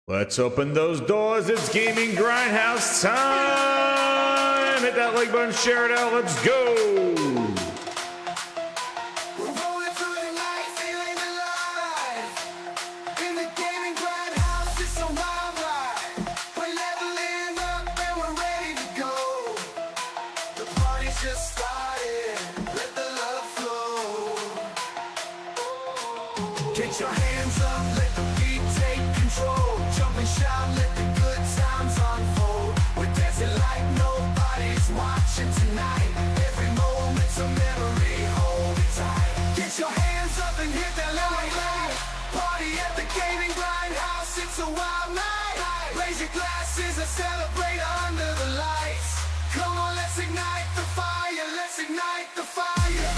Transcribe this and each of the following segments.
Let's open those doors. It's Gaming Grindhouse time. Hit that like button, share it out. Let's go. Get your hands up, let the beat take control. Jump and shout, let the good times unfold. We're dancing like nobody's watching tonight. Every moment's a memory, hold it tight. Get your hands up and hit that light. Party at the Gaming Grindhouse, it's a wild night. Raise your glasses and celebrate under the lights. Come on, let's ignite the fire, let's ignite the fire.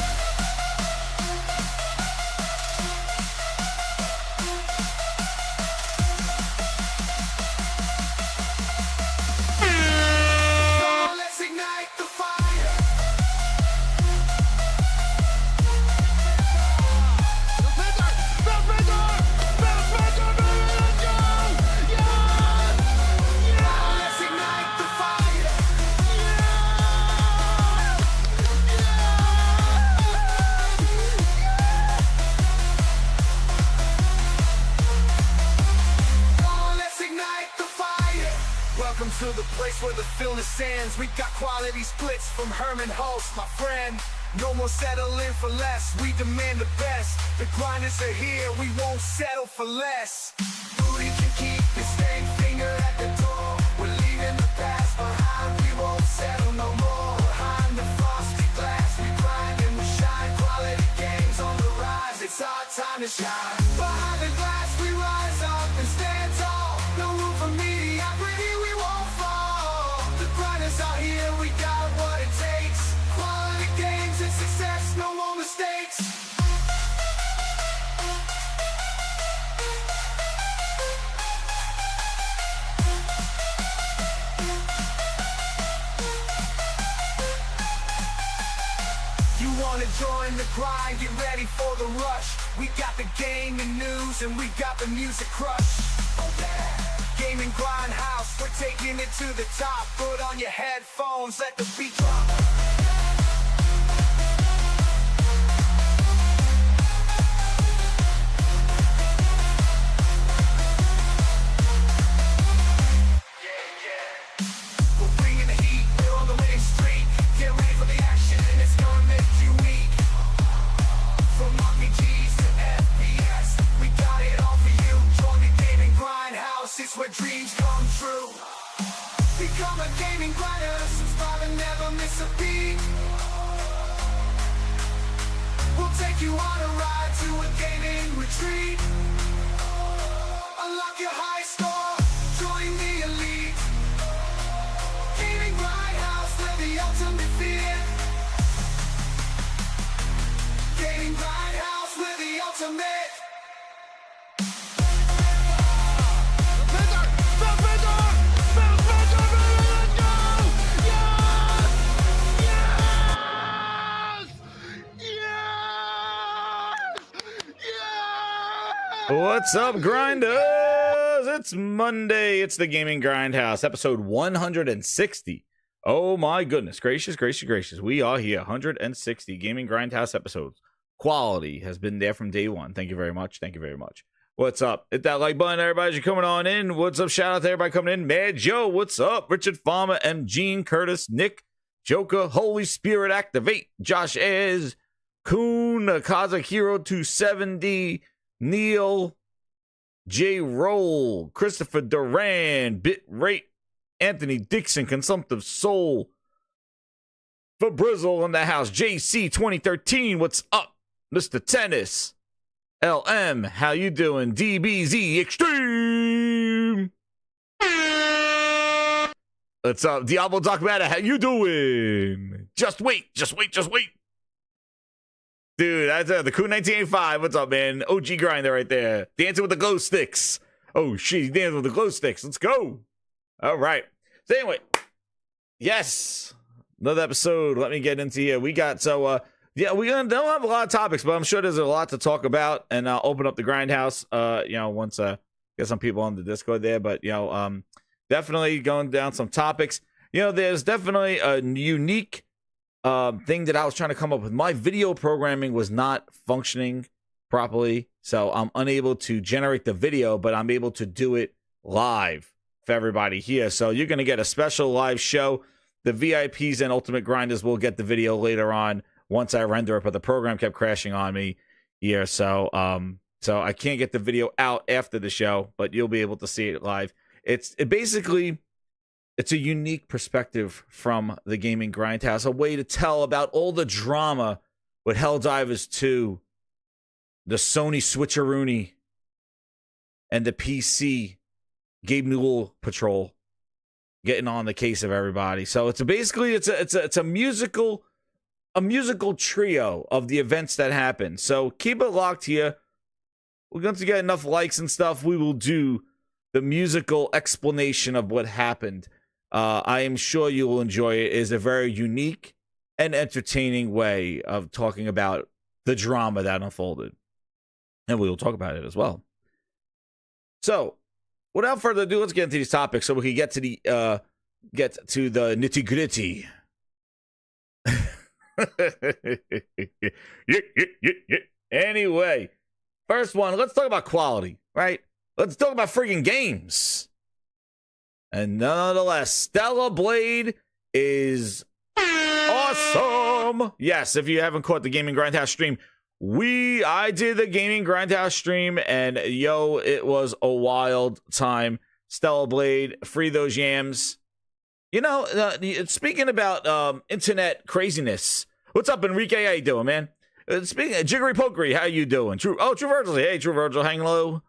Welcome to the place where the film ends. We got quality splits from Herman Hulst, my friend. No more settling for less, we demand the best. The grinders are here, we won't settle for less. Booty can keep the stank finger at the door. We're leaving the past behind, we won't settle no more. Behind the frosty glass, we grind and we shine. Quality games on the rise, it's our time to shine. Behind the glass, we rise up and stand tall. No room for mediocrity, we won't fall. The grinders are here, we got what it takes. Quality games and success, no more mistakes. You wanna join the grind, get ready for the rush. We got the gaming news and we got the music crush. Gaming Grindhouse, we're taking it to the top. Put on your headphones, let the beat drop. We're bringing the heat, we're on the winning streak. Get ready for the action and it's gonna make you weak. From RPGs to FPS, we got it all for you. Join the Gaming Grindhouse, it's where dreams come true. Become a gaming grinder, subscribe and never miss a beat. We'll take you on a ride to a gaming retreat. Unlock your high score, join the elite. Gaming Grindhouse, we're the ultimate fear. Gaming Grindhouse, we're the ultimate. What's up, grinders? It's Monday. It's the Gaming Grindhouse, episode 160. Oh my goodness gracious, gracious. We are here, 160 Gaming Grindhouse episodes. Quality has been there from day one. Thank you very much. Thank you very much. What's up? Hit that like button, everybody. You're coming on in. What's up? Shout out to everybody coming in. Mad Joe, what's up? Richard Farmer, M. Gene, Curtis, Nick, Joker, Holy Spirit Activate, Josh Ayers, Kuhn, Kazakiro 270, Neil, J. Roll, Christopher Duran, Bitrate, Anthony Dixon, Consumptive Soul, Fabrizzle in the house, JC 2013, what's up? Mr. Tennis, LM, how you doing? DBZ Extreme. What's up? Diablo Doc Matter, how you doing? Just wait. Dude, that's the Cool 1985. What's up, man? OG grinder right there. Dancing with the glow sticks. Oh, shit. He's dancing with the glow sticks. Let's go. All right. So, anyway. Yes. Another episode. Let me get into here. We got, yeah, we don't have a lot of topics, but I'm sure there's a lot to talk about. And I'll open up the Grindhouse, once get some people on the Discord there. But definitely going down some topics. There's definitely a unique thing that I was trying to come up with. My video programming was not functioning properly, so I'm unable to generate the video, but I'm able to do it live for everybody here. So you're going to get a special live show. The VIPs and Ultimate Grinders will get the video later on once I render it, but the program kept crashing on me here, so I can't get the video out after the show, but you'll be able to see it live. It's a unique perspective from the Gaming Grindhouse, a way to tell about all the drama with Helldivers 2, the Sony switcheroony, and the PC Gabe Newell patrol getting on the case of everybody. So it's a musical trio of the events that happen. So keep it locked here. We're going to get enough likes and stuff. We will do the musical explanation of what happened. I am sure you will enjoy it. It is a very unique and entertaining way of talking about the drama that unfolded. And we will talk about it as well. So, without further ado, let's get into these topics so we can get to the nitty-gritty. Anyway, first one, let's talk about quality, right? Let's talk about friggin' games. And nonetheless, Stellar Blade is awesome. Yes, if you haven't caught the Gaming Grindhouse stream, I did the Gaming Grindhouse stream, and it was a wild time. Stellar Blade, free those yams. Speaking about internet craziness, what's up, Enrique? How you doing, man? Speaking of Jiggery Pokery, how you doing? True Virgil. Hey, True Virgil, hang low.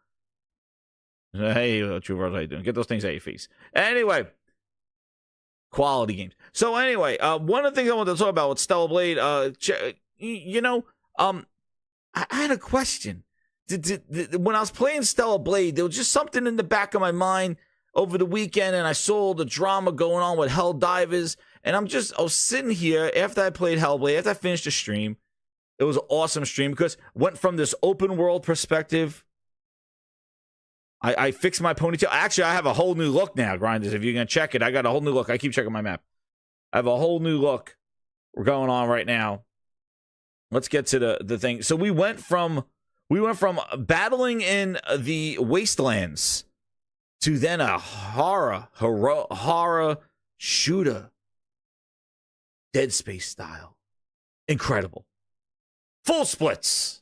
Hey, True Virgil, how you doing? Get those things out of your face. Anyway, quality games. So anyway, one of the things I wanted to talk about with Stellar Blade, I had a question. When I was playing Stellar Blade, there was just something in the back of my mind over the weekend, and I saw the drama going on with Helldivers, and I was sitting here after I played Hellblade, after I finished the stream. It was an awesome stream because went from this open world perspective. I fixed my ponytail. Actually, I have a whole new look now, Grinders. If you're going to check it, I got a whole new look. I keep checking my map. I have a whole new look we're going on right now. Let's get to the thing. So we went from battling in the wastelands to then a horror shooter, Dead Space style. Incredible. Full splits.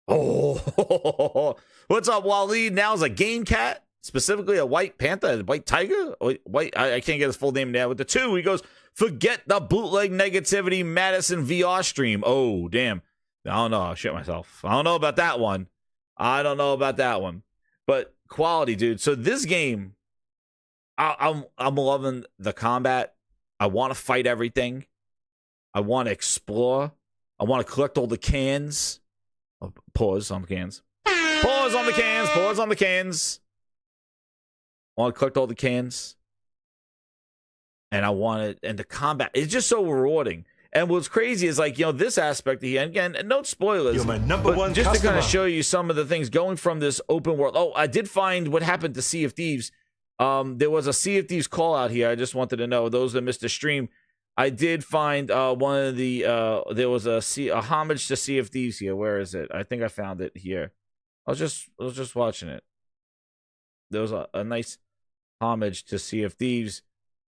Oh, what's up, Waleed? Now is a game cat, specifically a white panther, a white tiger. I can't get his full name now. With the 2, he goes, forget the bootleg negativity Madison VR stream. Oh, damn. I don't know. I shit myself. I don't know about that one. But quality, dude. So this game, I'm loving the combat. I want to fight everything. I want to explore. I want to collect all the cans. Oh, pause on the cans. Pause on the cans. I want to collect all the cans. And I want it. And the combat is just so rewarding. And what's crazy is this aspect here. And again, no spoilers. You're my number one just customer. To kind of show you some of the things going from this open world. Oh, I did find what happened to Sea of Thieves. There was a Sea of Thieves call out here. I just wanted to know, those that missed the stream, I did find one of the there was a homage to Sea of Thieves here. Where is it? I think I found it here. I was just watching it. There was a nice homage to Sea of Thieves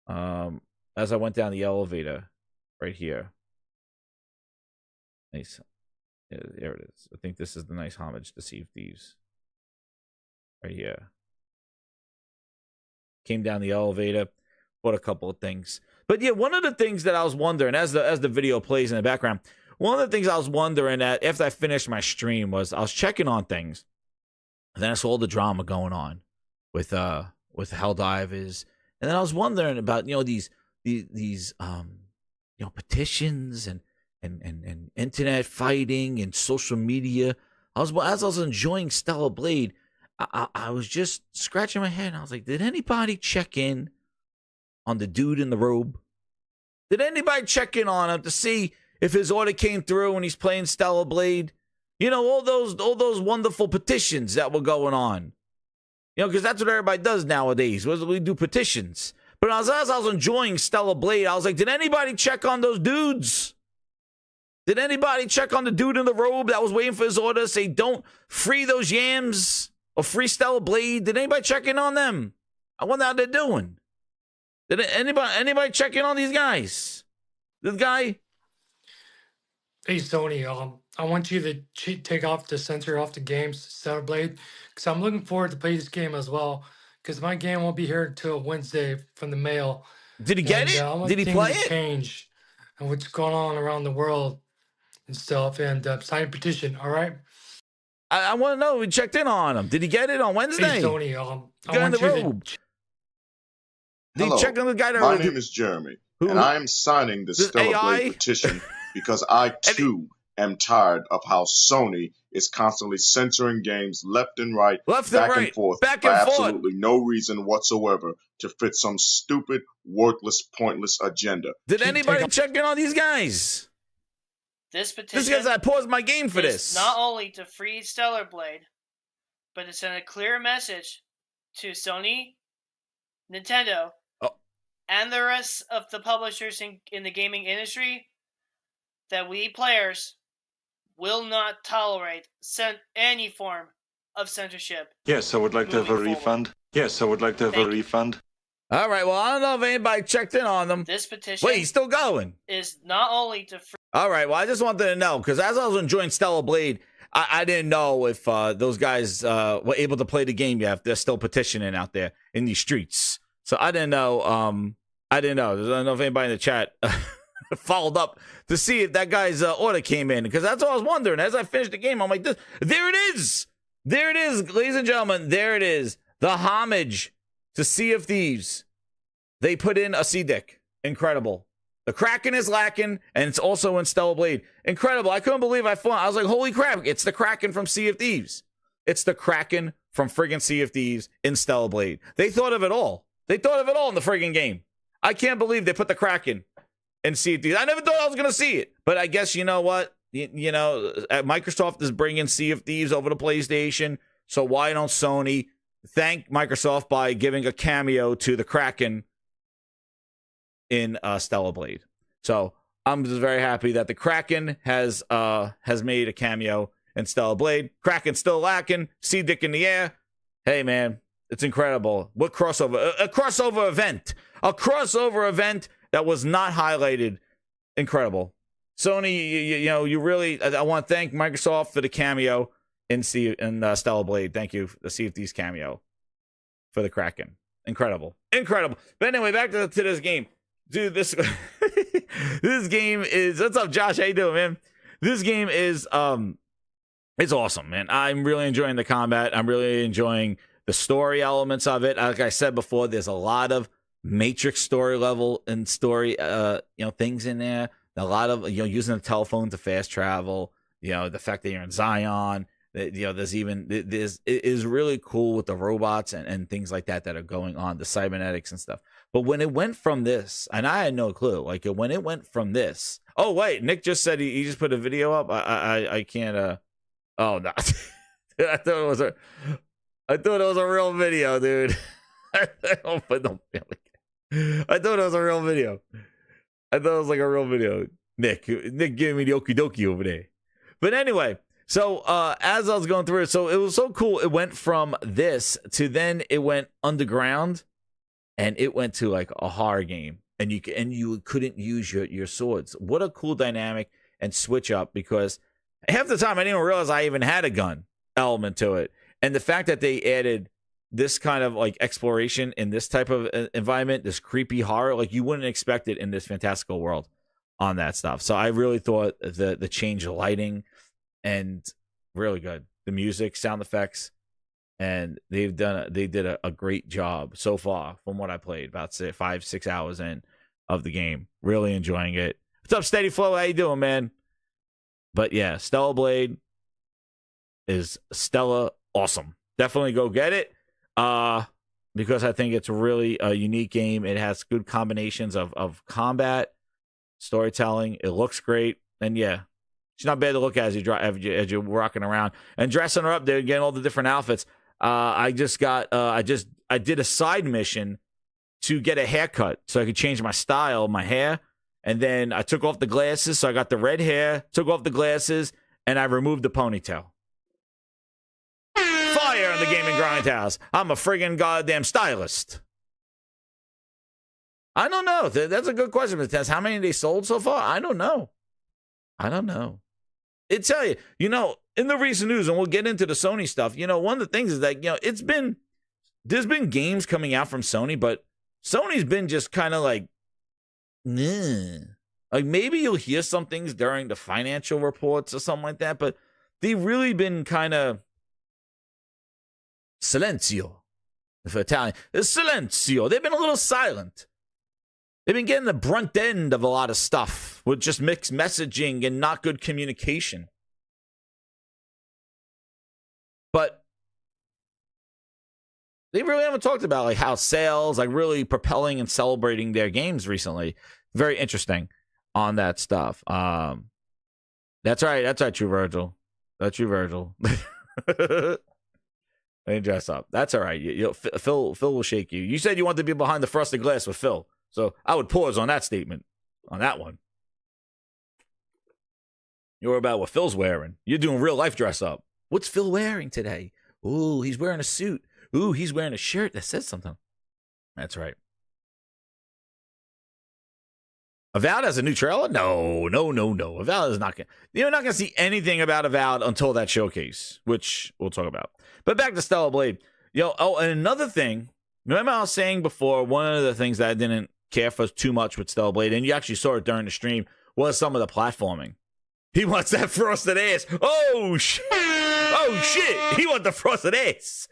as I went down the elevator right here. Nice. Yeah, there it is. I think this is the nice homage to Sea of Thieves right here. Came down the elevator, bought a couple of things. But yeah, one of the things that I was wondering, as the video plays in the background, one of the things I was wondering at after I finished my stream was I was checking on things, and then I saw all the drama going on with Helldivers, and then I was wondering about these petitions and internet fighting and social media. As I was enjoying Stellar Blade, I was just scratching my head, and I was like, did anybody check in on the dude in the robe? Did anybody check in on him to see if his order came through when he's playing Stellar Blade? You know, all those wonderful petitions that were going on. You know, because that's what everybody does nowadays. We do petitions. But as I was enjoying Stellar Blade, I was like, did anybody check on those dudes? Did anybody check on the dude in the robe that was waiting for his order? Say, don't free those yams or free Stellar Blade. Did anybody check in on them? I wonder how they're doing. Did anybody check in on these guys? This guy? Hey Sony, I want you to take off the censor off the games, Stellar Blade, because I'm looking forward to play this game as well. Because my game won't be here until Wednesday from the mail. Did he get it? I want Did he things play to it? change and what's going on around the world and stuff. And sign a petition. All right. I want to know. We checked in on him. Did he get it on Wednesday? Hey Sony, I Guy in want the you robe. Did Hello, he check on the guy that my name is Jeremy, and I am signing the This Stellar AI? Blade petition because I too am tired of how Sony is constantly censoring games left and right, Left back and right. and forth, Back for and forth. absolutely no reason whatsoever to fit some stupid, worthless, pointless agenda. Did anybody check in on these guys? This petition This guy's I paused my game for is this. not only to free Stellar Blade, but to send a clear message to Sony, Nintendo, and the rest of the publishers in the gaming industry that we players will not tolerate any form of censorship. Yes, I would like to have a moving refund. forward. Yes, I would like to have a Thank you. refund. All right, well, I don't know if anybody checked in on them. This petition Wait, he's still going. is not only to free All right, well, I just wanted to know, because as I was enjoying Stellar Blade, I didn't know if those guys were able to play the game yet. They're still petitioning out there in these streets. So I didn't know. I don't know if anybody in the chat followed up to see if that guy's order came in, because that's what I was wondering. As I finished the game, I'm like, there it is. There it is, ladies and gentlemen. There it is. The homage to Sea of Thieves. They put in a C-Dick. Incredible. The Kraken is lacking, and it's also in Stellar Blade. Incredible. I couldn't believe I was like, holy crap, it's the Kraken from Sea of Thieves. It's the Kraken from friggin' Sea of Thieves in Stellar Blade. They thought of it all. They thought of it all in the friggin' game. I can't believe they put the Kraken in Sea of Thieves. I never thought I was going to see it. But I guess, you know what? You know, Microsoft is bringing Sea of Thieves over to PlayStation. So why don't Sony thank Microsoft by giving a cameo to the Kraken in Stellar Blade? So I'm just very happy that the Kraken has made a cameo in Stellar Blade. Kraken still lacking. C-Dick in the air. Hey, man, it's incredible. What crossover? A crossover event. A crossover event that was not highlighted. Incredible. Sony, you know, you really, I want to thank Microsoft for the cameo in Stellar Blade. Thank you for the Sea of Thieves cameo for the Kraken. Incredible. Incredible. But anyway, back to this game. Dude, this this game is, what's up, Josh? How you doing, man? This game is it's awesome, man. I'm really enjoying the combat. I'm really enjoying the story elements of it. Like I said before, there's a lot of Matrix story level and story things in there. A lot of using the telephone to fast travel. The fact that you're in Zion. There's it is really cool with the robots and things like that are going on, the cybernetics and stuff. But when it went from this, and I had no clue, like when it went from this. Oh wait, Nick just said he just put a video up. I can't. Oh no, I thought it was a real video, dude. I thought it was a real video. I thought it was like a real video. Nick giving me the okie dokie over there. But anyway, so as I was going through it, so it was so cool. It went from this to then it went underground, and it went to like a horror game, and you couldn't use your swords. What a cool dynamic and switch up, because half the time I didn't even realize I even had a gun element to it. And the fact that they added this kind of like exploration in this type of environment, this creepy horror, like you wouldn't expect it in this fantastical world on that stuff. So I really thought the change of lighting and really good. The music, sound effects, and they did a great job so far from what I played, about 5-6 hours in of the game. Really enjoying it. What's up, Steady Flow? How you doing, man? But yeah, Stellar Blade is Stella awesome. Definitely go get it. Because I think it's really a unique game. It has good combinations of combat, storytelling. It looks great. And yeah, She's not bad to look at as you're rocking around and dressing her up there, getting all the different outfits. I did a side mission to get a haircut so I could change my style, my hair. And then I took off the glasses, so I got the red hair, took off the glasses, and I removed the ponytail. Fire in the gaming grindhouse. I'm a friggin' goddamn stylist. I don't know. That's a good question, Tess. How many they sold so far? I don't know. It tell you, in the recent news, and we'll get into the Sony stuff, one of the things is that, there's been games coming out from Sony, but Sony's been just kind of like, nah. Like maybe you'll hear some things during the financial reports or something like that, but they've really been kind of silenzio. For Italian, it's silenzio. They've been a little silent. They've been getting the brunt end of a lot of stuff with just mixed messaging and not good communication. But they really haven't talked about like how sales, like really propelling and celebrating their games recently. Very interesting on that stuff. That's right, True Virgil. That's True Virgil. They dress up. That's all right. Phil will shake you. You said you wanted to be behind the frosted glass with Phil. So I would pause on that statement, on that one. You're about what Phil's wearing. You're doing real life dress up. What's Phil wearing today? Ooh, he's wearing a suit. Ooh, he's wearing a shirt that says something. That's right. Avowed has a new trailer? No. Avowed is not going to. You're not going to see anything about Avowed until that showcase, which we'll talk about. But back to Stellar Blade. And another thing. Remember I was saying before, one of the things that I didn't care for too much with Stellar Blade, and you actually saw it during the stream, was some of the platforming. He wants that frosted ass. Oh, shit. He wants the frosted ass.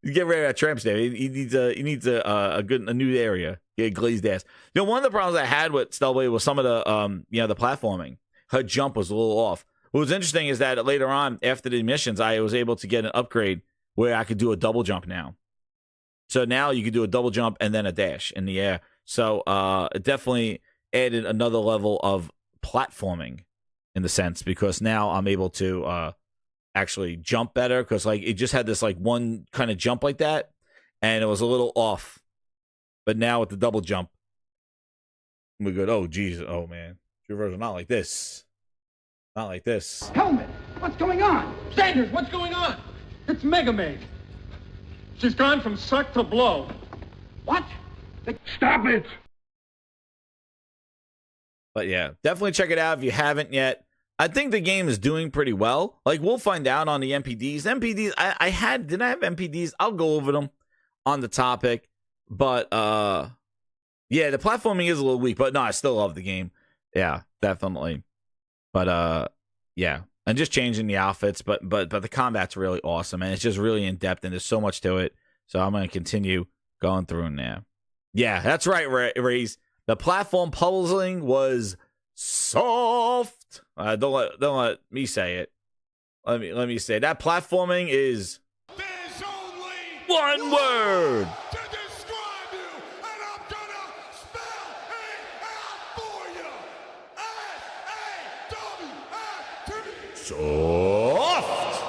Get rid of that tramp stamp. He needs a new area. Get glazed ass. One of the problems I had with Stellar Blade was some of the the platforming. Her jump was a little off. What was interesting is that later on, after the missions, I was able to get an upgrade where I could do a double jump now. So now you can do a double jump and then a dash in the air. So it definitely added another level of platforming in the sense, because now I'm able to actually jump better, because like it just had this like one kind of jump like that and it was a little off. But now with the double jump, we're good. Oh, geez. Oh, man. Your version, not like this. Not like this. Helmet, what's going on? Sanders, what's going on? It's Mega Maid. She's gone from suck to blow. What? Stop it! But yeah, definitely check it out if you haven't yet. I think the game is doing pretty well. Like, we'll find out on the MPDs. Did I have MPDs? I'll go over them on the topic. But, yeah, the platforming is a little weak. But, no, I still love the game. Yeah, definitely. But, yeah. And just changing the outfits. But the combat's really awesome. And it's just really in-depth. And there's so much to it. So I'm going to continue going through now. Yeah, that's right, Raze. The platform puzzling was soft. Don't let me say it. Let me say that platforming is There's only one word. to describe you, and I'm gonna spell it out for you. S-A-W-F-T. Soft.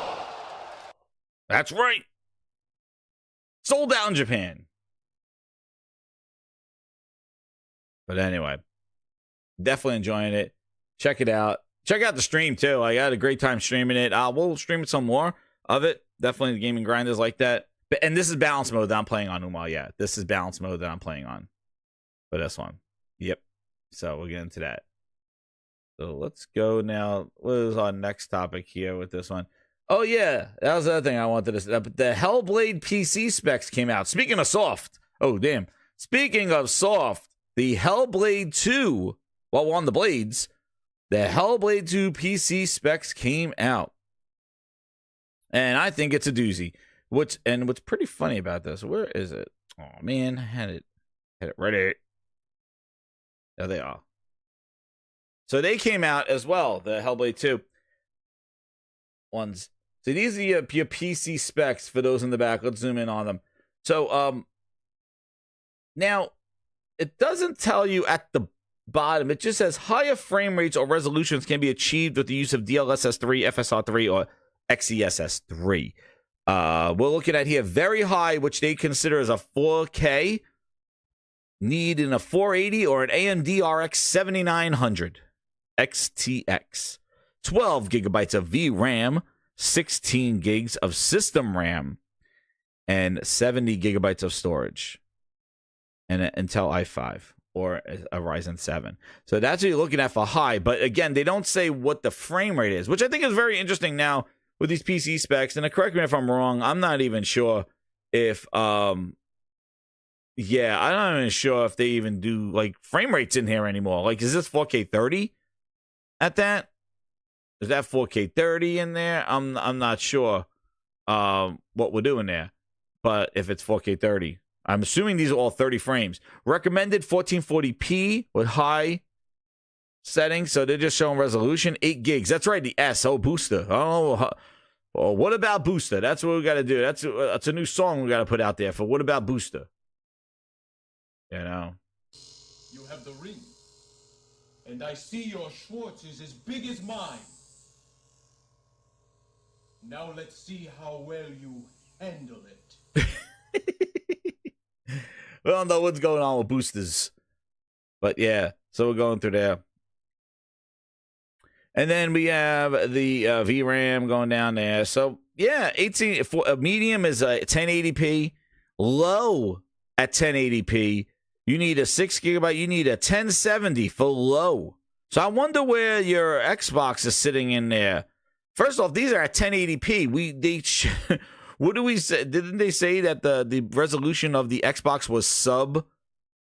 That's right. Sold out in Japan. But anyway, definitely enjoying it. Check it out. Check out the stream, too. I had a great time streaming it. We'll stream some more of it. Definitely the gaming grind is like that. And this is balance mode that I'm playing on, Umal. Yeah, this is balance mode that I'm playing on for this one. Yep. So we'll get into that. So let's go now. What is our next topic here with this one? Oh, yeah. That was the other thing I wanted to say. The Hellblade PC specs came out. Speaking of soft. Oh, damn. Speaking of soft. The Hellblade 2, while we're on the blades, the Hellblade 2 PC specs came out. And I think it's a doozy. What's pretty funny about this, where is it? Oh, man, I had it ready. There they are. So they came out as well, the Hellblade 2 ones. So these are your PC specs for those in the back. Let's zoom in on them. So, now, it doesn't tell you at the bottom, it just says higher frame rates or resolutions can be achieved with the use of DLSS3, FSR3, or XeSS3. We're looking at here very high, which they consider as a 4K, need in a 480 or an AMD RX 7900 XTX. 12 gigabytes of VRAM, 16 gigs of system RAM, and 70 gigabytes of storage. And an Intel i5 or a Ryzen 7. So that's what you're looking at for high. But again, they don't say what the frame rate is, which I think is very interesting now with these PC specs. And correct me if I'm wrong, I'm not even sure if, I'm not even sure if they even do like frame rates in here anymore. Like, is this 4K 30 at that? Is that 4K 30 in there? I'm not sure what we're doing there. But if it's 4K 30, I'm assuming these are all 30 frames. Recommended 1440p with high settings. So they're just showing resolution 8 gigs. That's right, the S. Oh, booster. Oh, what about booster? That's what we got to do. That's a new song we got to put out there for what about booster? You know. You have the ring, and I see your Schwartz is as big as mine. Now let's see how well you handle it. We don't know what's going on with boosters. But yeah, so we're going through there. And then we have the VRAM going down there. So yeah, 18 for medium is 1080p. Low at 1080p. You need a 6 gigabyte. You need a 1070 for low. So I wonder where your Xbox is sitting in there. First off, these are at 1080p. What do we say? Didn't they say that the resolution of the Xbox was sub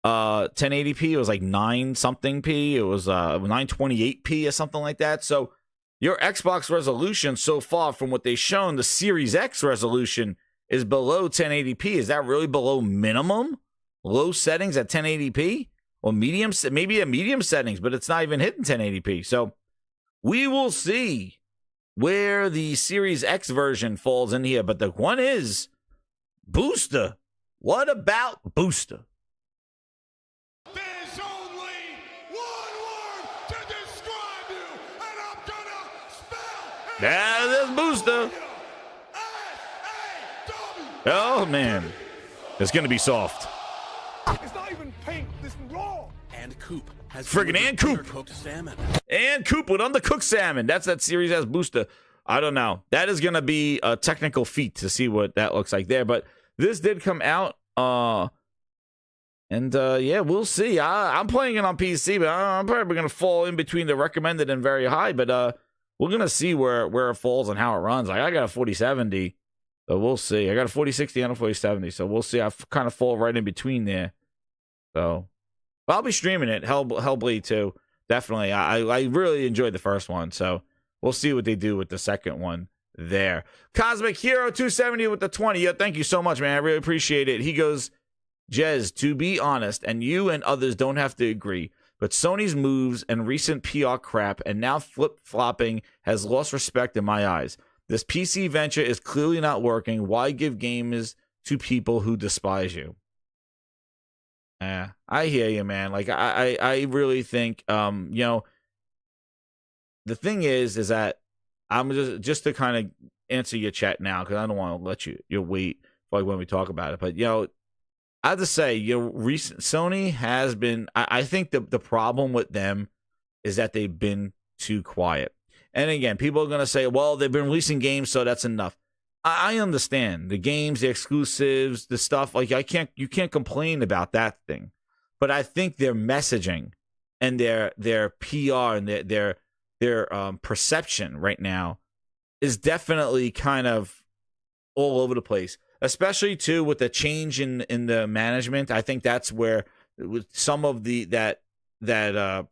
1080p? It was like 9 something p. It was 928p or something like that. So your Xbox resolution so far from what they've shown, the Series X resolution is below 1080p. Is that really below minimum? Low settings at 1080p? Or medium, maybe a medium settings, but it's not even hitting 1080p. So we will see where the Series X version falls in here. But the one is booster. What about booster? There's only one word to describe you, and I'm gonna spell Yeah, there's booster. Oh, man. It's going to be soft. It's not even pink, this raw. And Coop has Friggin' and Coop. undercooked salmon. And Coop with undercooked salmon. That's that Series S booster. I don't know. That is going to be a technical feat to see what that looks like there. But this did come out. Yeah, we'll see. I'm playing it on PC, but I'm probably going to fall in between the recommended and very high. But we're going to see where it falls and how it runs. Like, I got a 4070. So we'll see. I got a 4060 and a 4070. So we'll see. I kind of fall right in between there. So I'll be streaming it. Hellblade 2. Definitely. I really enjoyed the first one. So we'll see what they do with the second one there. Cosmic Hero 270 with the 20. Yeah, thank you so much, man. I really appreciate it. He goes, Jez, to be honest, and you and others don't have to agree, but Sony's moves and recent PR crap and now flip-flopping has lost respect in my eyes. This PC venture is clearly not working. Why give games to people who despise you? I hear you, man. Like, I really think, the thing is that I'm just to kind of answer your chat now, because I don't want to let you wait for like when we talk about it. But, I have to say, recent Sony has been, I think the problem with them is that they've been too quiet. And again, people are going to say, well, they've been releasing games, so that's enough. I understand the games, the exclusives, the stuff. Like, you can't complain about that thing. But I think their messaging and their PR and their perception right now is definitely kind of all over the place. Especially too with the change in the management. I think that's where some of that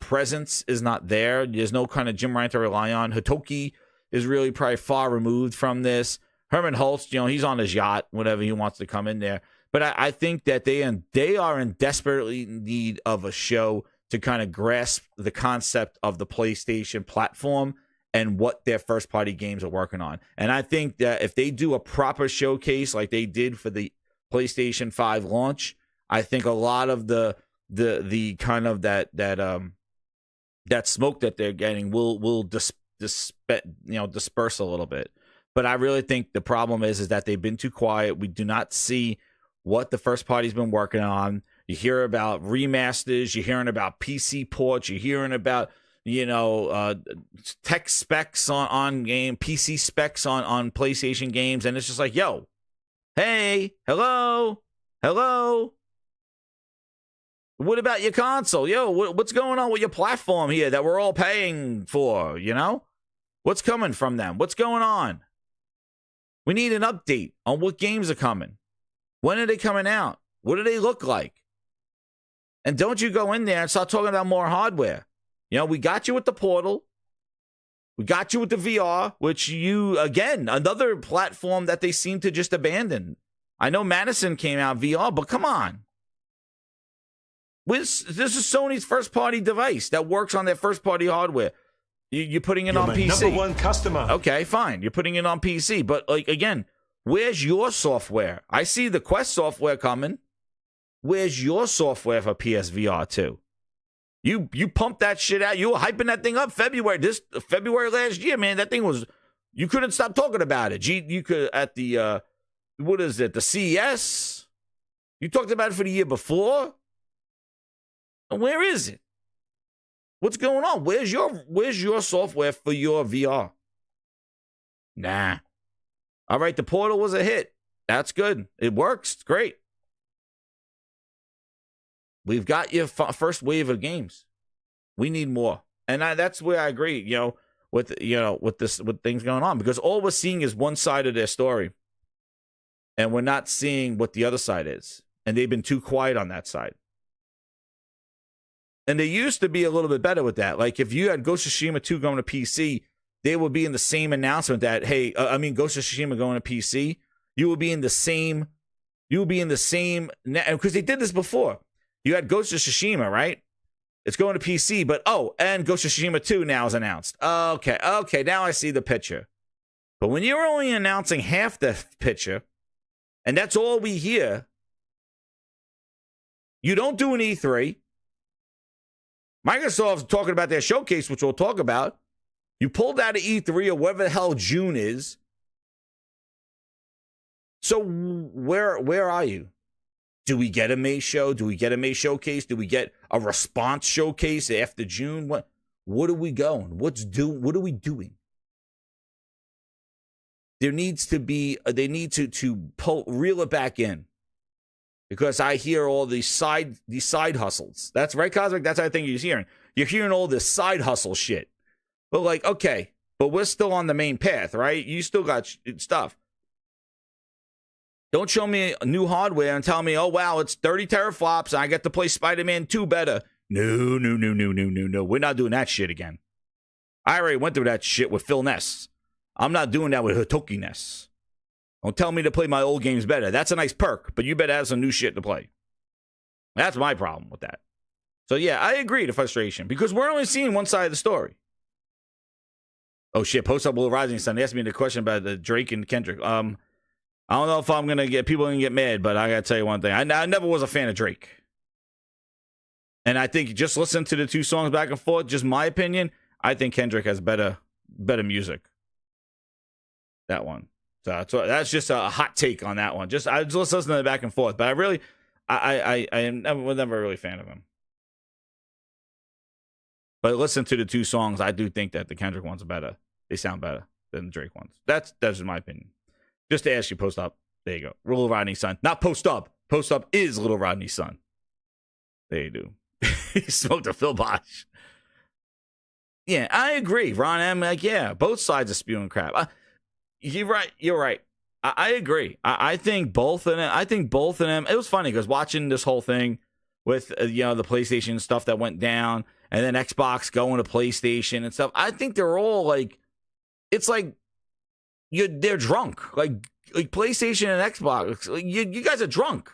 presence is not there. There's no kind of Jim Ryan to rely on. Hitoki is really probably far removed from this. Herman Hulst, he's on his yacht whenever he wants to come in there. But I think that they are in desperately need of a show to kind of grasp the concept of the PlayStation platform and what their first-party games are working on. And I think that if they do a proper showcase like they did for the PlayStation 5 launch, I think a lot of the the kind of that smoke that they're getting will disperse a little bit. But I really think the problem is that they've been too quiet. We do not see what the first party's been working on. You hear about remasters. You're hearing about PC ports. You're hearing about, tech specs on game, PC specs on PlayStation games. And it's just like, yo, hey, hello. What about your console? Yo, what's going on with your platform here that we're all paying for, What's coming from them? What's going on? We need an update on what games are coming. When are they coming out? What do they look like? And don't you go in there and start talking about more hardware. We got you with the Portal. We got you with the VR, which again, another platform that they seem to just abandon. I know Madison came out VR, but come on. This is Sony's first-party device that works on their first-party hardware. You're putting it on PC. Number one customer. Okay, fine. You're putting it on PC. But, again, where's your software? I see the Quest software coming. Where's your software for PSVR 2? You pumped that shit out. You were hyping that thing up February last year, man. That thing was, you couldn't stop talking about it. You could, at the, the CES? You talked about it for the year before? Where is it? What's going on? Where's your software for your VR? Nah. All right, the Portal was a hit. That's good. It works. It's great. We've got your first wave of games. We need more. And that's where I agree, with things going on, because all we're seeing is one side of their story. And we're not seeing what the other side is. And they've been too quiet on that side. And they used to be a little bit better with that. Like, if you had Ghost of Tsushima 2 going to PC, they would be in the same announcement that, hey, Ghost of Tsushima going to PC, you will be in the same, because they did this before. You had Ghost of Tsushima, right? It's going to PC, but, and Ghost of Tsushima 2 now is announced. Okay, now I see the picture. But when you're only announcing half the picture, and that's all we hear, you don't do an E3. Microsoft's talking about their showcase, which we'll talk about. You pulled out of E3 or whatever the hell June is. So where are you? Do we get a May show? Do we get a May showcase? Do we get a response showcase after June? What are we going? What are we doing? There needs to be, they need to reel it back in. Because I hear all these side hustles. That's right, Cosmic? That's what I think you're hearing. You're hearing all this side hustle shit. But okay, but we're still on the main path, right? You still got stuff. Don't show me new hardware and tell me, oh, wow, it's 30 teraflops and I get to play Spider-Man 2 better. No. We're not doing that shit again. I already went through that shit with Phil Ness. I'm not doing that with Hitoki Ness. Don't tell me to play my old games better. That's a nice perk, but you better have some new shit to play. That's my problem with that. So, yeah, I agree to frustration because we're only seeing one side of the story. Oh, shit. Post Up Will Rising Sun. They asked me the question about the Drake and Kendrick. I don't know if I'm going to get people going to get mad, but I got to tell you one thing. I never was a fan of Drake. And I think just listen to the two songs back and forth, just my opinion, I think Kendrick has better music. That one. So that's just a hot take on that one. I just listen to the back and forth, but I was never really a fan of him. But listen to the two songs, I do think that the Kendrick ones are better. They sound better than the Drake ones. That's my opinion. Just to ask you, Post Up. There you go. Little Rodney's son, not Post Up. Post Up is Little Rodney's son. There you do. He smoked a Phil Bosch. Yeah, I agree. Ron M. Both sides are spewing crap. You're right. I agree. I think both of them. It was funny because watching this whole thing with the PlayStation stuff that went down, and then Xbox going to PlayStation and stuff. I think they're all it's like they're drunk. Like PlayStation and Xbox. You guys are drunk.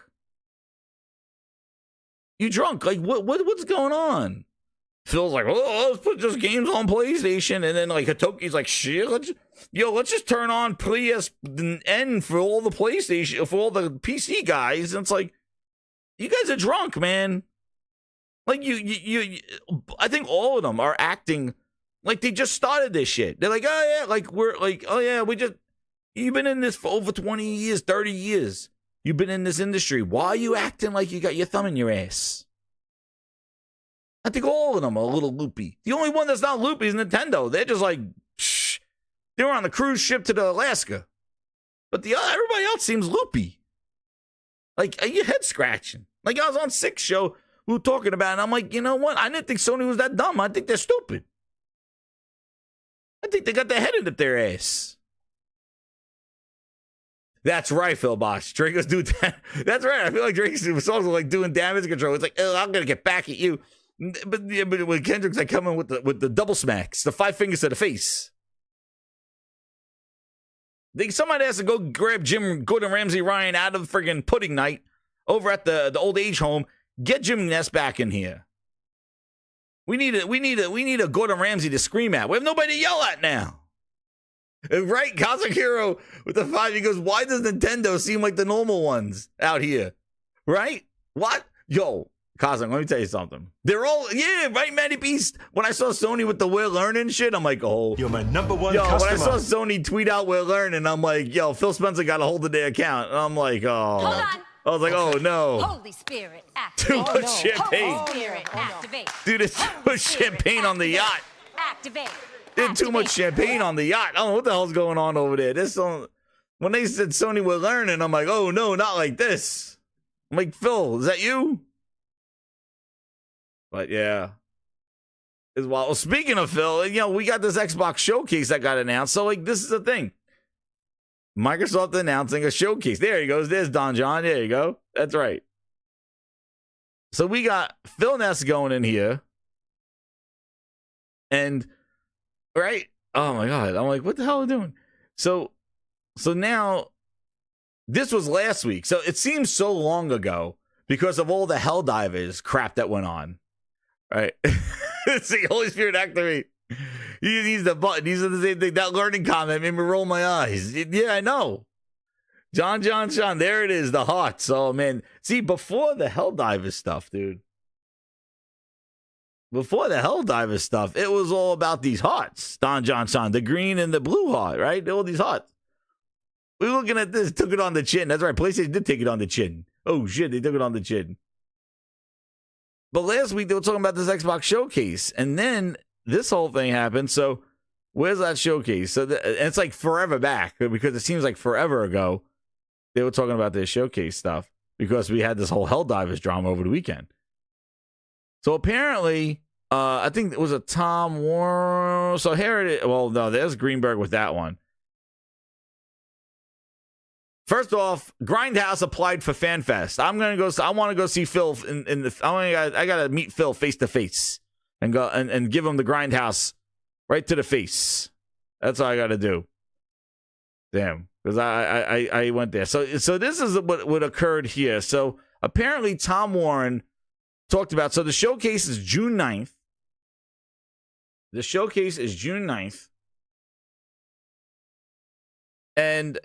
You drunk? What's going on? Phil's like, let's put just games on PlayStation, and then Hitoki's like, shit, let's just turn on PSN for all the PlayStation, for all the PC guys. And it's like, you guys are drunk, man. Like I think all of them are acting like they just started this shit. They're like, oh yeah, like we're like, oh yeah, you've been in this for over 20 years, 30 years. You've been in this industry. Why are you acting like you got your thumb in your ass? I think all of them are a little loopy. The only one that's not loopy is Nintendo. They're just like, shh. They were on the cruise ship to the Alaska. But everybody else seems loopy. Like, are you head scratching? Like, I was on Six Show, we were talking about it, and I'm like, you know what? I didn't think Sony was that dumb. I think they're stupid. I think they got their head into their ass. That's right, Phil Bosch. Draco's doing that. That's right. I feel like Drake's songs are like doing damage control. It's like, oh, I'm gonna get back at you. But when Kendrick's like coming with the double smacks, the 5 fingers to the face. Somebody has to go grab Gordon Ramsay Ryan out of friggin' pudding night over at the old age home. Get Jim Ness back in here. We need a Gordon Ramsay to scream at. We have nobody to yell at now. Right? Cosmic Hero with the 5, he goes, why does Nintendo seem like the normal ones out here? Right? What? Yo, Cosmic, let me tell you something. They're all, yeah, right, Matty Beast? When I saw Sony with the We're Learning shit, I'm like, oh. You're my number one customer. When I saw Sony tweet out We're Learning, I'm like, yo, Phil Spencer got a hold of their account. And I'm like, oh. Hold on. I was like, oh, no. Holy Spirit, activate. Too much champagne. Holy Spirit, activate. Dude, there's too much champagne on the yacht. Activate. There's too much champagne on the yacht. I don't know what the hell's going on over there. When they said Sony We're Learning, I'm like, oh, no, not like this. I'm like, Phil, is that you? But yeah, as well. Speaking of Phil, we got this Xbox showcase that got announced. So this is the thing. Microsoft announcing a showcase. There he goes. There's Don John. There you go. That's right. So we got Phil Ness going in here. And, right? Oh my God. I'm like, what the hell are we doing? So now, this was last week. So it seems so long ago because of all the Helldivers crap that went on. Right. See, Holy Spirit activate. He's the button. He's the same thing. That learning comment made me roll my eyes. Yeah, I know. John. There it is. The hearts. Oh, man. See, before the Helldiver stuff, dude. Before the Helldiver stuff, it was all about these hearts. Don Johnson, the green and the blue heart, right? All these hearts. We were looking at this. Took it on the chin. That's right. PlayStation did take it on the chin. Oh, shit. They took it on the chin. But last week, they were talking about this Xbox showcase. And then this whole thing happened. So where's that showcase? So it's like forever back because it seems like forever ago they were talking about this showcase stuff because we had this whole Helldivers drama over the weekend. So apparently, I think it was a Tom Warren. So here it is. Well, no, there's Greenberg with that one. First off, Grindhouse applied for FanFest. I want to go see Phil in the. I gotta meet Phil face to face and go and give him the Grindhouse right to the face. That's all I gotta do. Damn, because I went there. So this is what occurred here. So apparently Tom Warren talked about. So the showcase is June 9th. The showcase is June 9th, and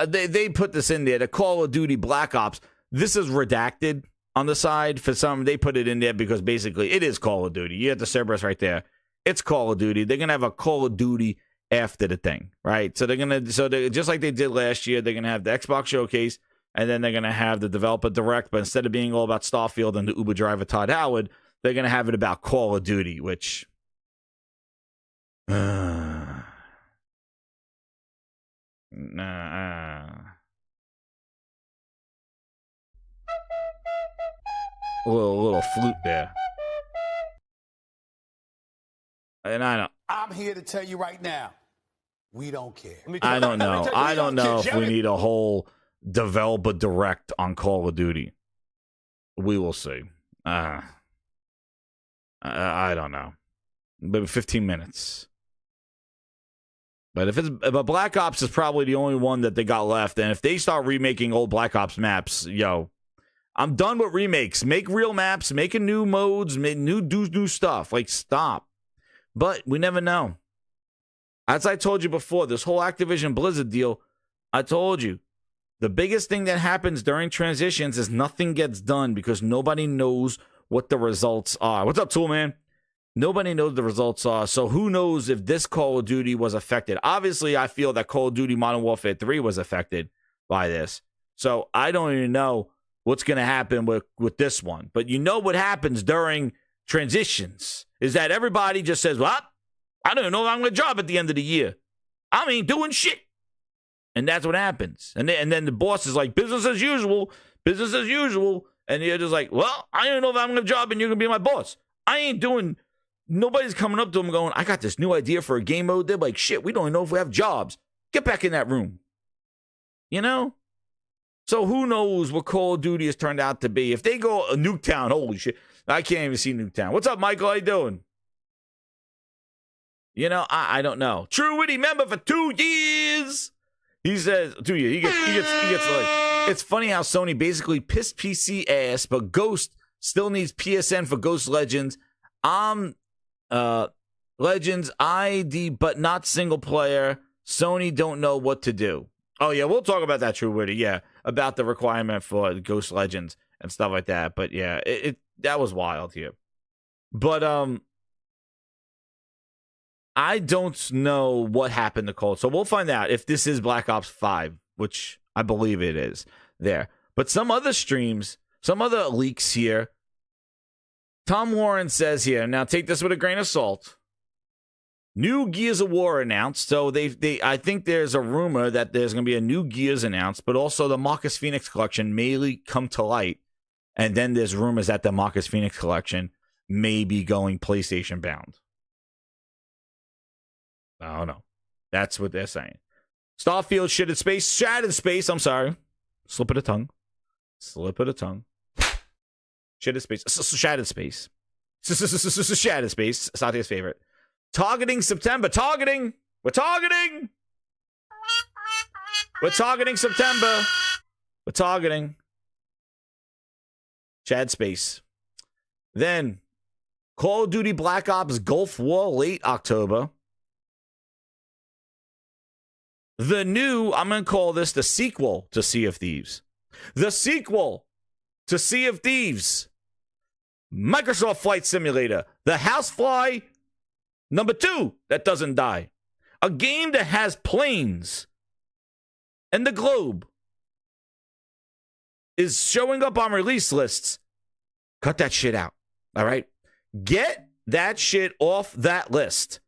they put this in there, the Call of Duty Black Ops. This is redacted on the side for some. They put it in there because basically it is Call of Duty. You have the Cerberus right there. It's Call of Duty. They're going to have a Call of Duty after the thing, right? So they just like they did last year, they're going to have the Xbox showcase, and then they're going to have the developer direct, but instead of being all about Starfield and the Uber driver Todd Howard, they're going to have it about Call of Duty, which... A little flute there. And I'm here to tell you right now, we don't care. I don't know. I don't know if we need a whole developer direct on Call of Duty. We will see. I don't know. Maybe 15 minutes. But but Black Ops is probably the only one that they got left. And if they start remaking old Black Ops maps, yo, I'm done with remakes. Make real maps, making new modes, do new stuff. Like, stop. But we never know. As I told you before, this whole Activision Blizzard deal, I told you, the biggest thing that happens during transitions is nothing gets done because nobody knows what the results are. What's up, Tool Man? Nobody knows the results are, so who knows if this Call of Duty was affected? Obviously, I feel that Call of Duty Modern Warfare 3 was affected by this. So I don't even know what's going to happen with this one. But you know what happens during transitions is that everybody just says, well, I don't know if I'm going to job at the end of the year. I ain't doing shit. And that's what happens. And then the boss is like, business as usual, business as usual. And you're just like, well, I don't know if I'm going to job and you're going to be my boss. I ain't doing, nobody's coming up to them going, I got this new idea for a game mode. They're like, shit, we don't even know if we have jobs. Get back in that room. You know? So who knows what Call of Duty has turned out to be. If they go Nuketown, holy shit. I can't even see Nuketown. What's up, Michael? How you doing? You know, I don't know. True Witty member for 2 years. He says, 2 years. He gets like, it's funny how Sony basically pissed PC ass, but Ghost still needs PSN for Ghost Legends. Legends ID, but not single player. Sony don't know what to do. Oh yeah, we'll talk about that, True Witty. Yeah, about the requirement for Ghost Legends and stuff like that. But yeah, that was wild here. But I don't know what happened to Cold. So we'll find out if this is Black Ops 5, which I believe it is there. But some other streams, some other leaks here. Tom Warren says here, now take this with a grain of salt. New Gears of War announced. So I think there's a rumor that there's going to be a new Gears announced, but also the Marcus Phoenix collection may come to light. And then there's rumors that the Marcus Phoenix collection may be going PlayStation bound. I don't know. That's what they're saying. Starfield shattered space. I'm sorry. Slip of the tongue. Shattered space. Shattered space. Shattered space. Satya's favorite. Targeting September. We're targeting September. We're targeting. Chad Space. Then Call of Duty Black Ops Gulf War late October. The new, I'm going to call this the sequel to Sea of Thieves. The sequel to Sea of Thieves. Microsoft Flight Simulator. The Housefly #2 that doesn't die. A game that has planes and the globe is showing up on release lists. Cut that shit out. All right? Get that shit off that list.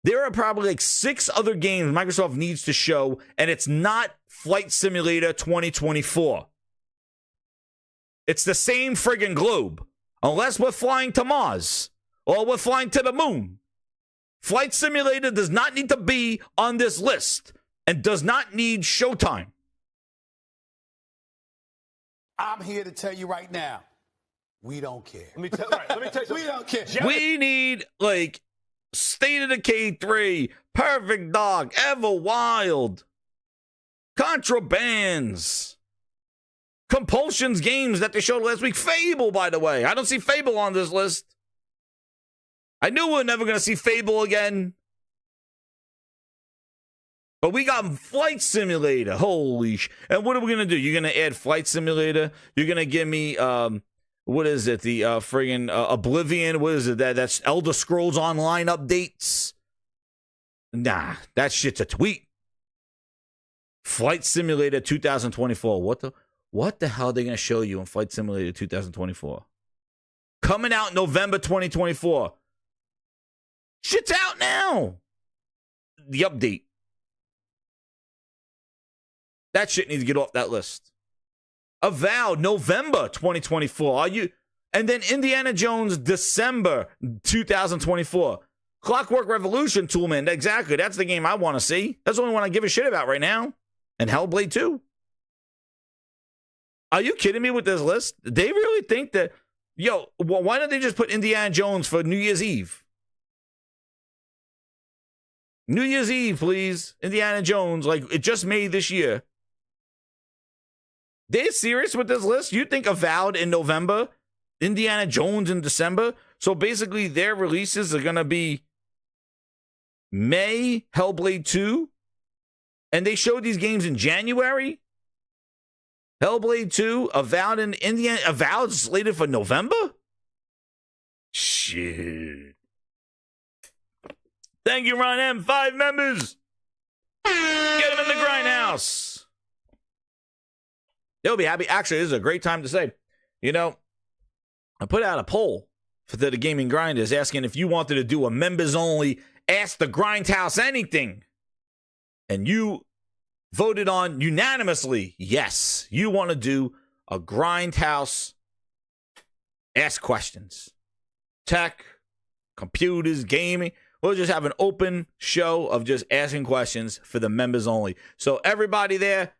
There are probably like 6 other games Microsoft needs to show, and it's not Flight Simulator 2024. It's the same friggin' globe. Unless we're flying to Mars or we're flying to the moon. Flight Simulator does not need to be on this list and does not need showtime. I'm here to tell you right now, we don't care. Let me tell you We don't care. We need, like, State of Decay 3, Perfect Dark, Everwild, Contrabands, Compulsions games that they showed last week. Fable, by the way. I don't see Fable on this list. I knew we were never going to see Fable again. But we got Flight Simulator. Holy sh... And what are we going to do? You're going to add Flight Simulator? You're going to give me, what is it? The friggin' Oblivion? What is it? That's Elder Scrolls Online updates? Nah, that shit's a tweet. Flight Simulator 2024. What the hell are they going to show you in Flight Simulator 2024? Coming out November 2024. Shit's out now. The update. That shit needs to get off that list. Avowed November 2024. Are you? And then Indiana Jones December 2024. Clockwork Revolution, Toolman. Exactly. That's the game I want to see. That's the only one I give a shit about right now. And Hellblade 2. Are you kidding me with this list? They really think that, yo, why don't they just put Indiana Jones for New Year's Eve? New Year's Eve, please. Indiana Jones, like it just made this year. They're serious with this list? You think Avowed in November, Indiana Jones in December? So basically their releases are going to be May, Hellblade 2. And they showed these games in January? Hellblade 2, Avowed in Indiana, Avowed slated for November? shit. Thank you, Ron M. 5 members. Get them in the grindhouse. They'll be happy. Actually, this is a great time to say, you know, I put out a poll for the Gaming Grinders asking if you wanted to do a members only Ask the Grindhouse Anything. And you voted on unanimously, yes, you want to do a Grindhouse Ask Questions. Tech, computers, gaming. We'll just have an open show of just asking questions for the members only. So everybody there,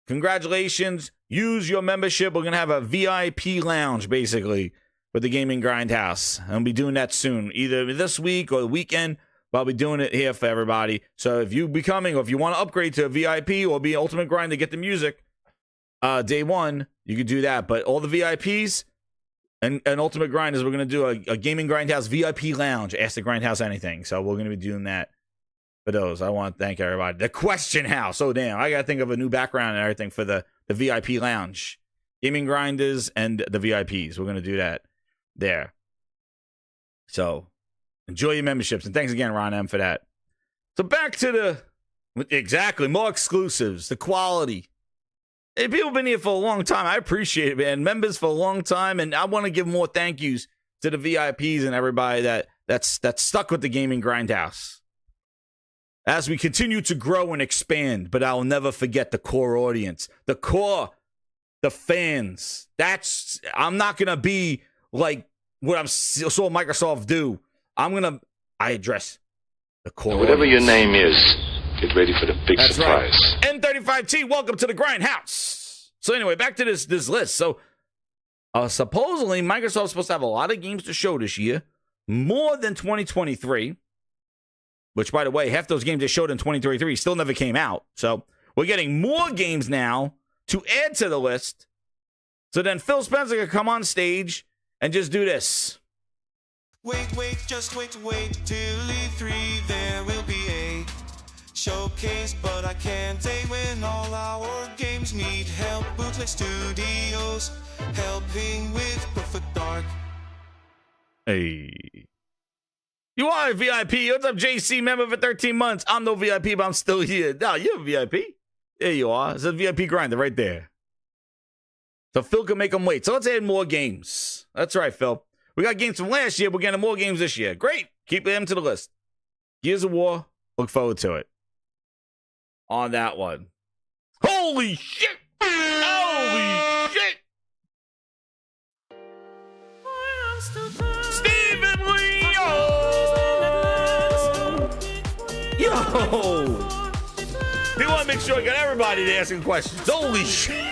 congratulations. Use your membership. We're going to have a VIP lounge, basically, for the Gaming Grindhouse. And I'll be doing that soon, either this week or the weekend. But I'll be doing it here for everybody. So if you becoming, or if you want to upgrade to a VIP or be an Ultimate Grind to get the music, day one, you could do that. But all the VIPs and Ultimate Grinders, we're going to do a Gaming Grindhouse VIP lounge. Ask the Grindhouse Anything. So we're going to be doing that for those. I want to thank everybody. The Question House. Oh, damn. I got to think of a new background and everything for the VIP lounge. Gaming Grinders and the VIPs. We're going to do that there. So enjoy your memberships. And thanks again, Ron M, for that. So back to exactly, more exclusives, the quality. Hey, people have been here for a long time. I appreciate it, man. Members for a long time, and I want to give more thank yous to the VIPs and everybody that's stuck with the Gaming Grindhouse as we continue to grow and expand. But I'll never forget the core audience, the fans. I'm not gonna be like what I saw Microsoft do. I address the core. Whatever audience. your name is, get ready for the big That's surprise. Right. N35T, welcome to the Grindhouse. So anyway, back to this list. So supposedly Microsoft's supposed to have a lot of games to show this year, more than 2023, which, by the way, half those games they showed in 2023 still never came out. So we're getting more games now to add to the list. So then Phil Spencer can come on stage and just do this. Wait, just wait till E3, there will be a showcase, but I can't wait when all our games need help. Bootleg Studios helping with Perfect Dark. Hey. You are a VIP. What's up, JC? Member for 13 months. I'm no VIP, but I'm still here. No, you're a VIP. There you are. It's a VIP grinder right there. So Phil can make them wait. So let's add more games. That's right, Phil. We got games from last year. We're getting more games this year. Great. Keep them to the list. Gears of War. Look forward to it. On that one. Holy shit! Holy shit! Stephen Leo! Yo! We want to make sure we got everybody to asking questions. Holy shit!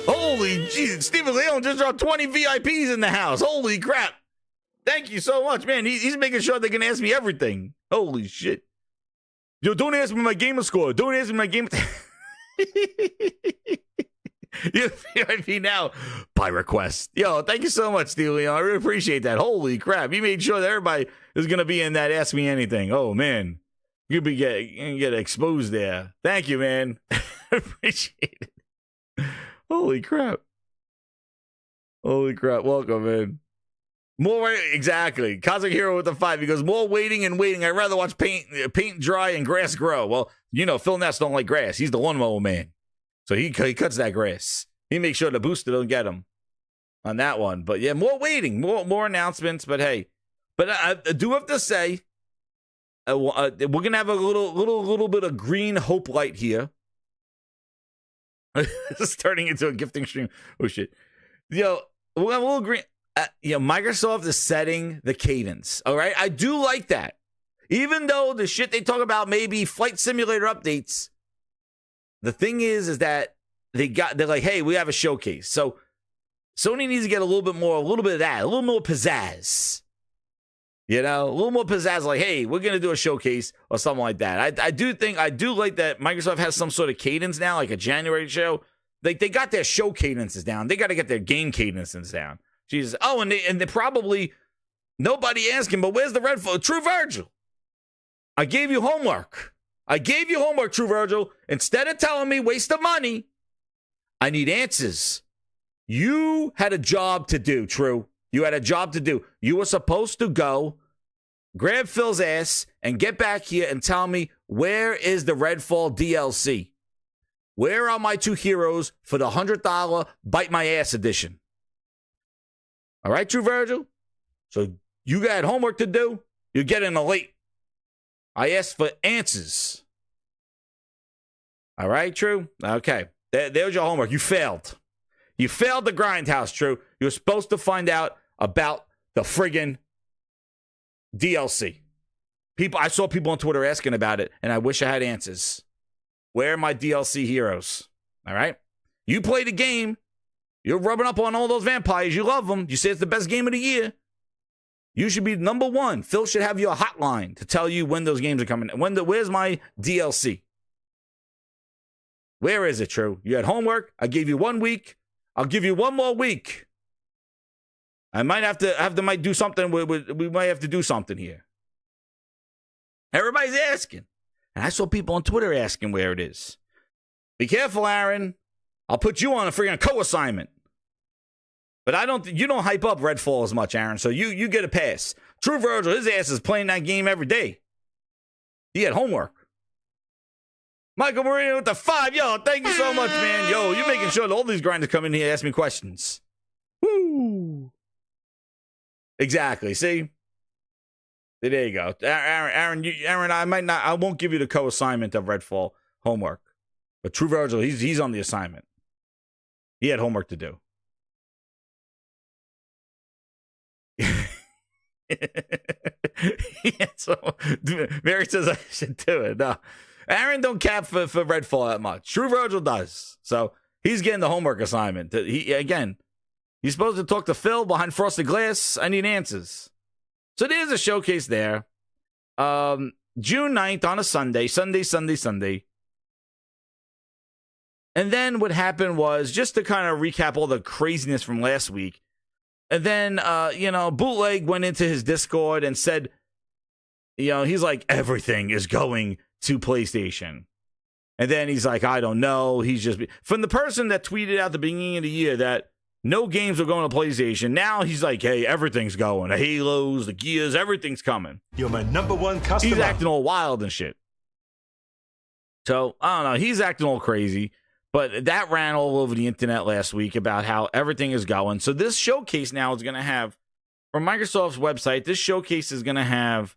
Holy Jesus, Stephen Leon just dropped 20 VIPs in the house. Holy crap. Thank you so much, man. He's making sure they can ask me everything. Holy shit. Yo, don't ask me my gamer score. Don't ask me my game. You're VIP now by request. Yo, thank you so much, Stephen Leon. I really appreciate that. Holy crap. You made sure that everybody is going to be in that Ask Me Anything. Oh, man. You'll be get exposed there. Thank you, man. I appreciate it. Holy crap. Holy crap. Welcome, man. More, exactly. Cosmic Hero with the 5. He goes, more waiting and waiting. I'd rather watch paint dry and grass grow. Well, you know, Phil Ness don't like grass. He's the lawnmower man. So he cuts that grass. He makes sure the booster don't get him on that one. But yeah, more waiting, more announcements. But hey, but I do have to say, we're going to have a little bit of green hope light here. It's turning into a gifting stream. Oh shit. Yo, we'll have a little green. Microsoft is setting the cadence. All right. I do like that. Even though the shit they talk about may be flight simulator updates, the thing is that they're like, hey, we have a showcase. So Sony needs to get a little bit of that, a little more pizzazz. You know, a little more pizzazz, like, hey, we're going to do a showcase or something like that. I do like that Microsoft has some sort of cadence now, like a January show. They got their show cadences down. They got to get their game cadences down. Jesus. Oh, and they probably, nobody asking, but where's the red phone? True Virgil. I gave you homework. True Virgil. Instead of telling me waste of money, I need answers. You had a job to do, True. You had a job to do. You were supposed to go grab Phil's ass and get back here and tell me, where is the Redfall DLC? Where are my 2 heroes for the $100 Bite My Ass edition? All right, True Virgil? So you got homework to do. You're getting late. I asked for answers. All right, True? Okay. There's your homework. You failed. You failed the Grindhouse, True. You were supposed to find out about the friggin' DLC. I saw people on Twitter asking about it, and I wish I had answers. Where are my DLC heroes? All right? You play the game. You're rubbing up on all those vampires. You love them. You say it's the best game of the year. You should be number 1. Phil should have your hotline to tell you when those games are coming. Where's my DLC? Where is it, True? You had homework. I gave you 1 week. I'll give you 1 more week. I might have to do something. We might have to do something here. Everybody's asking. And I saw people on Twitter asking where it is. Be careful, Aaron. I'll put you on a freaking co-assignment. But you don't hype up Redfall as much, Aaron, so you get a pass. True Virgil, his ass is playing that game every day. He had homework. Michael Marino with the 5. Yo, thank you so much, man. Yo, you're making sure that all these grinders come in here and ask me questions. Woo! Exactly. See? There you go. Aaron, I won't give you the co-assignment of Redfall homework. But True Virgil, he's on the assignment. He had homework to do. Yeah, so Mary says I should do it. No. Aaron don't cap for Redfall that much. True Virgil does. So he's getting the homework assignment. He's supposed to talk to Phil behind frosted glass. I need answers. So there's a showcase there. June 9th on a Sunday. And then what happened was, just to kind of recap all the craziness from last week, and then, Bootleg went into his Discord and said, he's like, everything is going to PlayStation. And then he's like, I don't know. He's just, from the person that tweeted out the beginning of the year that no games are going to PlayStation, now he's like, hey, everything's going. The Halos, the Gears, everything's coming. You're my number 1 customer. He's acting all wild and shit. So, I don't know. He's acting all crazy. But that ran all over the internet last week about how everything is going. So this showcase now is going to have, from Microsoft's website, this showcase is going to have,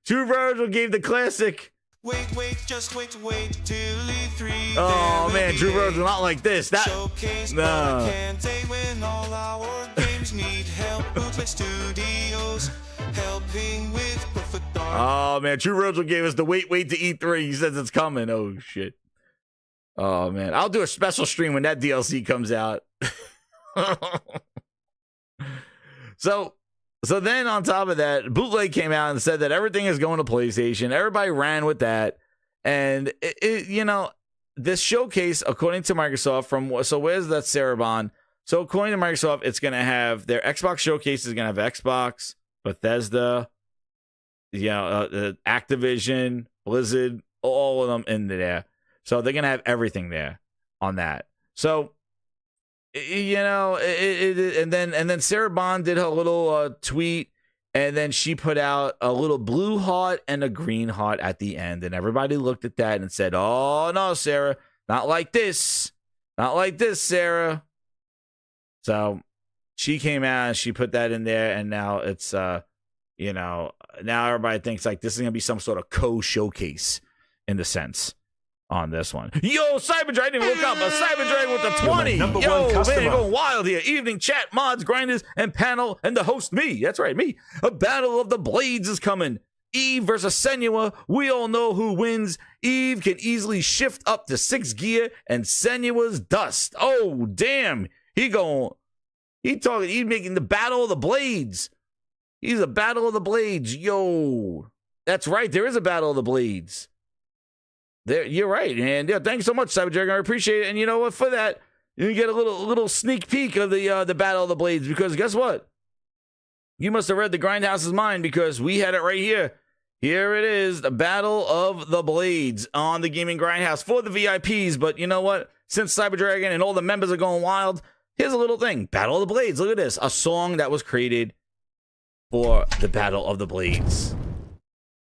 True Virgil gave the classic. Wait, just wait till E3. Oh man, True Virgil, not like this. That showcase, no. Can't they win all our games? Need help, Bootleg Studios, helping with perfect art. Oh man, True Virgil gave us the wait to E3. He says it's coming. Oh shit. Oh man, I'll do a special stream when that DLC comes out. So then on top of that, Bootleg came out and said that everything is going to PlayStation. Everybody ran with that. And, this showcase, according to Microsoft, so where's that Cerebon? So according to Microsoft, it's going to have, their Xbox showcase is going to have Xbox, Bethesda, Activision, Blizzard, all of them in there. So they're going to have everything there on that. So, and then Sarah Bond did her little tweet, and then she put out a little blue heart and a green heart at the end, and everybody looked at that and said, "Oh no, Sarah, not like this, Sarah." So she came out and she put that in there, and now it's now everybody thinks like this is gonna be some sort of co-showcase in the sense. On this one. Yo, Cyberdragon, I didn't even look up. A Cyberdragon with the 20. Yo, man, you're going wild here. Evening chat, mods, grinders, and panel, and the host, me. That's right, me. A battle of the blades is coming. Eve versus Senua. We all know who wins. Eve can easily shift up to 6 gear, and Senua's dust. Oh, damn. He's making the battle of the blades. He's a battle of the blades. Yo. That's right. There is a battle of the blades. There, you're right, and yeah, thanks so much, Cyberdragon. I appreciate it. And you know what? For that, you get a little sneak peek of the Battle of the Blades, because guess what? You must have read the Grindhouse's mind, because we had it right here. Here it is, the Battle of the Blades on the Gaming Grindhouse for the VIPs. But you know what? Since Cyber Dragon and all the members are going wild, here's a little thing. Battle of the Blades. Look at this. A song that was created for the Battle of the Blades.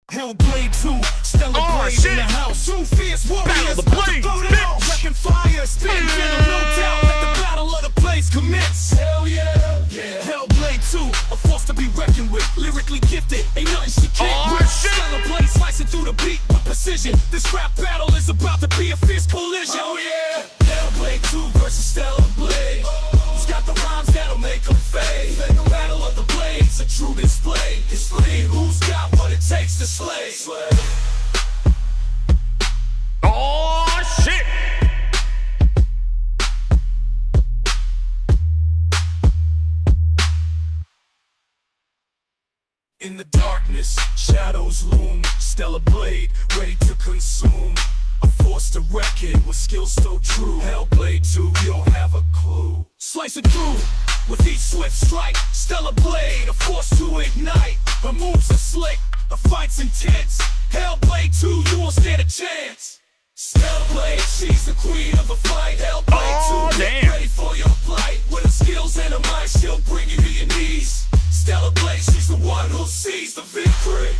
Hellblade 2, Stellar Blade in the house. Two fierce warriors, Battle of the Blades, bitch! Wrecking fire, spitting venom, no doubt. Let the battle of the blades commence. Hell yeah, yeah. Hellblade 2, a force to be reckoned with. Lyrically gifted, ain't nothing she can't whip. Stellar Blade slicing through the beat with precision. This rap battle is about to be a fierce collision. Oh yeah, Hellblade 2 versus Stellar Blade. Who's got the rhymes that'll make them fade? Battle of the Blades, a true display. Display who's got what it takes to slay. Oh, shit! In the darkness, shadows loom. Stellar Blade, ready to consume. A force to reckon with skills so true. Hellblade 2, you don't have a clue. Slice it through with each swift strike. Stellar Blade, a force to ignite. Her moves are slick, the fight's intense. Hellblade 2, you won't stand a chance. Stellar Blade, she's the queen of the fight. Hellblade 2, get ready for your plight. With her skills and her mind, she'll bring you to your knees. Stellar Blade, she's the one who sees the victory.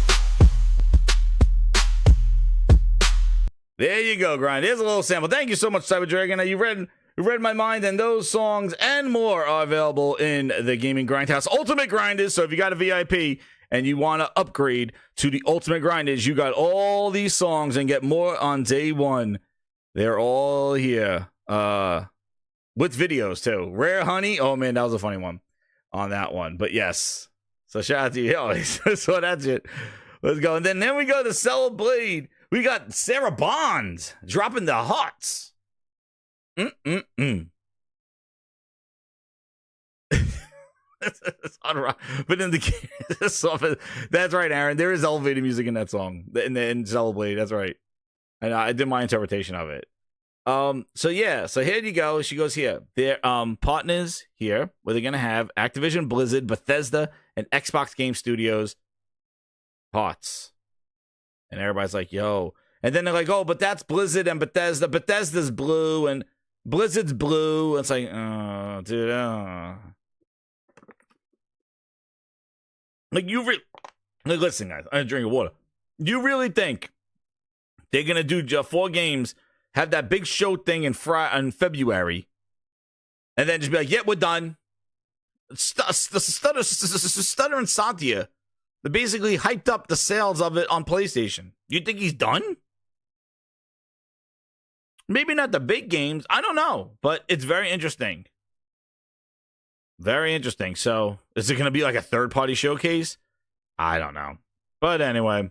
There you go, Grind. Here's a little sample. Thank you so much, Cyber Dragon. You read my mind, and those songs and more are available in the Gaming Grindhouse Ultimate Grinders. So if you got a VIP and you want to upgrade to the Ultimate Grinders, you got all these songs and get more on day one. They're all here. With videos, too. Rare Honey. Oh, man, that was a funny one on that one. But yes. So shout out to you. Oh, so that's it. Let's go. And then we go to Stellar Blade. We got Sarah Bond dropping the hearts. But in the that's right, Aaron. There is elevated music in that song in Stellar Blade. That's right. And I did my interpretation of it. So yeah. So here you go. She goes here. Their partners here, where they're gonna have Activision, Blizzard, Bethesda, and Xbox Game Studios hearts. And everybody's like, yo. And then they're like, oh, but that's Blizzard and Bethesda. Bethesda's blue and Blizzard's blue. It's like, oh, dude. Like, like, listen, guys. I'm drinking water. You really think they're going to do just 4 games, have that big show thing in February, and then just be like, yeah, we're done? Stutter and Satya. They basically hyped up the sales of it on PlayStation. You think he's done? Maybe not the big games. I don't know. But it's very interesting. Very interesting. So, is it going to be like a third-party showcase? I don't know. But anyway,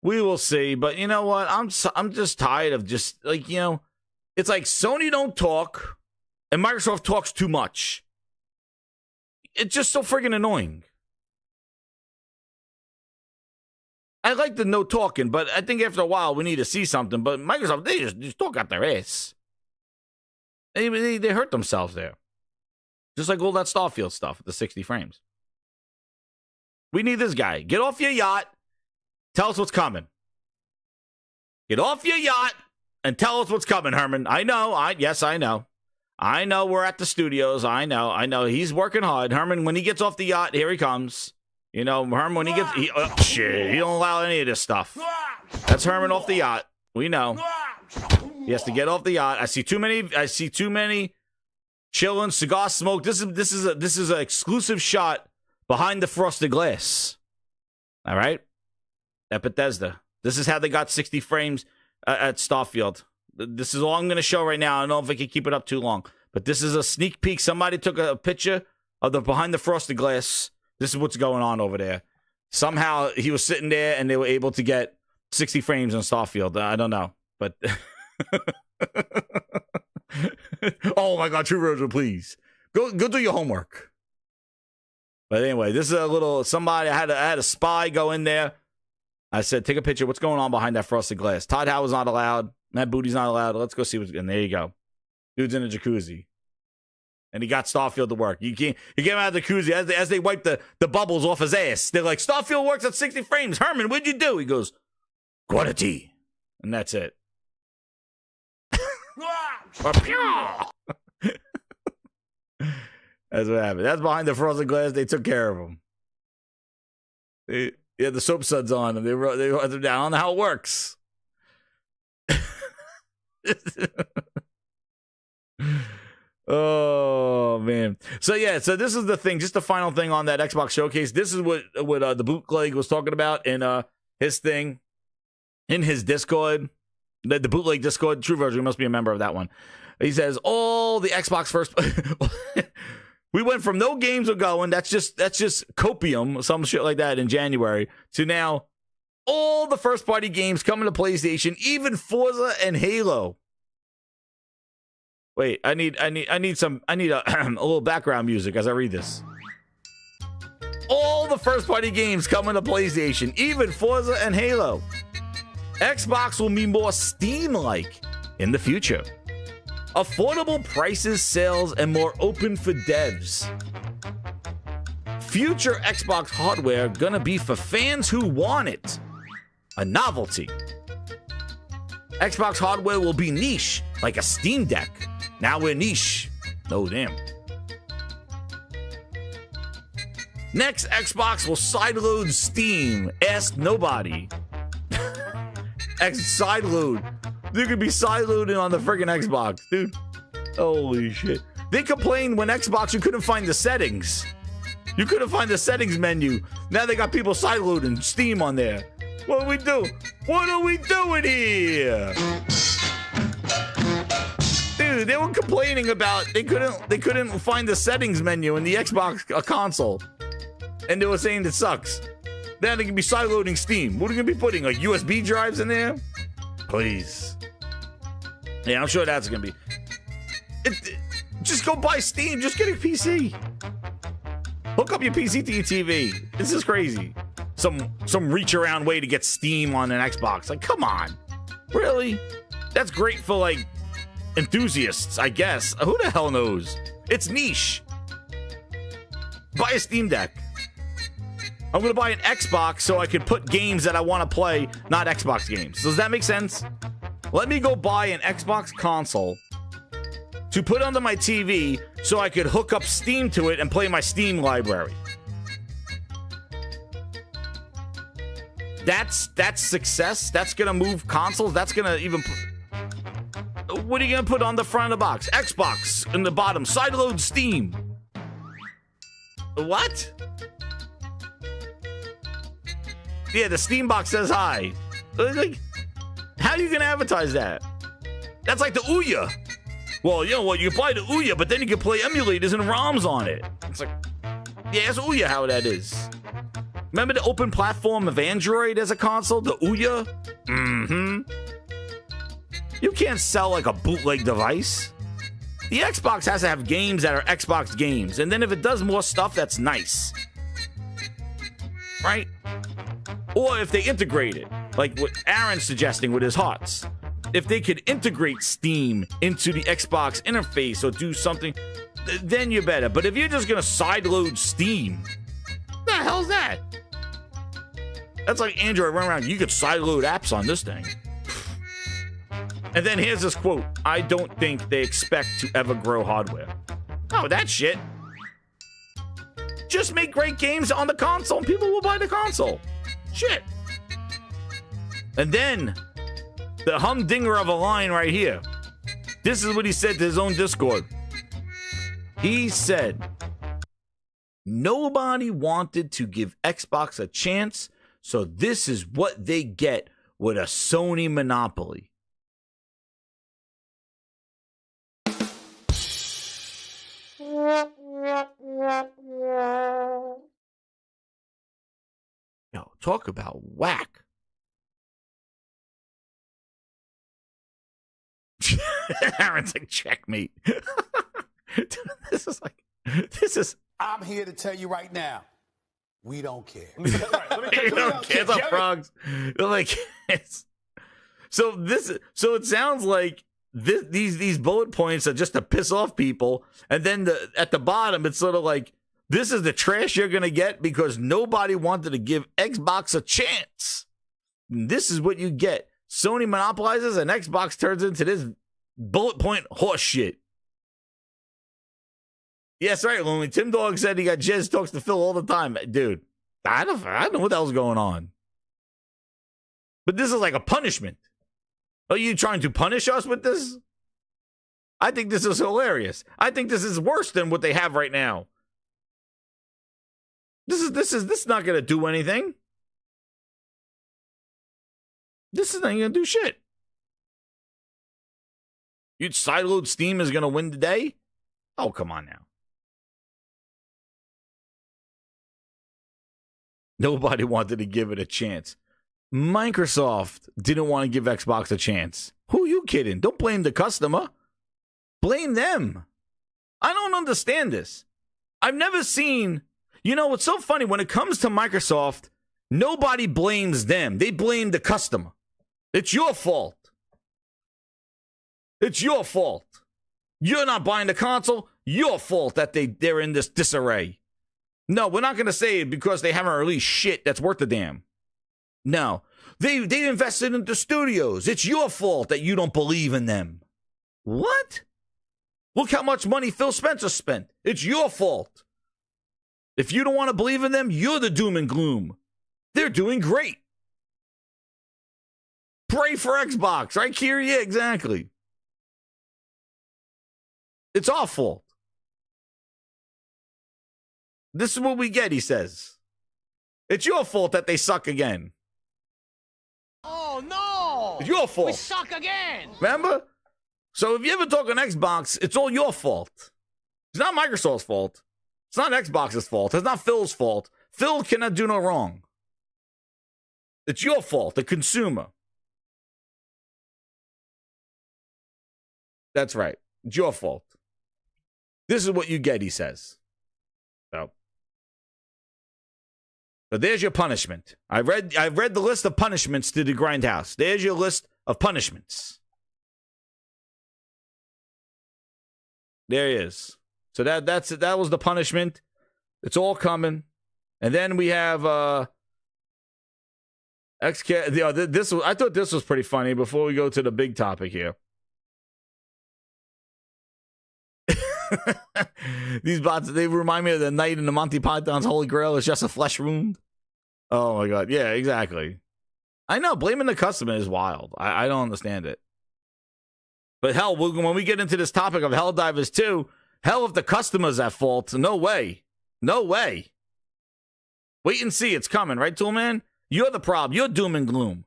we will see. But you know what? I'm just tired of just, like, you know, it's like Sony don't talk, and Microsoft talks too much. It's just so friggin' annoying. I like the no talking, but I think after a while we need to see something. But Microsoft, they just talk out their ass. They hurt themselves there. Just like all that Starfield stuff, the 60 frames. We need this guy. Get off your yacht. Tell us what's coming. Get off your yacht and tell us what's coming, Herman. I know. Yes, I know. I know we're at the studios. I know. He's working hard. Herman, when he gets off the yacht, here he comes. You know, Herman, when he gets... he don't allow any of this stuff. That's Herman off the yacht. We know. He has to get off the yacht. I see too many chilling, cigar smoke. This is an exclusive shot behind the frosted glass. All right? At Bethesda. This is how they got 60 frames at Starfield. This is all I'm going to show right now. I don't know if I can keep it up too long. But this is a sneak peek. Somebody took a picture of the behind the frosted glass. This is what's going on over there. Somehow he was sitting there and they were able to get 60 frames on Starfield. I don't know. But oh my God, True Roger, please. Go do your homework. But anyway, this is a little somebody. I had a spy go in there. I said, take a picture. What's going on behind that frosted glass? Todd Howard's not allowed. Matt Booty's not allowed. Let's go see what's... And there you go. Dude's in a jacuzzi. And he got Starfield to work. He came out of the jacuzzi as they wiped the bubbles off his ass. They're like, Starfield works at 60 frames. Herman, what'd you do? He goes, quality. And that's it. That's what happened. That's behind the frosted glass. They took care of him. They had the soap suds on and they wrote them down. I don't know how it works. Oh man. So this is the thing, just the final thing on that Xbox showcase. This is what the bootleg was talking about in his thing in his Discord. The bootleg Discord, True Version, you must be a member of that one. He says all the Xbox first we went from no games were going, that's just copium, some shit like that in January, to now all the first party games coming to PlayStation, even Forza and Halo. Wait, I need a little background music as I read this. All the first party games coming to PlayStation, even Forza and Halo. Xbox will be more Steam-like in the future. Affordable prices, sales, and more open for devs. Future Xbox hardware gonna be for fans who want it. A novelty. Xbox hardware will be niche, like a Steam Deck. Now we're niche. No damn. Next, Xbox will sideload Steam. Ask nobody. Sideload. You could be sideloading on the friggin' Xbox, dude. Holy shit. They complained when Xbox you couldn't find the settings. You couldn't find the settings menu. Now they got people sideloading Steam on there. What do we do? What are we doing here? Dude, they were complaining about they couldn't find the settings menu in the Xbox console. And they were saying it sucks. Now they can be sideloading Steam. What are you gonna be putting? Like USB drives in there? Please. Yeah, I'm sure that's gonna be. Just go buy Steam. Just get a PC. Hook up your PC to your TV. This is crazy. Some reach around way to get Steam on an Xbox. Like, come on. Really? That's great for like enthusiasts, I guess. Who the hell knows? It's niche. Buy a Steam Deck. I'm going to buy an Xbox so I can put games that I want to play, not Xbox games. Does that make sense? Let me go buy an Xbox console to put under my TV so I could hook up Steam to it and play my Steam library. That's success. That's going to move consoles. That's going to even... What are you going to put on the front of the box? Xbox in the bottom. Sideload Steam. What? Yeah, the Steam box says hi. Like, how are you going to advertise that? That's like the Ouya. Well, you know what? You can buy the Ouya, but then you can play emulators and ROMs on it. It's like, yeah, it's Ouya how that is. Remember the open platform of Android as a console? The Ouya? Mm-hmm. You can't sell like a bootleg device. The Xbox has to have games that are Xbox games. And then if it does more stuff, that's nice. Right? Or if they integrate it, like what Aaron's suggesting with his HOTS. If they could integrate Steam into the Xbox interface or do something, then you're better. But if you're just going to sideload Steam, what the hell's that? That's like Android running around. You could sideload apps on this thing. And then here's this quote. I don't think they expect to ever grow hardware. Oh, that shit. Just make great games on the console and people will buy the console. Shit. And then the humdinger of a line right here. This is what he said to his own Discord. He said, nobody wanted to give Xbox a chance, so this is what they get with a Sony monopoly. Yo, talk about whack. Aaron's like, checkmate. This is. I'm here to tell you right now, we don't care. We don't care about frogs. They're like, so it sounds like these bullet points are just to piss off people. And then at the bottom, it's sort of like, this is the trash you're going to get because nobody wanted to give Xbox a chance. And this is what you get. Sony monopolizes and Xbox turns into this bullet point horse shit. Yes, right, Lonely. Tim Dog said he got Jez talks to Phil all the time. Dude, I don't know what the hell's going on. But this is like a punishment. Are you trying to punish us with this? I think this is hilarious. I think this is worse than what they have right now. This is not going to do anything. This is not going to do shit. You'd sideload Steam is going to win the day? Oh, come on now. Nobody wanted to give it a chance. Microsoft didn't want to give Xbox a chance. Who are you kidding? Don't blame the customer. Blame them. I don't understand this. I've never seen... You know, what's so funny, when it comes to Microsoft, nobody blames them. They blame the customer. It's your fault. It's your fault. You're not buying the console. Your fault that they're in this disarray. No, we're not going to say it because they haven't released shit that's worth a damn. No. They invested into studios. It's your fault that you don't believe in them. What? Look how much money Phil Spencer spent. It's your fault. If you don't want to believe in them, you're the doom and gloom. They're doing great. Pray for Xbox, right, Kiri? Yeah, exactly. It's our fault. This is what we get, he says. It's your fault that they suck again. Oh, no! It's your fault. We suck again! Remember? So if you ever talk on Xbox, it's all your fault. It's not Microsoft's fault. It's not Xbox's fault. It's not Phil's fault. Phil cannot do no wrong. It's your fault, the consumer. That's right. It's your fault. This is what you get, he says. So there's your punishment. I've read the list of punishments to the Grindhouse. There's your list of punishments. There he is. So that was the punishment. It's all coming. And then we have XK. I thought this was pretty funny before we go to the big topic here. These bots, they remind me of the night in the Monty Python's Holy Grail is just a flesh wound. Oh my God. Yeah, exactly. I know, blaming the customer is wild. I don't understand it. But hell, when we get into this topic of Helldivers 2, hell, if the customer's at fault, no way. No way. Wait and see, it's coming, right, Toolman? You're the problem. You're doom and gloom.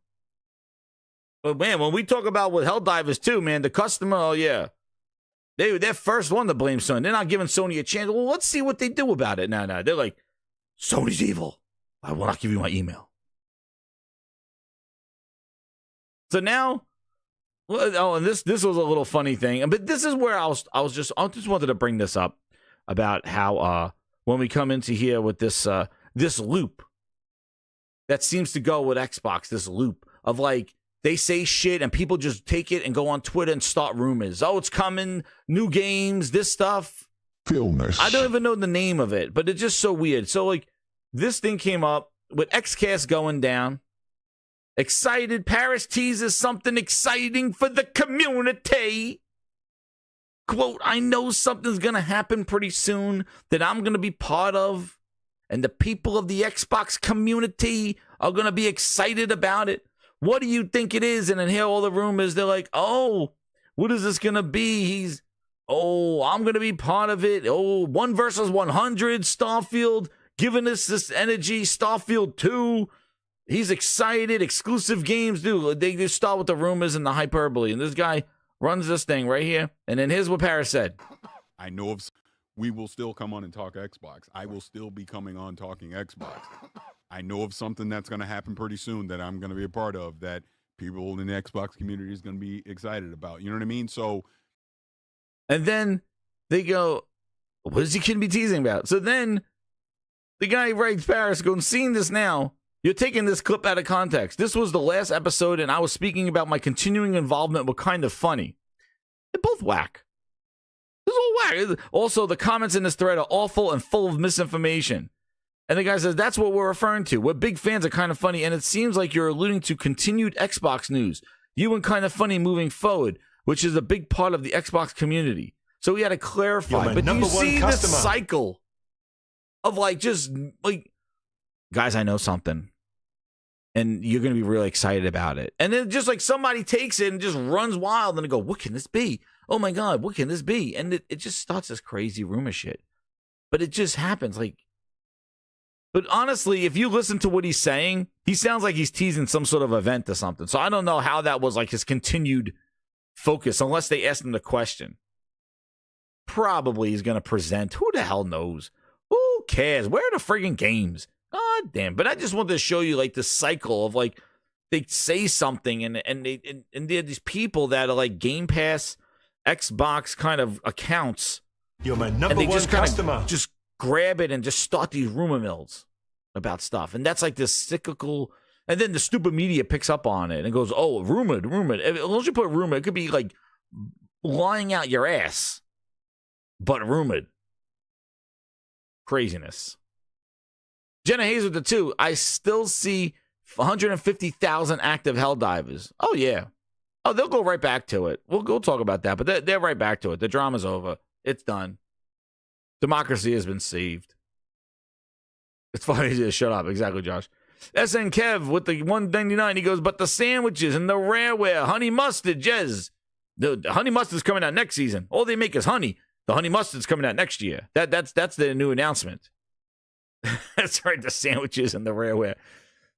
But man, when we talk about with Helldivers 2, man, the customer, oh yeah. They're first one to blame Sony. They're not giving Sony a chance. Well, let's see what they do about it. No. They're like, Sony's evil. I will not give you my email. So now, oh, and this was a little funny thing. But this is where I just wanted to bring this up about how when we come into here with this loop that seems to go with Xbox, this loop of like, they say shit and people just take it and go on Twitter and start rumors. Oh, it's coming, new games, this stuff. Filmers. I don't even know the name of it, but it's just so weird. So like this thing came up with XCast going down. Excited, Paris teases something exciting for the community. Quote, I know something's going to happen pretty soon that I'm going to be part of. And the people of the Xbox community are going to be excited about it. What do you think it is? And then hear all the rumors. They're like, oh, what is this going to be? I'm going to be part of it. Oh, 1 versus 100, Starfield, giving us this energy. Starfield 2, he's excited. Exclusive games, dude. They just start with the rumors and the hyperbole. And this guy runs this thing right here. And then here's what Paris said. I know of. We will still come on and talk Xbox. I will still be coming on talking Xbox. I know of something that's going to happen pretty soon that I'm going to be a part of that people in the Xbox community is going to be excited about. You know what I mean? So, and then they go, what is he going to be teasing about? So then the guy writes Paris going, seeing this now, you're taking this clip out of context. This was the last episode and I was speaking about my continuing involvement with Kind of Funny. They're both whack. This is all whack. Also, the comments in this thread are awful and full of misinformation. And the guy says, that's what we're referring to. We're big fans of Kind of Funny, and it seems like you're alluding to continued Xbox news. You and Kind of Funny moving forward, which is a big part of the Xbox community. So we had to clarify. But do you see this cycle of like, just like, guys, I know something. And you're going to be really excited about it. And then just like somebody takes it and just runs wild and they go, what can this be? Oh my God, what can this be? And it just starts this crazy rumor shit. But it just happens. Like, but honestly, if you listen to what he's saying, he sounds like he's teasing some sort of event or something. So I don't know how that was like his continued focus, unless they asked him the question. Probably he's going to present. Who the hell knows? Who cares? Where are the friggin' games? God damn. But I just wanted to show you like the cycle of like, they say something and there are these people that are like Game Pass, Xbox kind of accounts. You're my number one customer. Just grab it and just start these rumor mills about stuff. And that's like this cyclical, and then the stupid media picks up on it and goes, oh, rumored. As long as you put rumored, it could be like lying out your ass, but rumored. Craziness. Jenna Hayes with the 2. I still see 150,000 active Helldivers. Oh, yeah. Oh, they'll go right back to it. We'll go talk about that, but they're right back to it. The drama's over. It's done. Democracy has been saved. It's funny to shut up. Exactly, Josh. SN Kev with the 199. He goes, but the sandwiches and the rareware, honey mustard, Jez. The honey mustard's coming out next season. All they make is honey. The honey mustard's coming out next year. That's the new announcement. That's right, the sandwiches and the rareware.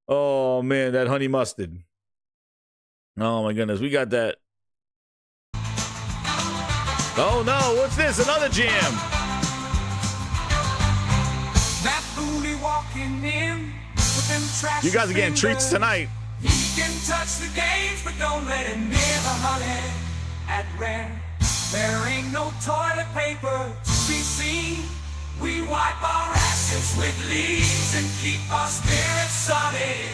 Oh, man, that honey mustard. Oh, my goodness. We got that. Oh, no. What's this? Another jam. That booty walking in with them trash. You guys are getting treats tonight. He can touch the games, but don't let him near the honey at rare. There ain't no toilet paper to be seen. We wipe our asses with leaves and keep our spirits sunny.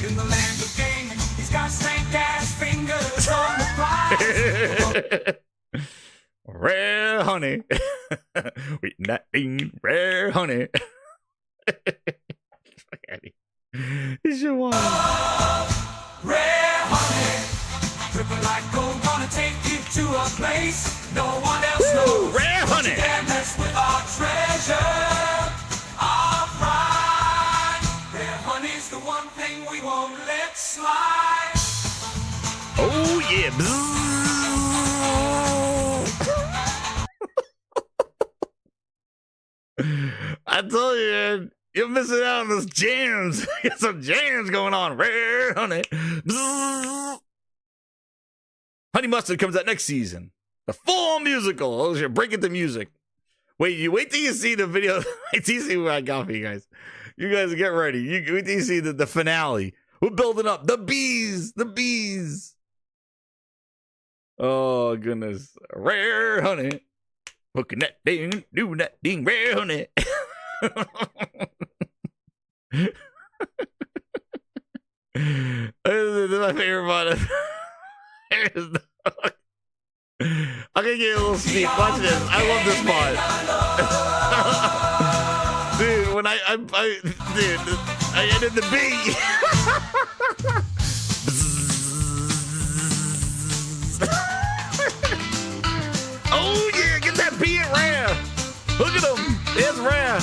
In the land of gaming, he's got stank ass fingers on the prize. Rare honey. We not being rare honey. It's your one. Rare honey. Triple like gold, gonna take you to a place no one else knows. Rare honey. You can't mess with our treasure, our pride. Rare honey's the one thing we won't let slide. Oh yeah. I told you, man, you're missing out on those jams. Got some jams going on. Rare honey. Honey Mustard comes out next season. The full musical. Oh, you're breaking the music. Wait till you see the video. Wait till you see what I got for you guys. You guys get ready. Wait till you see the finale. We're building up. The bees. Oh, goodness. Rare honey. Looking that ding, doing that ding, rare honey. This is my favorite part. I'm gonna get a little sneak. Watch this. I love this part. Dude, when I ended the beat. Oh yeah, get that beat rare. Look at him. It's rare.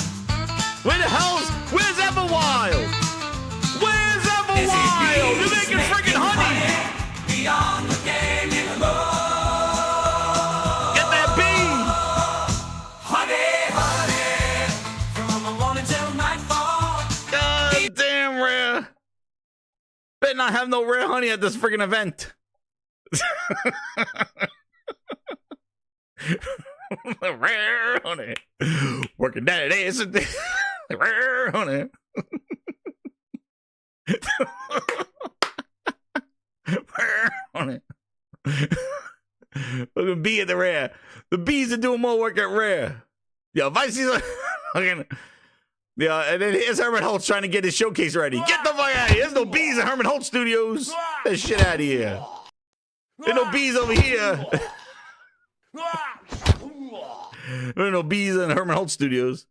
Where's Everwild? Where's Everwild? You're making freaking honey. Beyond the game in love. Get that bee. Honey. From the morning till nightfall. God damn rare. Better not have no rare honey at this freaking event. Rare honey. Working that ass. Rare honey. Rare honey. Look at bee at the rare. The bees are doing more work at rare. Yo, if I see fucking. Yeah, and then here's Herman Holtz trying to get his showcase ready. Get the fuck out of here. There's no bees at Herman Holtz Studios. Get that shit out of here. There's no bees over here. There are no bees in Herman Holt Studios.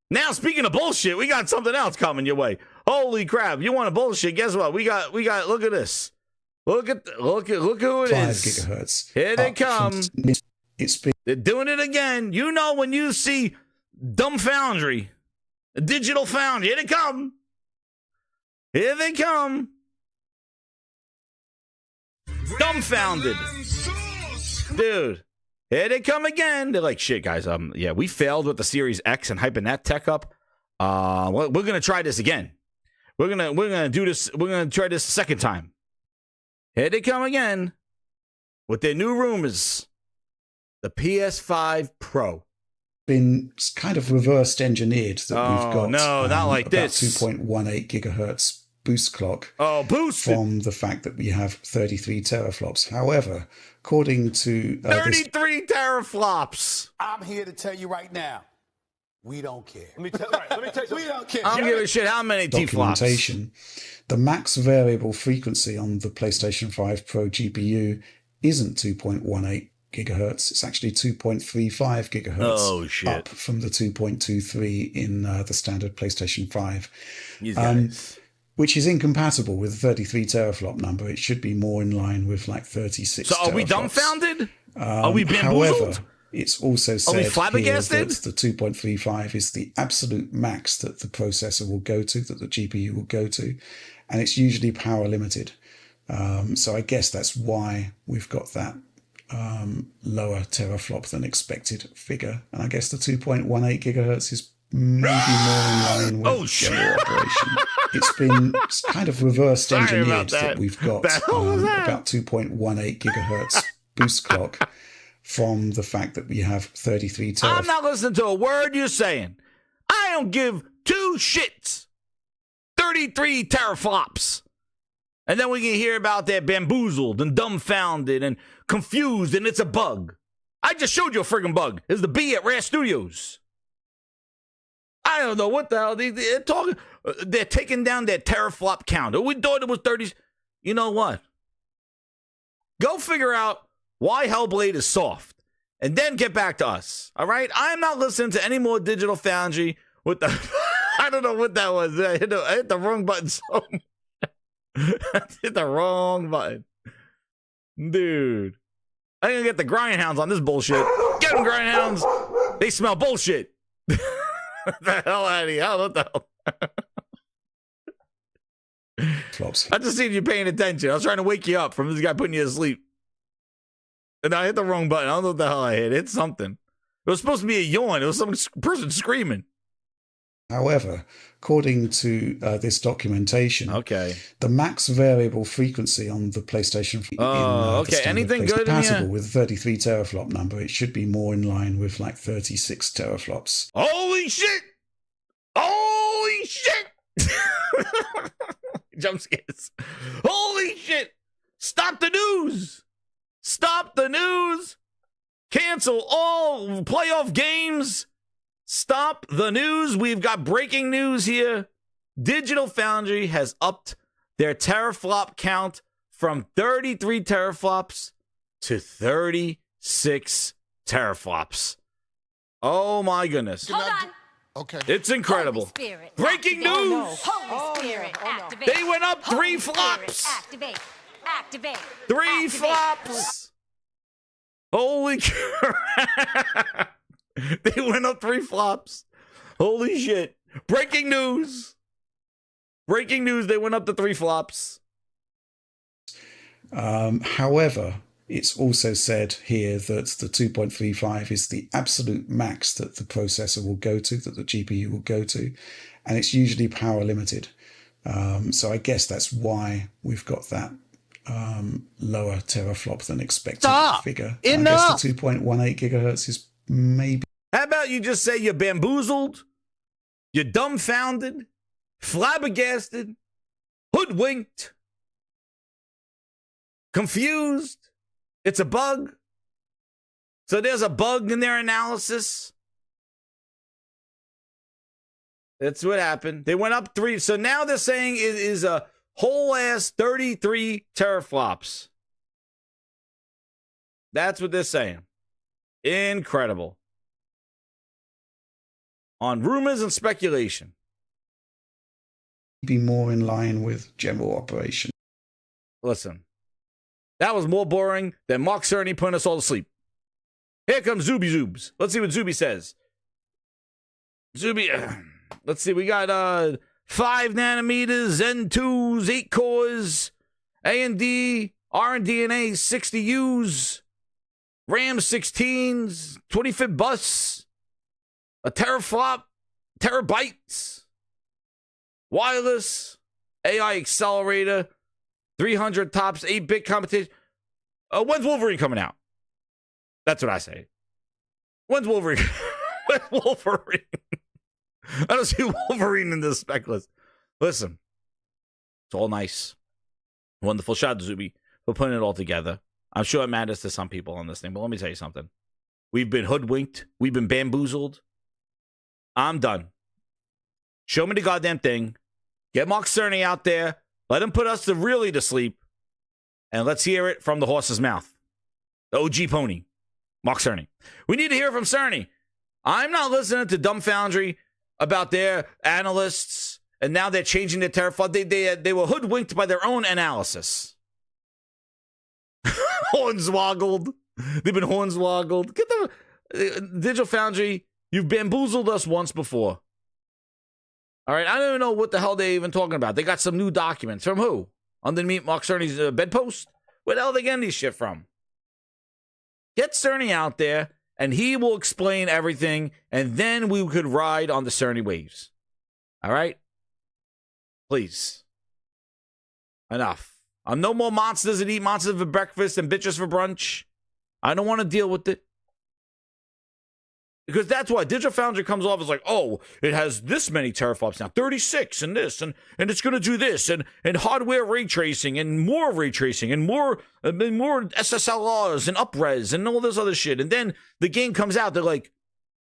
Now, speaking of bullshit, we got something else coming your way. Holy crap! You want a bullshit? Guess what? We got. Look at this. Look who it 5 is. gigahertz. Here they come. It's been. They're doing it again. You know when you see Dumb Foundry, Digital Foundry, here they come. Here they come. Dumbfounded. Dude. Here they come again. They're like, shit, guys. Yeah, we failed with the Series X and hyping that tech up. We're gonna try this again. We're gonna do this. We're gonna try this a second time. Here they come again with their new rumors. The PS5 Pro. Been kind of reversed engineered that we've got. No, not like about this. 2.18 gigahertz boost clock. Oh, boost from the fact that we have 33 teraflops. However, according to 33 teraflops. I'm here to tell you right now, we don't care. Let me tell you. We don't care. I don't give a shit how many T-flops. Documentation, the max variable frequency on the PlayStation 5 Pro GPU isn't 2.18 gigahertz. It's actually 2.35 gigahertz. Oh, shit. Up from the 2.23 in the standard PlayStation 5. You guys. Which is incompatible with the 33 teraflop number. It should be more in line with like 36 So are teraflops. we dumbfounded? Are we bamboozled? However, it's also said here flabbergasted? that the 2.35 is the absolute max that the processor will go to, that the GPU will go to, and it's usually power limited. So I guess that's why we've got that lower teraflop than expected figure. And I guess the 2.18 gigahertz is maybe more in line with general operation. It's been kind of reversed engineered that we've got about 2.18 gigahertz boost clock from the fact that we have 33 teraflops. I'm not listening to a word you're saying. I don't give two shits. 33 teraflops. And then we can hear about that bamboozled and dumbfounded and confused and it's a bug. I just showed you a friggin' bug. It's the B at Rare Studios. I don't know what the hell they're talking. They're taking down their teraflop count. We thought it was 30. You know what? Go figure out why Hellblade is soft, and then get back to us. All right? I'm not listening to any more Digital Foundry with the. I don't know what that was. I hit the wrong button. So I hit the wrong button, dude. I'm gonna get the grindhounds on this bullshit. Get them, grindhounds. They smell bullshit. What the hell out of here? What the hell? Flops. I just seen you paying attention. I was trying to wake you up from this guy putting you to sleep. And I hit the wrong button. I don't know what the hell I hit. It's something. It was supposed to be a yawn. It was some person screaming. However, according to this documentation, the max variable frequency on the PlayStation 5 anything good compatible with 33 teraflop number. It should be more in line with like 36 teraflops. Holy shit! Holy shit! Jump scares. Holy shit! Stop the news! Stop the news! Cancel all playoff games! Stop the news. We've got breaking news here. Digital Foundry has upped their teraflop count from 33 teraflops to 36 teraflops. Oh my goodness. Hold on. Okay. It's incredible. Breaking news. Holy Spirit, activate. They went up 3 flops. Activate. Activate. 3 flops. Holy crap. They went up 3 flops. Holy shit. Breaking news. Breaking news. They went up to 3 flops. However, it's also said here that the 2.35 is the absolute max that the processor will go to, that the GPU will go to, and it's usually power limited. So I guess that's why we've got that lower teraflop than expected figure. Enough. I guess the 2.18 gigahertz is maybe. How about you just say you're bamboozled, you're dumbfounded, flabbergasted, hoodwinked, confused. It's a bug. So there's a bug in their analysis. That's what happened. They went up 3. So now they're saying it is a whole ass 33 teraflops. That's what they're saying. Incredible. On rumors and speculation. Be more in line with general operation. Listen, that was more boring than Mark Cerny putting us all to sleep. Here comes Zuby Zoobs. Let's see what Zuby says. Zuby, let's see. We got 5 nanometers, Zen 2s, 8 cores, AMD, RDNA 60Us, RAM 16s, 25th bus, a teraflop, terabytes, wireless, AI accelerator, 300 tops, 8-bit competition. When's Wolverine coming out? That's what I say. When's Wolverine? When's Wolverine? I don't see Wolverine in this spec list. Listen, it's all nice. Wonderful shot, Zuby, for putting it all together. I'm sure it matters to some people on this thing, but let me tell you something. We've been hoodwinked. We've been bamboozled. I'm done. Show me the goddamn thing. Get Mark Cerny out there. Let him put us really to sleep. And let's hear it from the horse's mouth. The OG pony. Mark Cerny. We need to hear from Cerny. I'm not listening to Dumb Foundry about their analysts, and now they're changing their teraflop. They were hoodwinked by their own analysis. Hornswoggled. They've been hornswoggled. Get the Digital Foundry. You've bamboozled us once before. All right, I don't even know what the hell they're even talking about. They got some new documents. From who? Underneath Mark Cerny's bedpost? Where the hell are they getting this shit from? Get Cerny out there, and he will explain everything, and then we could ride on the Cerny waves. All right? Please. Enough. I'm no more monsters that eat monsters for breakfast and bitches for brunch. I don't want to deal with it. Because that's why Digital Foundry comes off as like, oh, it has this many teraflops now, 36 and this, and it's going to do this, and hardware ray tracing, and more ray tracing, and more SSLRs, and upres, and all this other shit. And then the game comes out, they're like,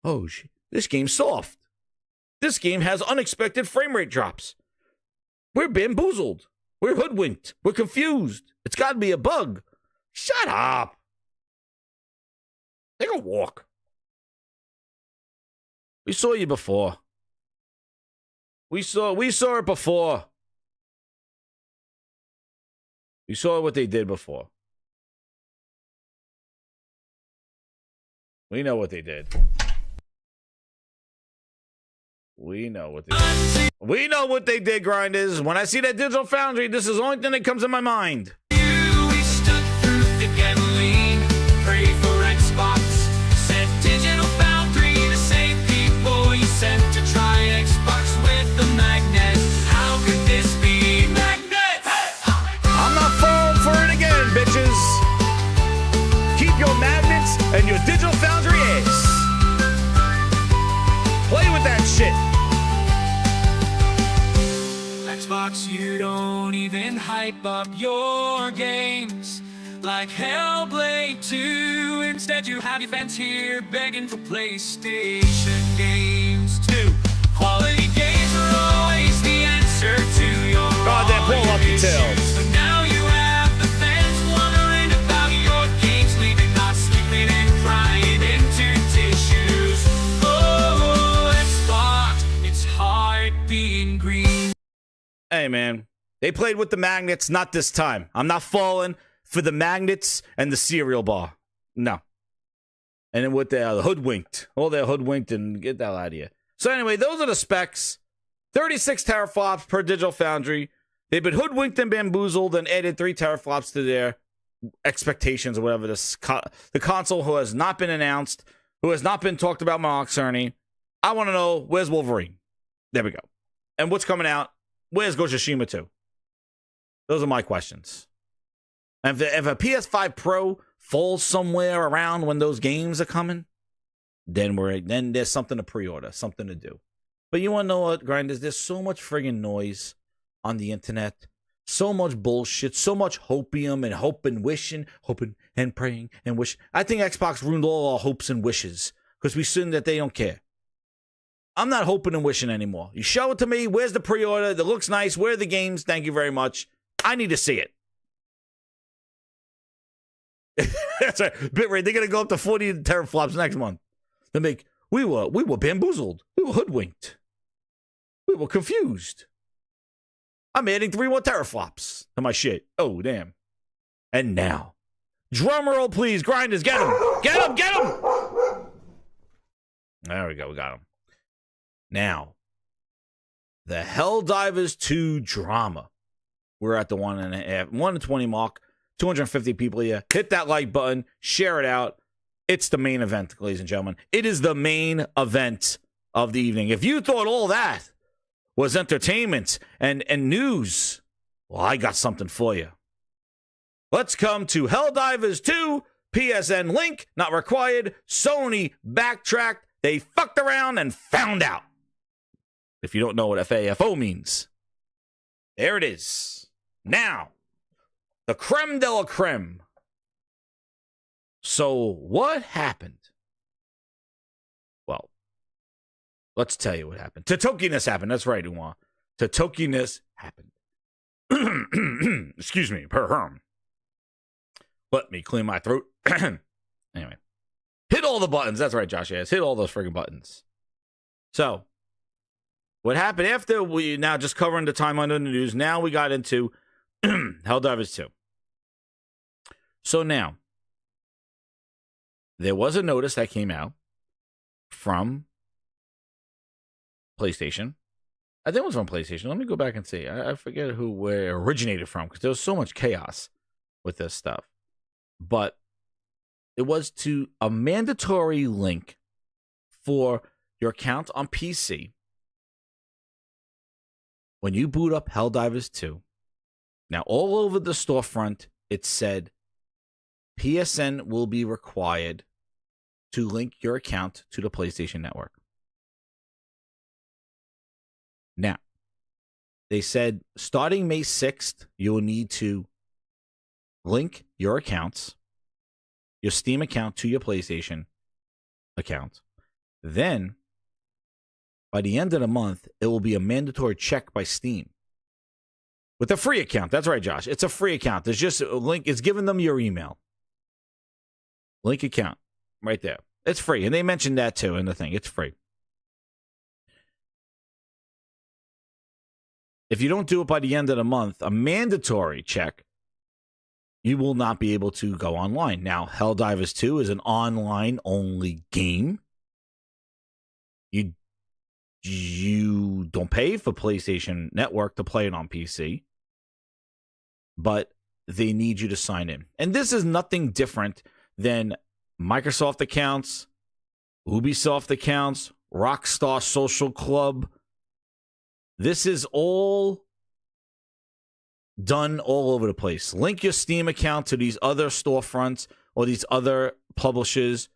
oh, shit, this game's soft. This game has unexpected frame rate drops. We're bamboozled. We're hoodwinked. We're confused. It's got to be a bug. Shut up. Take a walk. We saw you before. We saw it before. We saw what they did before. We know what they did. We know what they did, grinders. When I see that Digital Foundry, this is the only thing that comes in my mind. We stood through thick and lean, prayed for Xbox, said Digital Foundry, the same people you sent to try Xbox with the magnet. How could this be magnets? I'm not falling for it again, bitches. Keep your magnets and your Digital Foundry ass. Play with that shit. Xbox, you don't even hype up your games like Hellblade 2. Instead, you have your fans here begging for PlayStation games too. Quality games are always the answer to your Goddamn, pull up your tails. So now you have the fans wondering about your games, leaving us sleeping and crying into tissues. Oh, Xbox, it's hard being green. Hey, man, they played with the magnets, not this time. I'm not falling for the magnets and the cereal bar. No. And then with the hoodwinked. Oh, they're hoodwinked and get the hell out of here. So anyway, those are the specs. 36 teraflops per Digital Foundry. They've been hoodwinked and bamboozled and added 3 teraflops to their expectations or whatever. The console who has not been announced, who has not been talked about by Mark Cerny. I want to know, where's Wolverine? There we go. And what's coming out? Where's Ghost of Tsushima 2? Those are my questions. And if a PS5 Pro falls somewhere around when those games are coming, then there's something to pre-order, something to do. But you want to know what, grinders? There's so much friggin' noise on the internet, so much bullshit, so much hopium and hope and wishing, hoping and praying and wish. I think Xbox ruined all our hopes and wishes because we assume that they don't care. I'm not hoping and wishing anymore. You show it to me. Where's the pre-order? That looks nice. Where are the games? Thank you very much. I need to see it. That's right. Bitrate. They're gonna go up to 40 teraflops next month. They make we were bamboozled. We were hoodwinked. We were confused. I'm adding 3 more teraflops to my shit. Oh damn! And now, drum roll, please. Grinders, get him! Get him! Get him! There we go. We got him. Now, the Helldivers 2 drama. We're at the 120 mark. 250 people here. Hit that like button. Share it out. It's the main event, ladies and gentlemen. It is the main event of the evening. If you thought all that was entertainment and news, well, I got something for you. Let's come to Helldivers 2. PSN link not required. Sony backtracked. They fucked around and found out. If you don't know what FAFO means, there it is. Now, the creme de la creme. So, what happened? Well, let's tell you what happened. Totokiness happened. That's right, Uwan. Totokiness happened. Excuse me. Let me clear my throat. Anyway. Hit all the buttons. That's right, Josh. Yes, hit all those friggin' buttons. So, what happened after we now just covering the time under the news, now we got into Helldivers 2. So now, there was a notice that came out from PlayStation. I think it was from PlayStation. Let me go back and see. I forget where it originated from because there was so much chaos with this stuff. But it was to a mandatory link for your account on PC. When you boot up Helldivers 2, now all over the storefront, it said PSN will be required to link your account to the PlayStation Network. Now, they said starting May 6th, you will need to link your accounts, your Steam account to your PlayStation account. Then, by the end of the month, it will be a mandatory check by Steam. With a free account. That's right, Josh. It's a free account. There's just a link. It's giving them your email. Link account. Right there. It's free. And they mentioned that too in the thing. It's free. If you don't do it by the end of the month, a mandatory check, you will not be able to go online. Now, Helldivers 2 is an online-only game. You don't pay for PlayStation Network to play it on PC, but they need you to sign in. And this is nothing different than Microsoft accounts, Ubisoft accounts, Rockstar Social Club. This is all done all over the place. Link your Steam account to these other storefronts or these other publishers.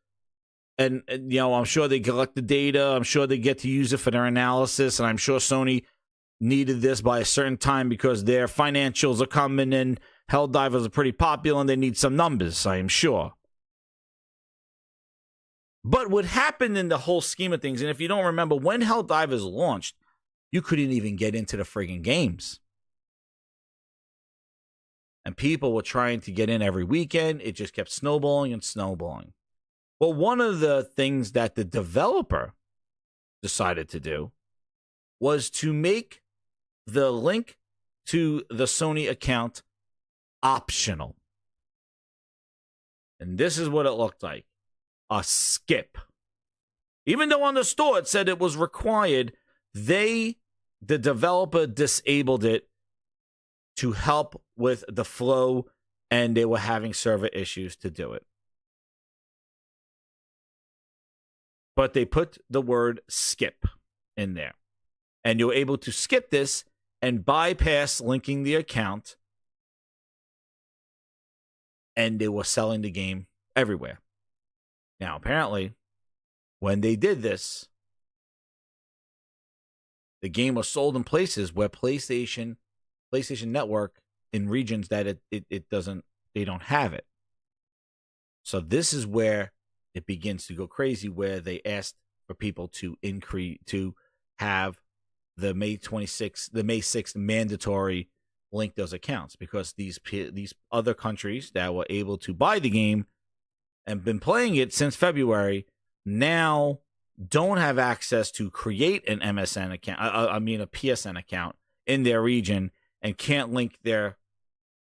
And, you know, I'm sure they collect the data. I'm sure they get to use it for their analysis. And I'm sure Sony needed this by a certain time because their financials are coming in. Helldivers are pretty popular and they need some numbers, I am sure. But what happened in the whole scheme of things, and if you don't remember, when Helldivers launched, you couldn't even get into the friggin' games. And people were trying to get in every weekend. It just kept snowballing and snowballing. Well, one of the things that the developer decided to do was to make the link to the Sony account optional. And this is what it looked like. A skip. Even though on the store it said it was required, the developer disabled it to help with the flow, and they were having server issues to do it. But they put the word skip in there. And you're able to skip this and bypass linking the account. And they were selling the game everywhere. Now, apparently, when they did this, the game was sold in places where PlayStation Network in regions that they don't have it. So this is where it begins to go crazy, where they asked for people to have the May 6th mandatory link those accounts because these other countries that were able to buy the game and been playing it since February now don't have access to create an MSN account, a PSN account in their region and can't link their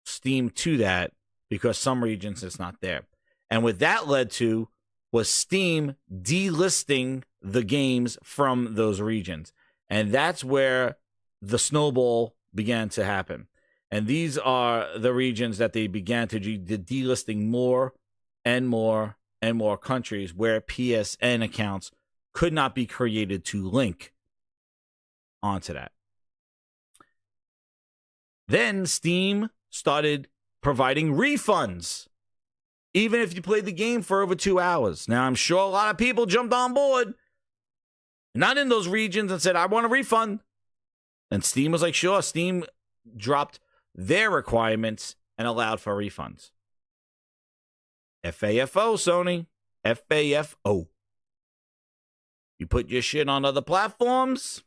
Steam to that because some regions it's not there. And what that led to was Steam delisting the games from those regions. And that's where the snowball began to happen. And these are the regions that they began to delisting more and more and more countries where PSN accounts could not be created to link onto that. Then Steam started providing refunds, even if you played the game for over 2 hours. Now, I'm sure a lot of people jumped on board, not in those regions, and said, I want a refund. And Steam was like, sure. Steam dropped their requirements and allowed for refunds. FAFO, Sony. FAFO. You put your shit on other platforms,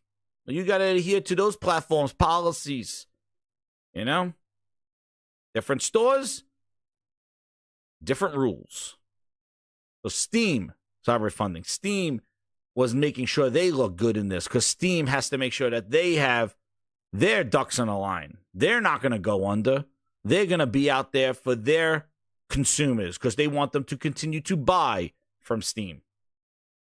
you got to adhere to those platforms' policies. You know? Different stores, different rules. So Steam, stop refunding. Steam was making sure they look good in this because Steam has to make sure that they have their ducks in a line. They're not going to go under. They're going to be out there for their consumers because they want them to continue to buy from Steam.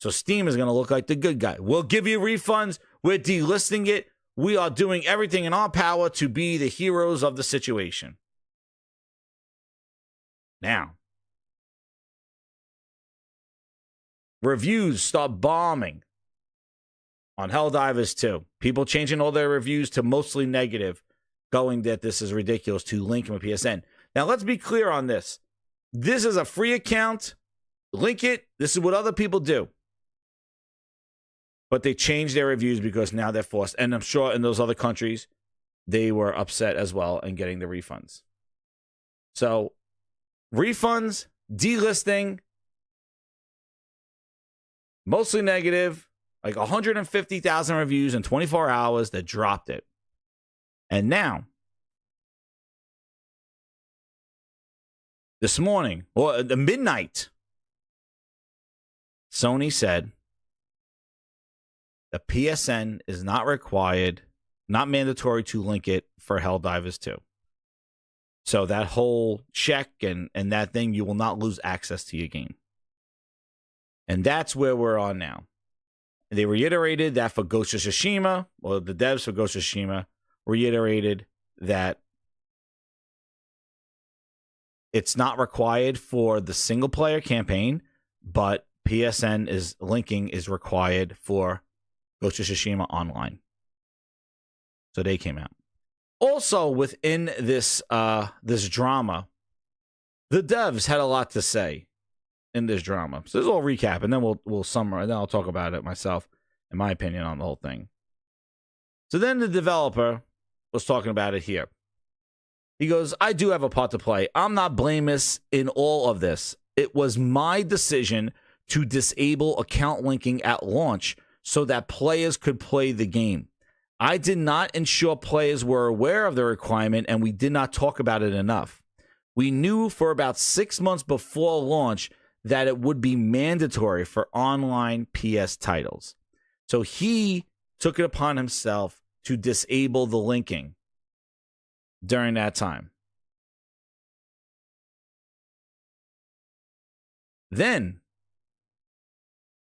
So Steam is going to look like the good guy. We'll give you refunds. We're delisting it. We are doing everything in our power to be the heroes of the situation. Now, reviews start bombing on Helldivers 2. People changing all their reviews to mostly negative, going that this is ridiculous to link him a PSN. Now, let's be clear on this. This is a free account. Link it. This is what other people do. But they changed their reviews because now they're forced. And I'm sure in those other countries, they were upset as well and getting the refunds. So, refunds, delisting, mostly negative, like 150,000 reviews in 24 hours that dropped it. And now, this morning, or at midnight, Sony said the PSN is not required, not mandatory to link it for Helldivers 2. So that whole check and that thing, you will not lose access to your game. And that's where we're on now. They reiterated that for Ghost of Tsushima, or the devs for Ghost of Tsushima reiterated that it's not required for the single player campaign, but PSN is required for Ghost of Tsushima Online. So they came out. Also, within this this drama, the devs had a lot to say in this drama. So this is all recap, and then we'll summarize, and then I'll talk about it myself, in my opinion, on the whole thing. So then the developer was talking about it here. He goes, I do have a part to play. I'm not blameless in all of this. It was my decision to disable account linking at launch so that players could play the game. I did not ensure players were aware of the requirement, and we did not talk about it enough. We knew for about 6 months before launch that it would be mandatory for online PS titles. So he took it upon himself to disable the linking during that time. Then,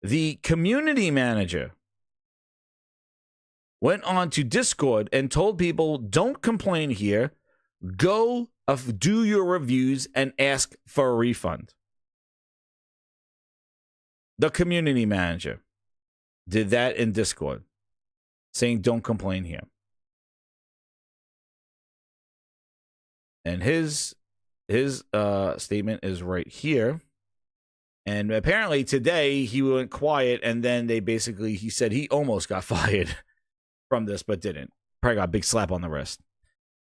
the community manager went on to Discord and told people, don't complain here. Go do your reviews and ask for a refund. The community manager did that in Discord, saying, don't complain here. And his statement is right here. And apparently today he went quiet, and then he said he almost got fired from this, but didn't. Probably got a big slap on the wrist.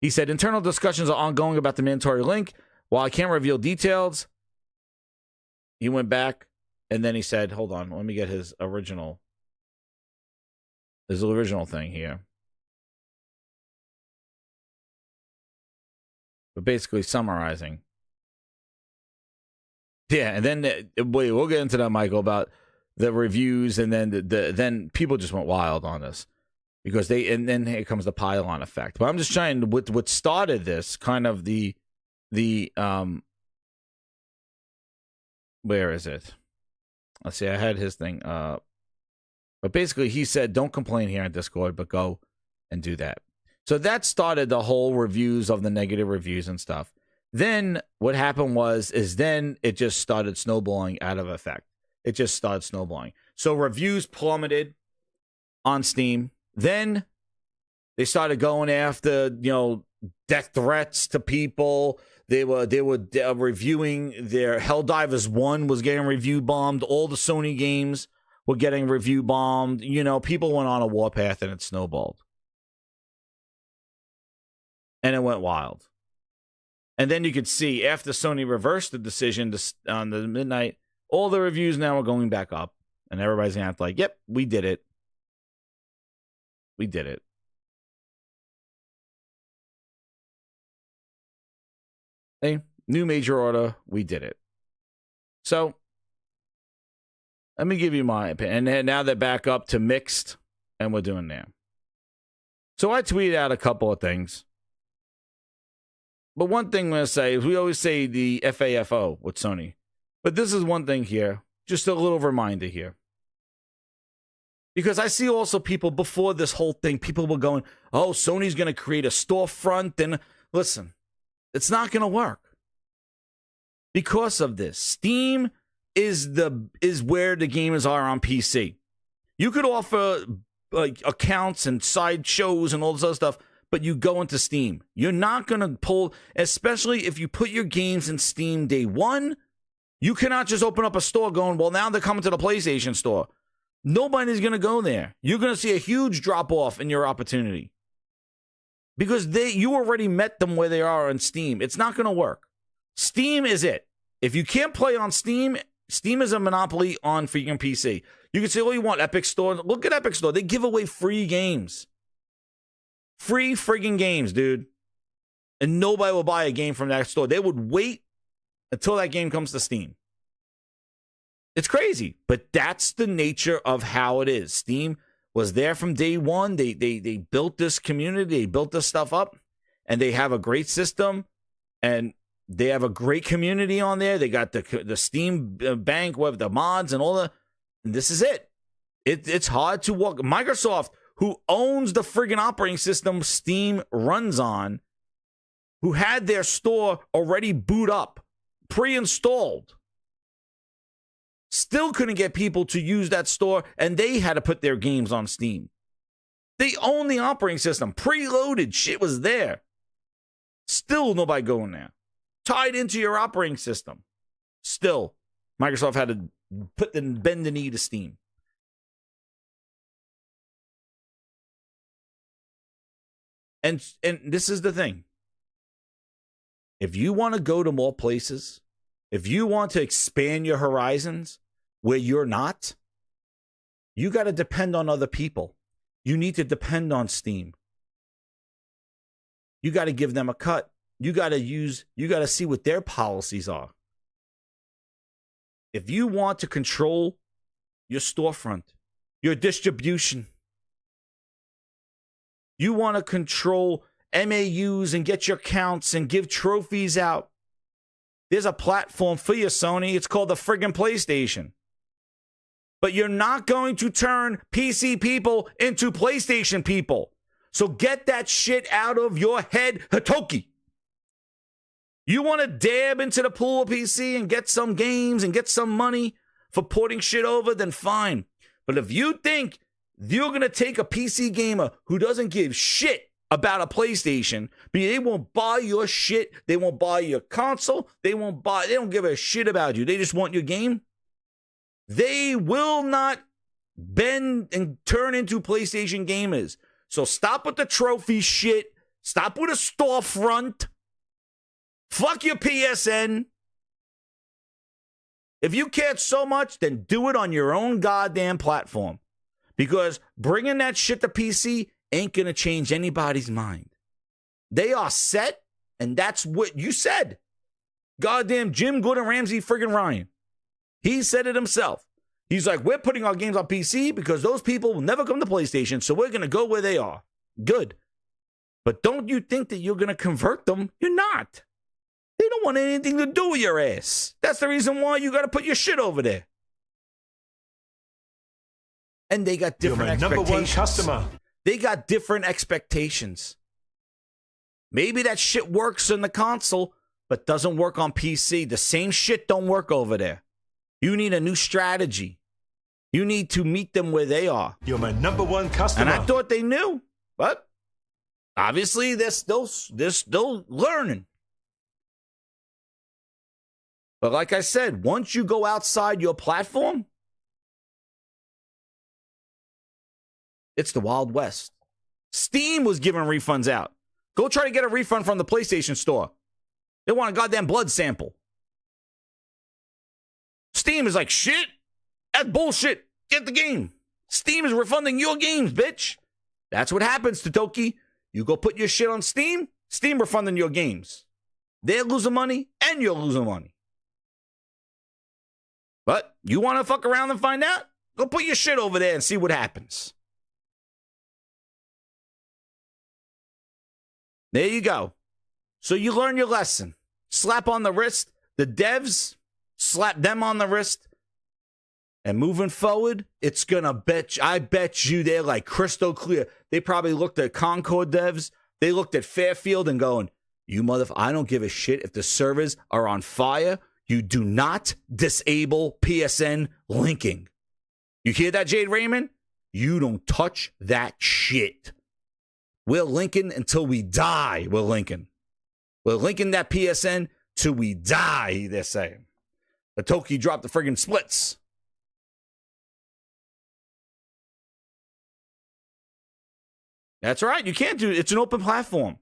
He said, internal discussions are ongoing about the mandatory link. While I can't reveal details, he went back, and then he said, hold on, let me get his original thing here. but basically summarizing. Yeah, and then we'll get into that, Michael, about the reviews, and then then people just went wild on this because and then here comes the pile-on effect. But I'm just trying to what started this kind of the where is it? Let's see, I had his thing. But basically he said, don't complain here on Discord, but go and do that. So that started the whole reviews of the negative reviews and stuff. Then what happened is then it just started snowballing out of effect. It just started snowballing. So reviews plummeted on Steam. Then they started going after, death threats to people. They were reviewing their Helldivers 1 was getting review bombed. All the Sony games were getting review bombed. People went on a warpath and it snowballed. And it went wild. And then you could see after Sony reversed the decision on the midnight, all the reviews now are going back up. And everybody's going to have to yep, we did it. We did it. Hey, new major order, we did it. So, let me give you my opinion. And now they're back up to mixed, and we're doing that. So I tweeted out a couple of things. But one thing I'm going to say is we always say the FAFO with Sony. But this is one thing here. Just a little reminder here. Because I see also people before this whole thing, people were going, oh, Sony's going to create a storefront. And listen, it's not going to work. Because of this. Steam is where the gamers are on PC. You could offer accounts and side shows and all this other stuff, but you go into Steam. You're not going to pull, especially if you put your games in Steam day one, you cannot just open up a store going, well, now they're coming to the PlayStation store. Nobody's going to go there. You're going to see a huge drop-off in your opportunity. Because you already met them where they are on Steam. It's not going to work. Steam is it. If you can't play on Steam, Steam is a monopoly on freaking PC. You can say, oh, you want Epic Store? Look at Epic Store. They give away free games. Free friggin' games, dude. And nobody will buy a game from that store. They would wait until that game comes to Steam. It's crazy, but that's the nature of how it is. Steam was there from day one. They built this community. They built this stuff up, and they have a great system, and they have a great community on there. They got the Steam bank with the mods and all the. And this is it. It's hard to walk. Microsoft, who owns the friggin' operating system Steam runs on, who had their store already boot up, pre-installed, still couldn't get people to use that store, and they had to put their games on Steam. They own the operating system. Preloaded shit was there. Still nobody going there. Tied into your operating system. Still, Microsoft had to bend the knee to Steam. And this is the thing. If you want to go to more places, if you want to expand your horizons where you're not, you got to depend on other people. You need to depend on Steam. You got to give them a cut. You got to see what their policies are. If you want to control your storefront, your distribution, you want to control MAUs and get your counts and give trophies out, there's a platform for you, Sony. It's called the friggin' PlayStation. But you're not going to turn PC people into PlayStation people. So get that shit out of your head, Hitoki. You want to dab into the pool of PC and get some games and get some money for porting shit over, then fine. But if you think you're going to take a PC gamer who doesn't give shit about a PlayStation, but they won't buy your shit, they won't buy your console, they don't give a shit about you, they just want your game, they will not bend and turn into PlayStation gamers. So stop with the trophy shit, stop with a storefront, fuck your PSN. If you care so much, then do it on your own goddamn platform. Because bringing that shit to PC ain't going to change anybody's mind. They are set And that's what you said. Goddamn Jim Gordon Ramsay friggin' Ryan. He said it himself. He's like, we're putting our games on PC because those people will never come to PlayStation, so we're going to go where they are. Good. But don't you think that you're going to convert them? You're not. They don't want anything to do with your ass. That's the reason why you got to put your shit over there. And they got different expectations. Number one customer. They got different expectations. Maybe that shit works in the console, but doesn't work on PC. The same shit don't work over there. You need a new strategy. You need to meet them where they are. You're my number one customer. And I thought they knew, but obviously they're still learning. But like I said, once you go outside your platform, it's the Wild West. Steam was giving refunds out. Go try to get a refund from the PlayStation Store. They want a goddamn blood sample. Steam is like, shit, that's bullshit. Get the game. Steam is refunding your games, bitch. That's what happens to Toki. You go put your shit on Steam, Steam refunding your games. They're losing money, and you're losing money. But you want to fuck around and find out? Go put your shit over there and see what happens. There you go. So you learn your lesson. Slap on the wrist. The devs, slap them on the wrist. And moving forward, it's going to I bet you they're like crystal clear. They probably looked at Concord devs. They looked at Fairfield and going, you motherfucker, I don't give a shit if the servers are on fire. You do not disable PSN linking. You hear that, Jade Raymond? You don't touch that shit. We're linking until we die. We're linking. We're linking that PSN till we die, they're saying. The Toki dropped the friggin' splits. That's right. You can't do it. It's an open platform.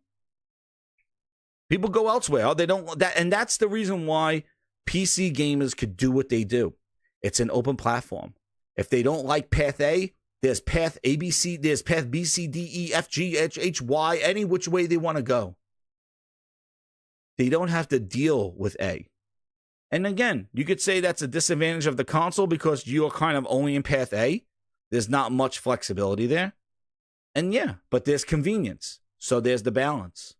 People go elsewhere. Oh, they don't that, and that's the reason why PC gamers could do what they do. It's an open platform. If they don't like path A, there's path ABC, there's path B, C, D, E, F, G, H, Y, any which way they want to go. They don't have to deal with A. And again, you could say that's a disadvantage of the console because you're kind of only in path A. There's not much flexibility there. And yeah, but there's convenience. So there's the balance.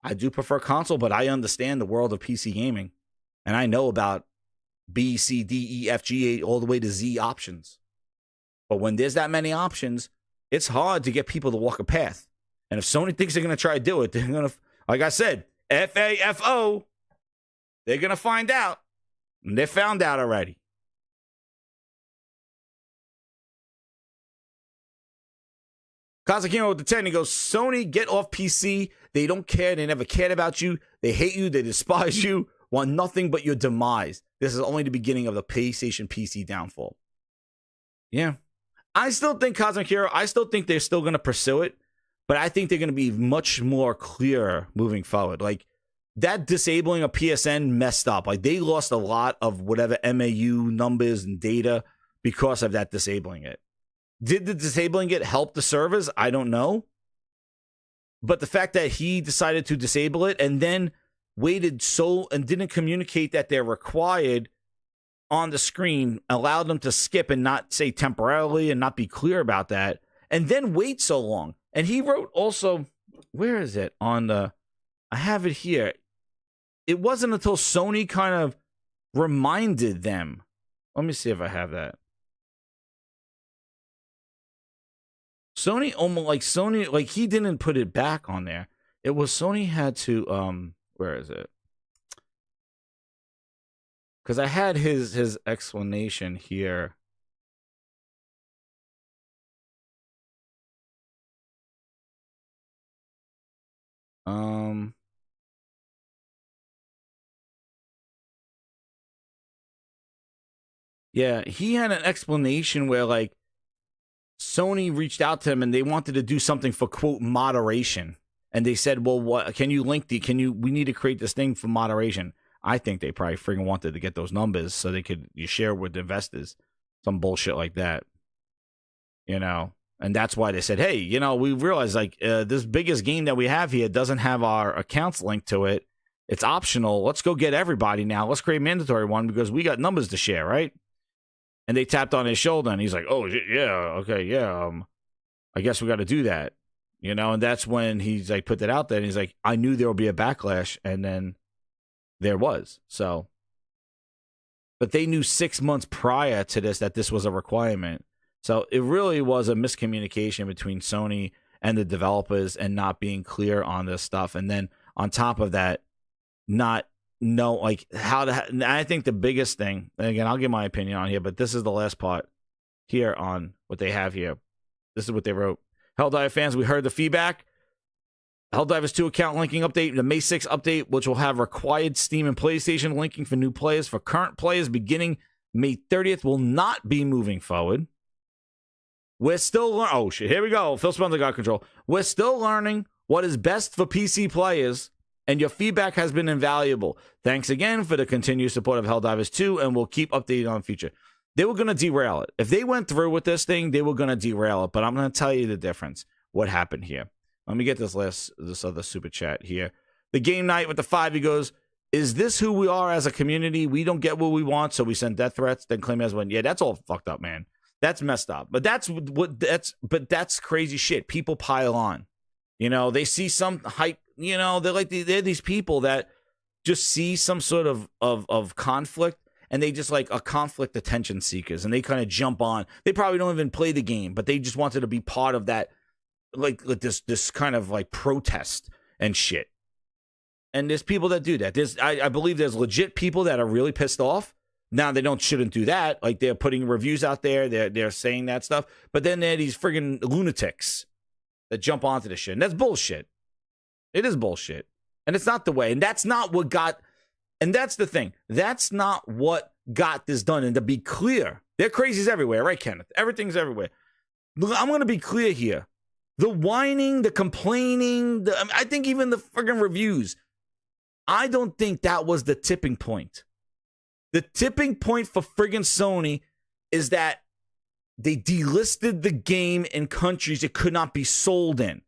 I do prefer console, but I understand the world of PC gaming. And I know about B, C, D, E, F, G, A, all the way to Z options. But when there's that many options, it's hard to get people to walk a path. And if Sony thinks they're going to try to do it, they're going to, like I said, FAFO, they're going to find out. And they found out already. Kazakino with the 10, he goes, Sony, get off PC. They don't care. They never cared about you. They hate you. They despise you. Want nothing but your demise. This is only the beginning of the PlayStation PC downfall. Yeah. I still think, Cosmic Hero, I still think they're still going to pursue it, but I think they're going to be much more clear moving forward. Like, that disabling of PSN messed up. Like, they lost a lot of whatever MAU numbers and data because of that disabling it. Did the disabling it help the servers? I don't know. But the fact that he decided to disable it and then waited and didn't communicate that they're required on the screen, allowed them to skip and not say temporarily and not be clear about that, and then wait so long. And he wrote also, where is it? I have it here. It wasn't until Sony kind of reminded them. Let me see if I have that. Sony, he didn't put it back on there. It was Sony had to, where is it? Because I had his explanation here. Yeah, he had an explanation where, like, Sony reached out to him and they wanted to do something for, quote, moderation. And they said, well, what can you link we need to create this thing for moderation. I think they probably freaking wanted to get those numbers so they could share with the investors. Some bullshit like that. You know? And that's why they said, hey, you know, we realize like this biggest game that we have here doesn't have our accounts linked to it. It's optional. Let's go get everybody now. Let's create a mandatory one because we got numbers to share, right? And they tapped on his shoulder and he's like, oh, yeah, okay, yeah. I guess we got to do that, you know? And that's when he's like put that out there and he's like, I knew there would be a backlash. And then there was. So, but they knew 6 months prior to this that this was a requirement. So it really was a miscommunication between Sony and the developers and not being clear on this stuff. And then on top of that, not know like how to. I think the biggest thing, and again, I'll give my opinion on here, but this is the last part here on what they have here. This is what they wrote. Helldiver fans, we heard the feedback. Helldivers 2 account linking update, the May 6th update, which will have required Steam and PlayStation linking for new players. For current players beginning May 30th, will not be moving forward. We're still learning. Oh, shit. Here we go. Phil Spencer got control. We're still learning what is best for PC players, and your feedback has been invaluable. Thanks again for the continued support of Helldivers 2, and we'll keep updating on future. They were going to derail it. If they went through with this thing, they were going to derail it, but I'm going to tell you the difference. What happened here? Let me get this other super chat here. The game night with the 5, he goes, is this who we are as a community? We don't get what we want, so we send death threats, then claim as one. Yeah, that's all fucked up, man. That's messed up. But that's crazy shit. People pile on. You know, they see some hype, you know, they're these people that just see some sort of conflict and they just like a conflict attention seekers and they kind of jump on. They probably don't even play the game, but they just wanted to be part of that, like this kind of like protest and shit. And there's people that do that. I believe there's legit people that are really pissed off. Now they shouldn't do that. Like they're putting reviews out there. They're saying that stuff. But then there are these friggin' lunatics that jump onto this shit. And that's bullshit. It is bullshit. And it's not the way. And that's not what got, and that's the thing. That's not what got this done. And to be clear, there are crazies everywhere, right, Kenneth? Everything's everywhere. I'm going to be clear here. The whining, the complaining, I think even the friggin' reviews, I don't think that was the tipping point. The tipping point for friggin' Sony is that they delisted the game in countries it could not be sold in,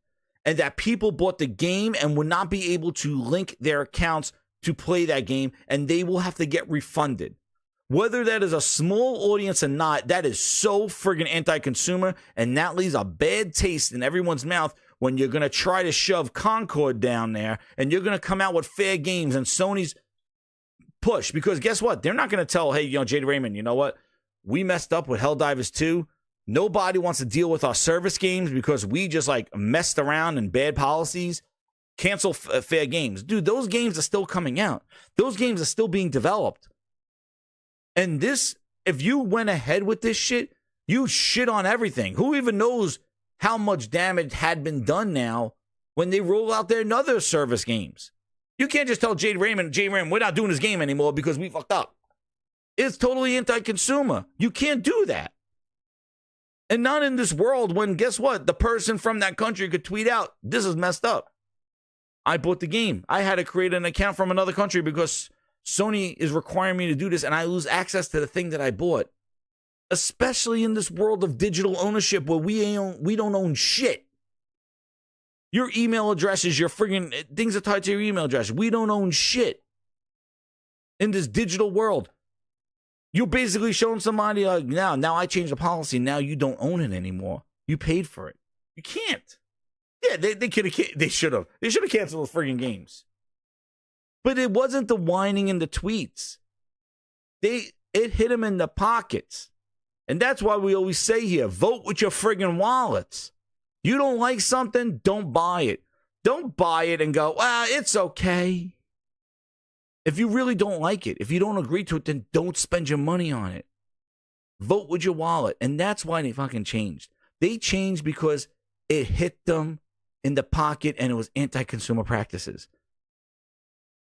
and that people bought the game and would not be able to link their accounts to play that game, and they will have to get refunded. Whether that is a small audience or not, that is so friggin' anti-consumer, and that leaves a bad taste in everyone's mouth when you're going to try to shove Concord down there, and you're going to come out with fair games, and Sony's push, because guess what? They're not going to tell, hey, you know, Jade Raymond, you know what? We messed up with Helldivers 2. Nobody wants to deal with our service games because we just like messed around in bad policies. Cancel fair games. Dude, those games are still coming out. Those games are still being developed. And this, if you went ahead with this shit, you shit on everything. Who even knows how much damage had been done now when they roll out their other service games? You can't just tell Jade Raymond, we're not doing this game anymore because we fucked up. It's totally anti-consumer. You can't do that. And not in this world when, guess what? The person from that country could tweet out, this is messed up. I bought the game. I had to create an account from another country because Sony is requiring me to do this and I lose access to the thing that I bought. Especially in this world of digital ownership where we don't own shit. Your email address is your friggin' things are tied to your email address. We don't own shit in this digital world. You're basically showing somebody like, now I changed the policy. Now you don't own it anymore. You paid for it. You can't. Yeah, they should have canceled those friggin' games. But it wasn't the whining and the tweets. It hit them in the pockets. And that's why we always say here, vote with your friggin' wallets. You don't like something, don't buy it. Don't buy it and go, well, it's okay. If you really don't like it, if you don't agree to it, then don't spend your money on it. Vote with your wallet. And that's why they fucking changed. They changed because it hit them in the pocket and it was anti-consumer practices.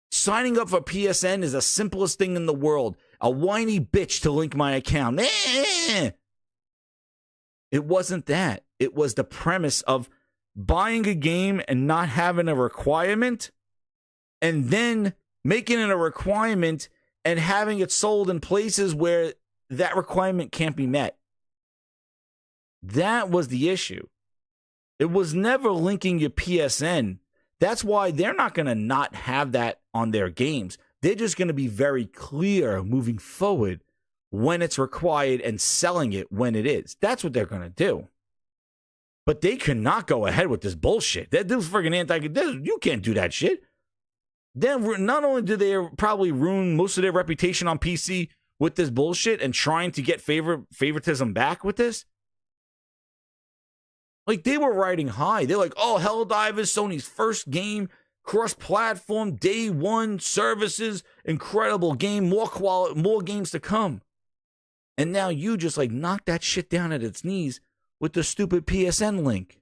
Signing up for PSN is the simplest thing in the world. A whiny bitch to link my account. It wasn't that. It was the premise of buying a game and not having a requirement and then making it a requirement and having it sold in places where that requirement can't be met. That was the issue. It was never linking your PSN. That's why they're not going to not have that on their games. They're just going to be very clear moving forward when it's required and selling it when it is. That's what they're going to do. But they cannot go ahead with this bullshit. They're freaking you can't do that shit. Then not only do they probably ruin most of their reputation on PC with this bullshit and trying to get favoritism back with this. Like, they were riding high. They're like, oh, Helldivers, Sony's first game, cross-platform, day one, services, incredible game, more quality, more games to come. And now you just, like, knock that shit down at its knees with the stupid PSN link.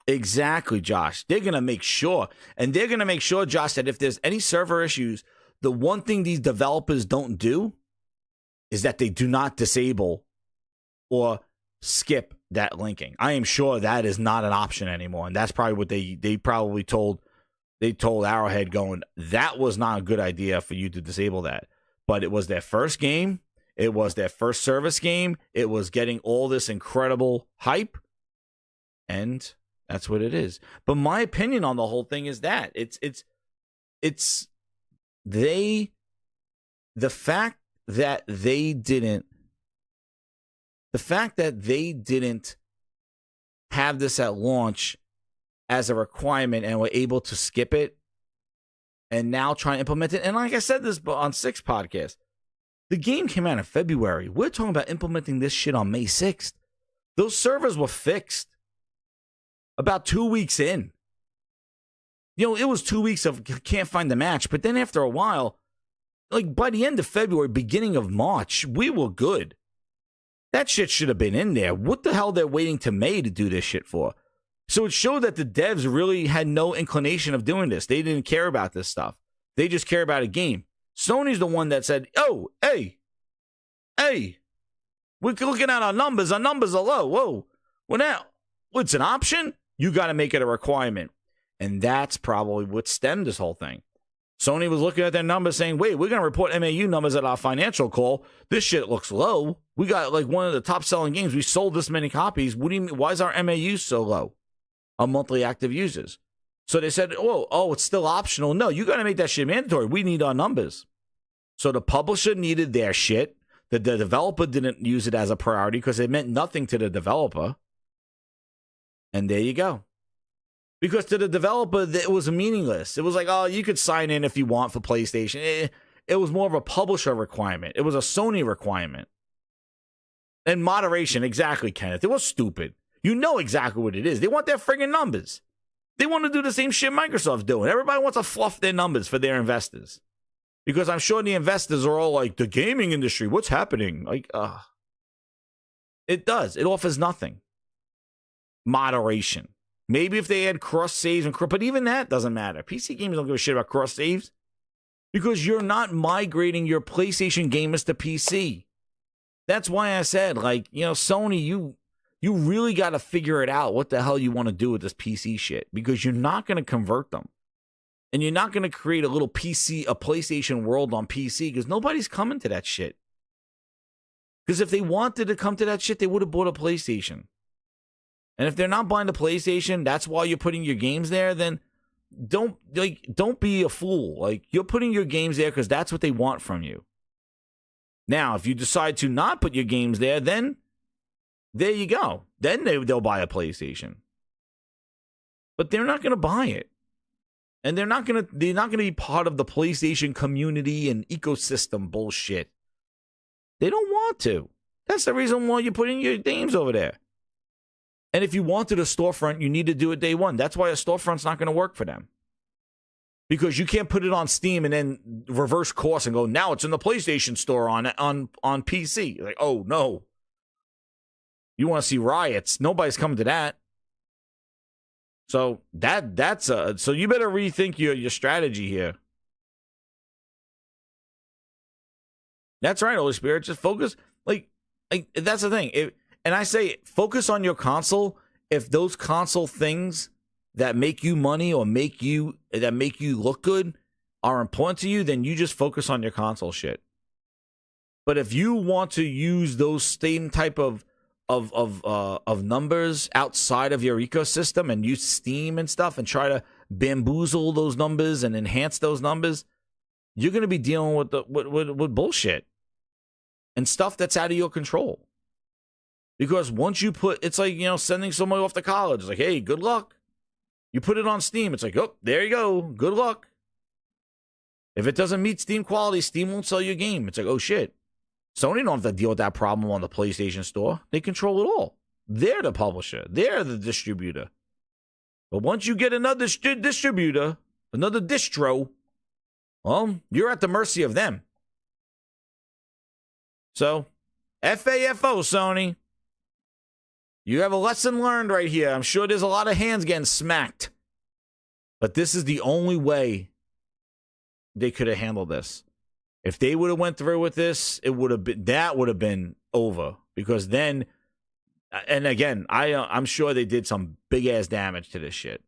Exactly, Josh. They're going to make sure. And they're going to make sure, Josh, that if there's any server issues, the one thing these developers don't do is that they do not disable or skip that linking. I am sure that is not an option anymore. And that's probably what they probably told Arrowhead, going, that was not a good idea for you to disable that. But it was their first game. It was their first service game. It was getting all this incredible hype. And that's what it is. But my opinion on the whole thing is that the fact that they didn't have this at launch as a requirement and were able to skip it and now try and implement it. And like I said this on 6 podcast, the game came out in February. We're talking about implementing this shit on May 6th. Those servers were fixed about 2 weeks in. You know, it was 2 weeks of can't find the match. But then after a while, like by the end of February, beginning of March, we were good. That shit should have been in there. What the hell they're waiting to May to do this shit for? So it showed that the devs really had no inclination of doing this. They didn't care about this stuff. They just care about a game. Sony's the one that said, oh, hey, we're looking at our numbers. Our numbers are low. Whoa. Well, now, what's an option? You got to make it a requirement. And that's probably what stemmed this whole thing. Sony was looking at their numbers saying, wait, we're going to report MAU numbers at our financial call. This shit looks low. We got like one of the top selling games. We sold this many copies. What do you mean? Why is our MAU so low? Our monthly active users. So they said, oh, it's still optional. No, you got to make that shit mandatory. We need our numbers. So the publisher needed their shit. The developer didn't use it as a priority because it meant nothing to the developer. And there you go. Because to the developer, it was meaningless. It was like, oh, you could sign in if you want for PlayStation. It was more of a publisher requirement. It was a Sony requirement. And moderation, exactly, Kenneth. It was stupid. You know exactly what it is. They want their friggin' numbers. They want to do the same shit Microsoft's doing. Everybody wants to fluff their numbers for their investors. Because I'm sure the investors are all like, the gaming industry, what's happening? Like, it does. It offers nothing. Moderation. Maybe if they had cross saves but even that doesn't matter. PC gamers don't give a shit about cross saves because you're not migrating your PlayStation gamers to PC. That's why I said, like, you know, Sony, you really got to figure it out what the hell you want to do with this PC shit, because you're not going to convert them. And you're not going to create a little PlayStation world on PC, because nobody's coming to that shit. Because if they wanted to come to that shit, they would have bought a PlayStation. And if they're not buying the PlayStation, that's why you're putting your games there, then don't be a fool. Like, you're putting your games there because that's what they want from you. Now, if you decide to not put your games there, then there you go. Then they'll buy a PlayStation. But they're not going to buy it. And they're not going to be part of the PlayStation community and ecosystem bullshit. They don't want to. That's the reason why you're putting your games over there. And if you wanted a storefront, you need to do it day one. That's why a storefront's not going to work for them. Because you can't put it on Steam and then reverse course and go, now it's in the PlayStation store on PC. Like, oh, no. You want to see riots. Nobody's coming to that. So so you better rethink your strategy here. That's right, Holy Spirit. Just focus. Like that's the thing. And I say, focus on your console. If those console things that make you money or make you look good are important to you, then you just focus on your console shit. But if you want to use those same type of numbers outside of your ecosystem and use Steam and stuff and try to bamboozle those numbers and enhance those numbers, you're going to be dealing with bullshit and stuff that's out of your control. Because once you put, it's like, sending somebody off to college. It's like, hey, good luck. You put it on Steam. It's like, oh, there you go. Good luck. If it doesn't meet Steam quality, Steam won't sell you a game. It's like, oh, shit. Sony don't have to deal with that problem on the PlayStation Store. They control it all. They're the publisher. They're the distributor. But once you get another distributor, another distro, well, you're at the mercy of them. So, FAFO, Sony. You have a lesson learned right here. I'm sure there's a lot of hands getting smacked. But this is the only way they could have handled this. If they would have went through with this, it would have been over. Because then, and again, I'm sure they did some big ass damage to this shit.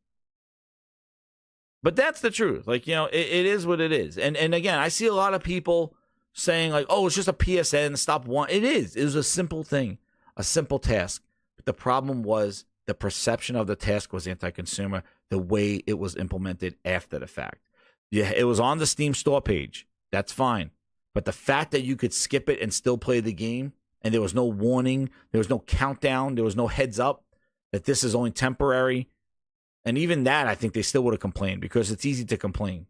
But that's the truth. Like, it is what it is. And again, I see a lot of people saying like, oh, it's just a PSN, stop one. It is. It was a simple thing, a simple task. But the problem was the perception of the task was anti-consumer, the way it was implemented after the fact. Yeah, it was on the Steam store page. That's fine. But the fact that you could skip it and still play the game, and there was no warning, there was no countdown, there was no heads up that this is only temporary. And even that, I think they still would have complained, because it's easy to complain.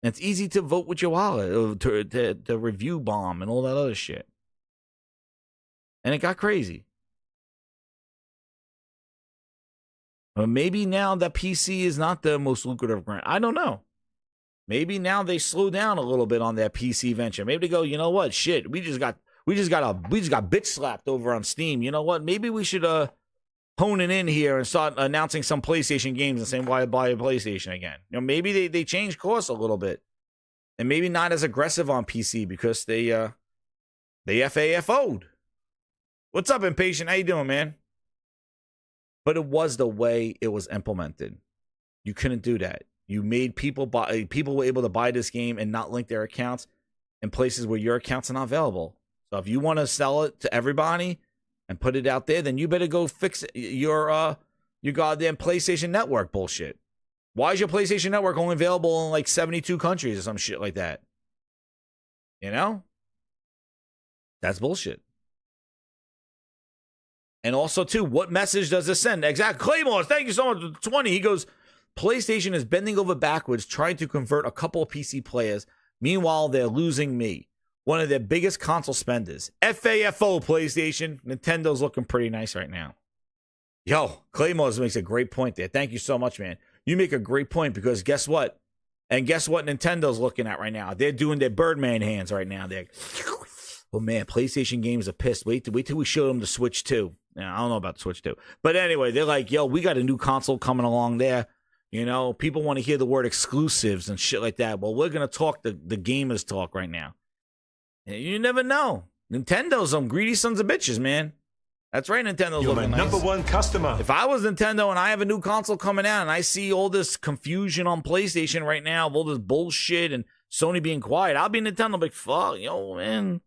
And it's easy to vote with your wallet, to review bomb and all that other shit. And it got crazy. But maybe now that PC is not the most lucrative brand. I don't know. Maybe now they slow down a little bit on that PC venture. Maybe they go, you know what? Shit, we just got bitch slapped over on Steam. You know what? Maybe we should hone it in here and start announcing some PlayStation games and saying why buy a PlayStation again. Maybe they change course a little bit, and maybe not as aggressive on PC because they FAFO'd. What's up, Impatient? How you doing, man? But it was the way it was implemented. You couldn't do that. You made people were able to buy this game and not link their accounts in places where your accounts are not available. So if you want to sell it to everybody and put it out there, then you better go fix your goddamn PlayStation Network bullshit. Why is your PlayStation Network only available in like 72 countries or some shit like that? That's bullshit. And also, too, what message does this send? Exactly. Claymore, thank you so much. 20. He goes, PlayStation is bending over backwards trying to convert a couple of PC players. Meanwhile, they're losing me, one of their biggest console spenders. FAFO, PlayStation. Nintendo's looking pretty nice right now. Yo, Claymore makes a great point there. Thank you so much, man. You make a great point, because guess what? And guess what Nintendo's looking at right now? They're doing their Birdman hands right now. They're, oh, man, PlayStation games are pissed. Wait till we show them the Switch 2. Now, I don't know about the Switch 2. But anyway, they're like, yo, we got a new console coming along there. People want to hear the word exclusives and shit like that. Well, we're going to talk the gamers talk right now. And you never know. Nintendo's some greedy sons of bitches, man. That's right, Nintendo's You're my looking nice. number one customer. If I was Nintendo and I have a new console coming out and I see all this confusion on PlayStation right now, of all this bullshit and Sony being quiet, I'll be Nintendo like, fuck, yo, man.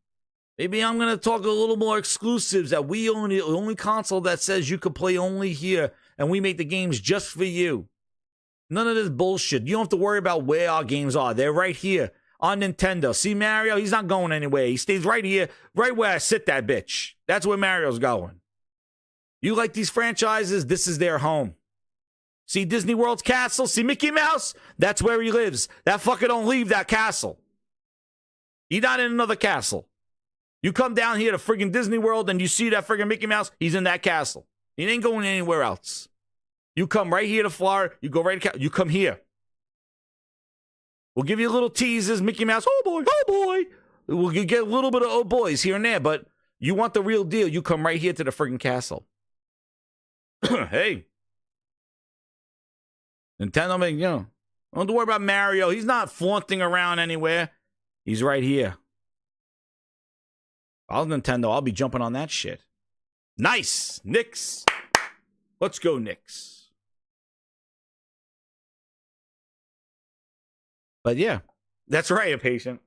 Maybe I'm going to talk a little more exclusives, that we own the only console that says you could play only here, and we make the games just for you. None of this bullshit. You don't have to worry about where our games are. They're right here on Nintendo. See Mario? He's not going anywhere. He stays right here, right where I sit that bitch. That's where Mario's going. You like these franchises? This is their home. See Disney World's castle? See Mickey Mouse? That's where he lives. That fucker don't leave that castle. He's not in another castle. You come down here to friggin' Disney World and you see that friggin' Mickey Mouse, he's in that castle. He ain't going anywhere else. You come right here to Florida, you go right to you come here. We'll give you little teases, Mickey Mouse, oh boy. We'll get a little bit of oh boys here and there, but you want the real deal, you come right here to the friggin' castle. Hey. Nintendo, don't worry about Mario. He's not flaunting around anywhere. He's right here. If I was Nintendo, I'll be jumping on that shit. Nice. Knicks. Let's go, Knicks. But yeah, that's right, Impatient.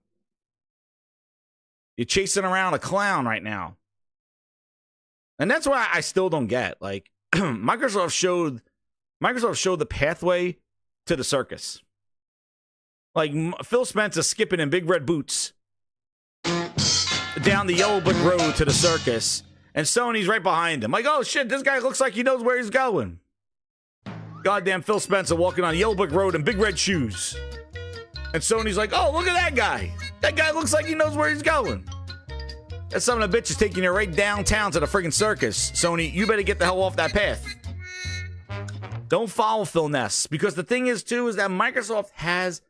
You're chasing around a clown right now. And that's why I still don't get. Like, Microsoft showed the pathway to the circus. Like, Phil Spencer skipping in big red boots down the yellow brick road to the circus. And Sony's right behind him. Like, oh, shit, this guy looks like he knows where he's going. Goddamn Phil Spencer walking on yellow brick road in big red shoes. And Sony's like, oh, look at that guy. That guy looks like he knows where he's going. That son of a bitch is taking you right downtown to the friggin' circus. Sony, you better get the hell off that path. Don't follow Phil Ness. Because the thing is, too, is that Microsoft has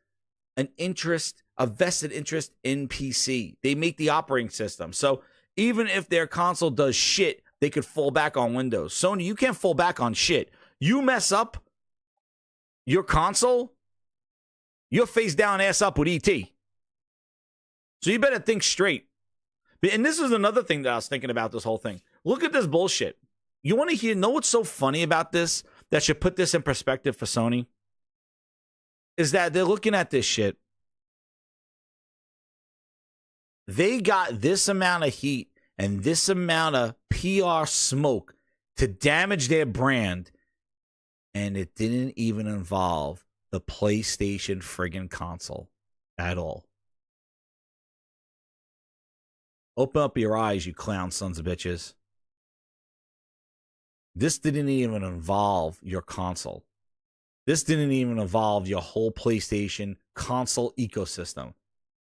a vested interest in PC. They make the operating system. So even if their console does shit, they could fall back on Windows. Sony, you can't fall back on shit. You mess up your console, you're face down, ass up with ET. So you better think straight. And this is another thing that I was thinking about this whole thing. Look at this bullshit. You want to know what's so funny about this that should put this in perspective for Sony? Is that they're looking at this shit. They got this amount of heat and this amount of PR smoke to damage their brand, and it didn't even involve the PlayStation friggin' console at all. Open up your eyes, you clown sons of bitches. This didn't even involve your console. This didn't even involve your whole PlayStation console ecosystem.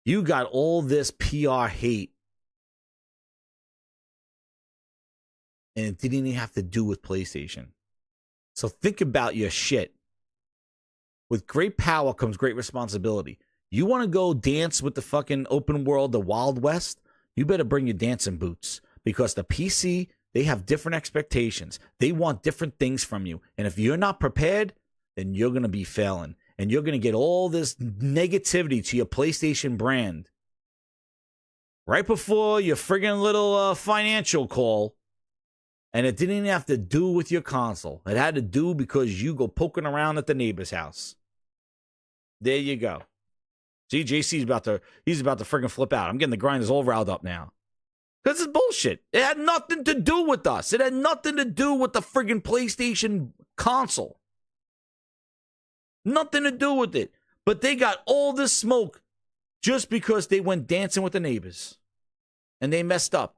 You got all this PR hate, and it didn't even have to do with PlayStation. So think about your shit. With great power comes great responsibility. You want to go dance with the fucking open world, the Wild West? You better bring your dancing boots, because the PC, they have different expectations. They want different things from you. And if you're not prepared, then you're going to be failing. And you're going to get all this negativity to your PlayStation brand right before your friggin' little financial call. And it didn't even have to do with your console. It had to do because you go poking around at the neighbor's house. There you go. See, JC's about to friggin' flip out. I'm getting the grinders all riled up now. Because it's bullshit. It had nothing to do with us. It had nothing to do with the friggin' PlayStation console. Nothing to do with it. But they got all this smoke just because they went dancing with the neighbors. And they messed up.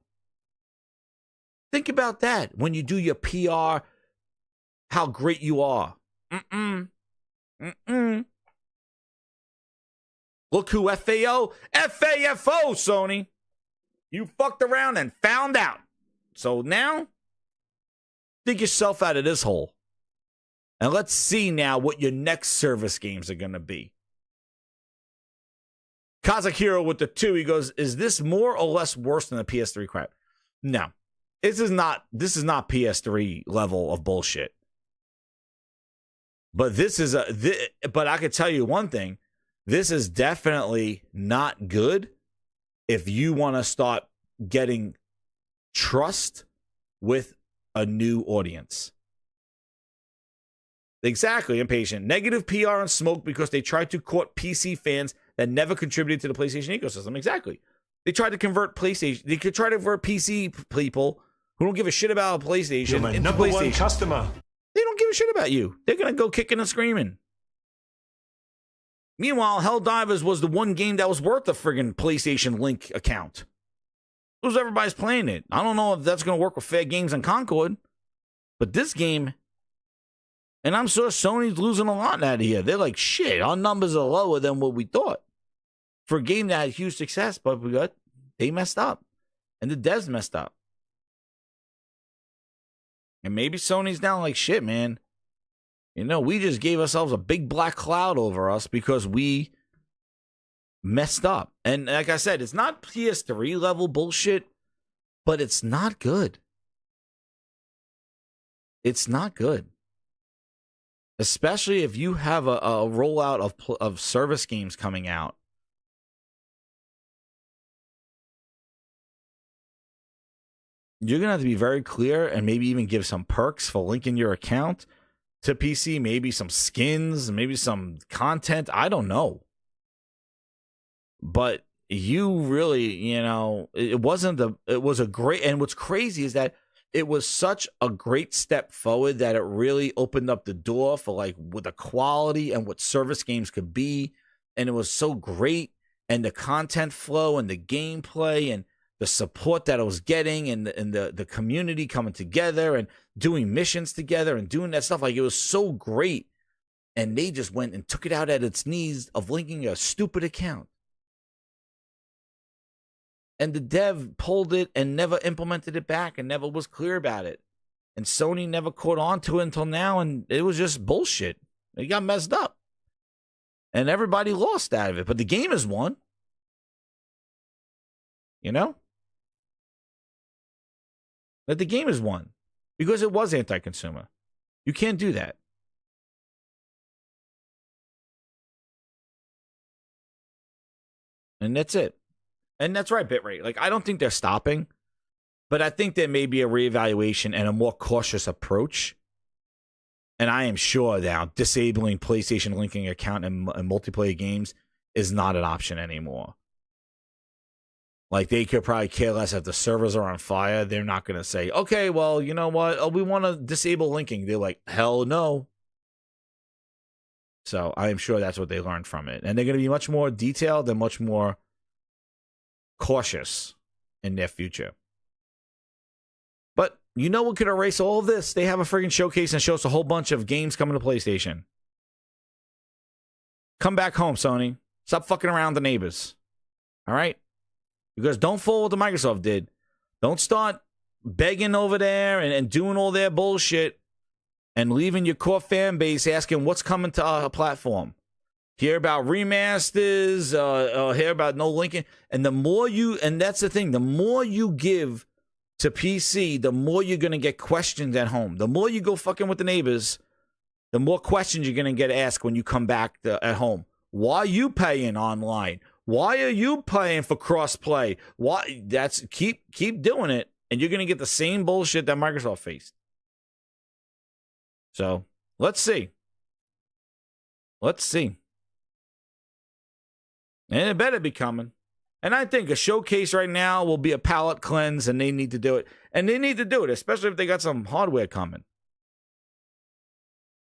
Think about that when you do your PR, how great you are. Look who FAO? FAFO, Sony. You fucked around and found out. So now, dig yourself out of this hole. And let's see now what your next service games are going to be. Kazakiro with the 2, he goes, is this more or less worse than the PS3 crap? No. This is not PS3 level of bullshit. But but I could tell you one thing. This is definitely not good if you want to start getting trust with a new audience. Exactly, impatient. Negative PR and smoke because they tried to court PC fans that never contributed to the PlayStation ecosystem. Exactly. They tried to convert PlayStation. They could try to convert PC people who don't give a shit about PlayStation. You're my number one customer. They don't give a shit about you. They're going to go kicking and screaming. Meanwhile, Helldivers was the one game that was worth a friggin' PlayStation Link account. It was everybody's playing it. I don't know if that's going to work with Fair Games and Concord. But this game, and I'm sure Sony's losing a lot out of here. They're like, shit, our numbers are lower than what we thought. For a game that had huge success, but they messed up. And the devs messed up. And maybe Sony's now like, shit, man. You know, we just gave ourselves a big black cloud over us because we messed up. And like I said, it's not PS3 level bullshit, but it's not good. It's not good. Especially if you have a rollout of service games coming out. You're going to have to be very clear and maybe even give some perks for linking your account to PC, maybe some skins, maybe some content. I don't know. But you really, it was a great, and what's crazy is that it was such a great step forward that it really opened up the door for like with the quality and what service games could be. And it was so great. And the content flow and the gameplay and the support that I was getting and the community coming together and doing missions together and doing that stuff. Like, it was so great. And they just went and took it out at its knees of linking a stupid account. And the dev pulled it and never implemented it back and never was clear about it. And Sony never caught on to it until now, and it was just bullshit. It got messed up. And everybody lost out of it. But the game is won. That the game is won. Because it was anti-consumer. You can't do that. And that's it. And that's right, Bitrate. Like, I don't think they're stopping, but I think there may be a reevaluation and a more cautious approach. And I am sure now disabling PlayStation linking account in multiplayer games is not an option anymore. Like, they could probably care less if the servers are on fire. They're not going to say, okay, well, you know what? Oh, we want to disable linking. They're like, hell no. So I am sure that's what they learned from it. And they're going to be much more detailed and much more cautious in their future. But you know what could erase all of this? They have a friggin' showcase and show us a whole bunch of games coming to PlayStation. Come back home, Sony. Stop fucking around the neighbors. All right? Because don't fall what the Microsoft did. Don't start begging over there and doing all their bullshit and leaving your core fan base asking what's coming to our platform. Hear about remasters, hear about no linking. And the more you, and that's the thing, the more you give to PC, the more you're going to get questions at home. The more you go fucking with the neighbors, the more questions you're going to get asked when you come back at home. Why are you paying online? Why are you paying for crossplay? Why? That's keep doing it, and you're going to get the same bullshit that Microsoft faced. So, let's see. Let's see. And it better be coming. And I think a showcase right now will be a palate cleanse, and they need to do it. And they need to do it, especially if they got some hardware coming.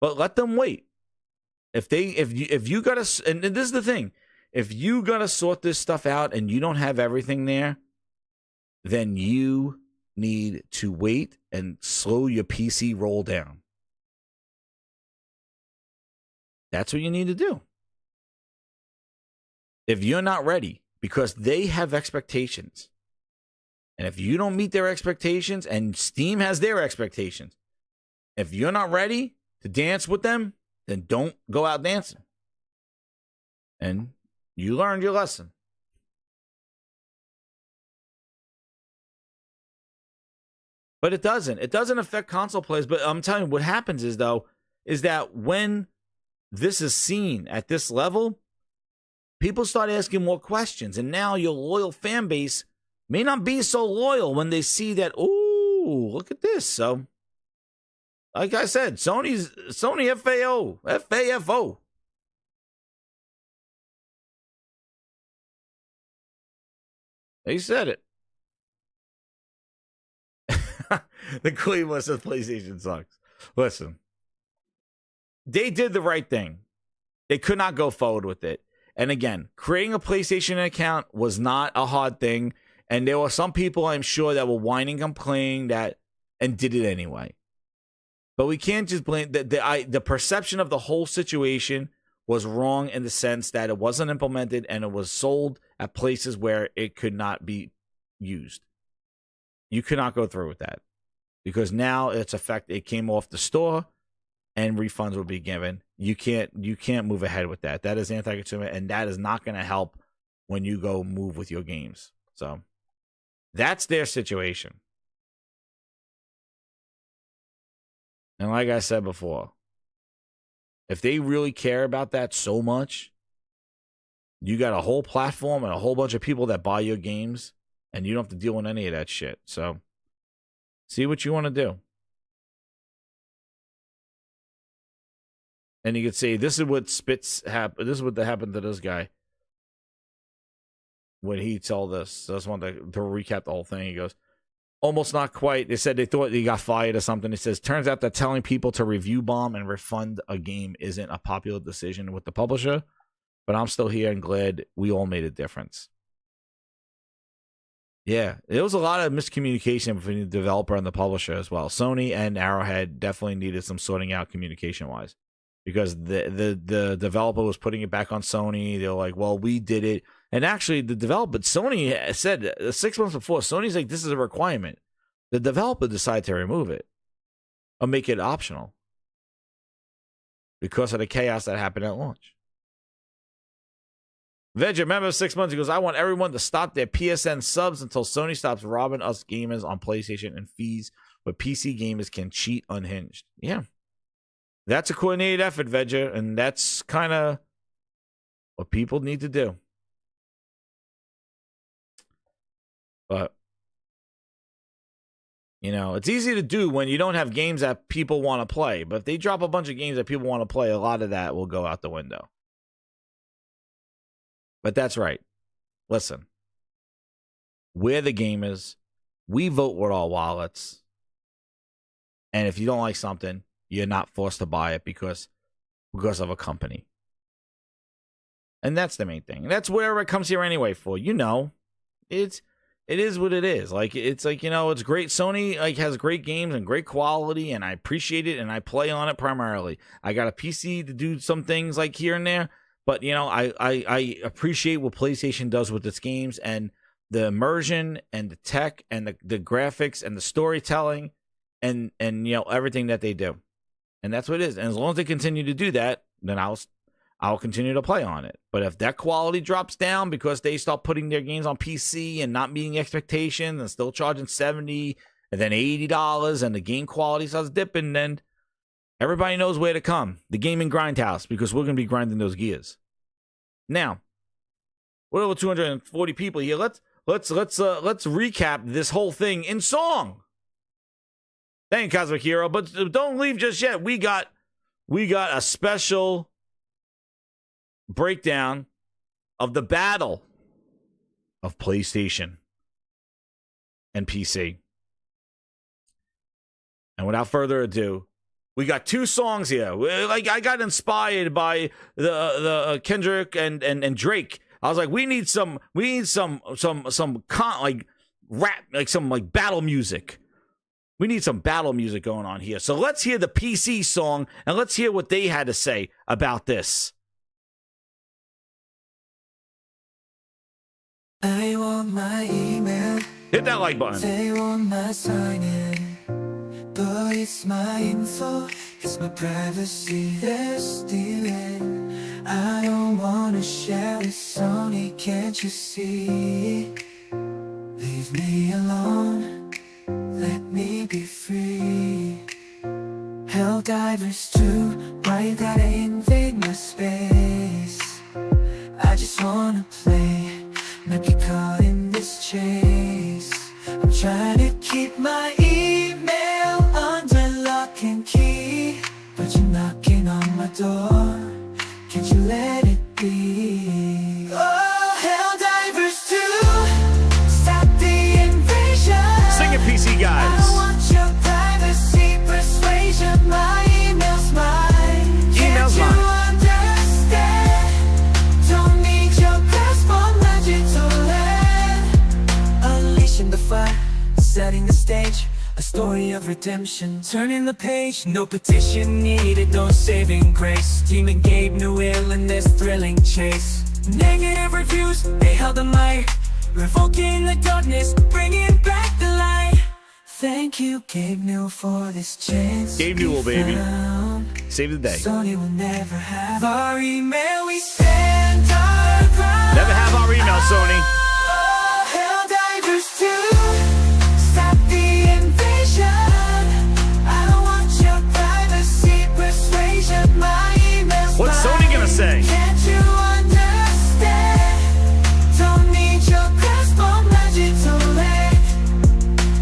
But let them wait. If you gotta, and this is the thing, if you gotta sort this stuff out and you don't have everything there, then you need to wait and slow your PC roll down. That's what you need to do. If you're not ready, because they have expectations, and if you don't meet their expectations, and Steam has their expectations, if you're not ready to dance with them, then don't go out dancing. And you learned your lesson. But it doesn't. It doesn't affect console players. But I'm telling you, what happens is that when this is seen at this level, people start asking more questions. And now your loyal fan base may not be so loyal when they see that, ooh, look at this. So, like I said, Sony FAFO. They said it. The Cleveland says PlayStation sucks. Listen, they did the right thing. They could not go forward with it. And again, creating a PlayStation account was not a hard thing. And there were some people, I'm sure, that were whining, complaining and did it anyway. But we can't just blame the perception of the whole situation was wrong in the sense that it wasn't implemented and it was sold at places where it could not be used. You could not go through with that because now it came off the store and refunds will be given. You can't move ahead with that. That is anti-consumer, and that is not going to help when you go move with your games. So that's their situation. And like I said before, if they really care about that so much, you got a whole platform and a whole bunch of people that buy your games, and you don't have to deal with any of that shit. So see what you want to do. And you could say, this is what happened to this guy. when he told us. I just wanted to recap the whole thing. He goes, almost not quite. They said they thought he got fired or something. He says, turns out that telling people to review bomb and refund a game isn't a popular decision with the publisher, but I'm still here and glad we all made a difference. Yeah, there was a lot of miscommunication between the developer and the publisher as well. Sony and Arrowhead definitely needed some sorting out communication-wise, because the developer was putting it back on Sony. They were like, well, we did it. And actually, the developer, Sony said 6 months before, Sony's like, this is a requirement. The developer decided to remove it or make it optional because of the chaos that happened at launch. Veg, remember 6 months, he goes, I want everyone to stop their PSN subs until Sony stops robbing us gamers on PlayStation and fees where PC gamers can cheat unhinged. Yeah. That's a coordinated effort, Veg, and that's kind of what people need to do. But, you know, it's easy to do when you don't have games that people want to play. But if they drop a bunch of games that people want to play, a lot of that will go out the window. But that's right. Listen, we're the gamers. We vote with our wallets. And if you don't like something, you're not forced to buy it because of a company. And that's the main thing. And that's where it comes here anyway for. You know, it is what it is. Like, it's like, you know, it's great. Sony like has great games and great quality, and I appreciate it, and I play on it primarily. I got a PC to do some things like here and there. But, you know, I appreciate what PlayStation does with its games and the immersion and the tech and the graphics and the storytelling and you know, everything that they do. And that's what it is. And as long as they continue to do that, then I'll continue to play on it. But if that quality drops down because they start putting their games on PC and not meeting expectations and still charging $70 and then $80 and the game quality starts dipping, then everybody knows where to come. The Gaming Grindhouse, because we're going to be grinding those gears. Now, we're over 240 people here. Let's recap this whole thing in song. Thank you, Cosmic Hero, but don't leave just yet. We got a special breakdown of the battle of PlayStation and PC. And without further ado, we got two songs here. Like, I got inspired by the Kendrick and Drake. I was like, we need some like rap, like some like battle music. We need some battle music going on here. So let's hear the PC song and let's hear what they had to say about this. I want my email. Hit that like button. They want my sign in. But it's my info, it's my privacy they're stealing. I don't wanna share with Sony, can't you see? Leave me alone, let me be free. Helldivers 2, why you gotta invade my space? I just wanna play, not get caught in this chase. I'm trying to keep my email under lock and key, but you're knocking on my door, can't you let it be? Oh, Helldivers 2, stop the invasion. Sing it, PC guys. I want your privacy, persuasion, my email's mine. Email's Can't you understand? Don't need your passport, magic to land. Unleashing the fire, setting the stage, a story of redemption, turning the page. No petition needed, no saving grace. Demon Gabe New in this thrilling chase. Negative reviews, they held the light, revoking the darkness, bringing back the light. Thank you, Gabe New, for this chance. Gabe Newell, baby. Save the day. Sony will never have our email, we stand our ground. Never have our email, Sony. Oh, Helldivers 2, stop the invasion. I don't want your privacy, persuasion, my email's What's mine. Sony gonna say? Can't you understand? Don't need your passport, magic to land.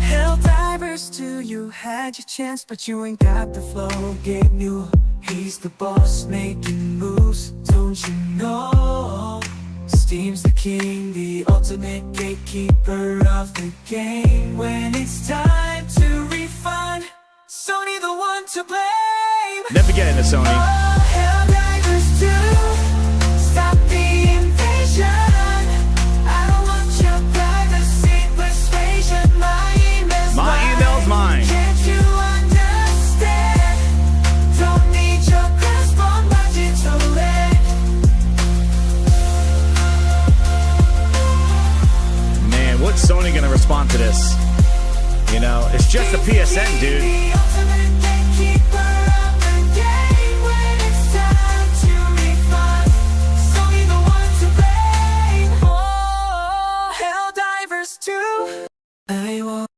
Helldivers 2, you had your chance, but you ain't got the flow. Gabe New, he's the boss making moves, don't you know? Steam's the king, the ultimate gatekeeper of the game. When it's time to refund, Sony the one to blame. Never get into Sony. Oh, Helldivers 2, stop the invasion. I don't want your privacy persuasion. My email's mine. Can't you understand? Don't need your grasp on digitally. Man, what's Sony gonna respond to this? You know, it's just a PSN, dude.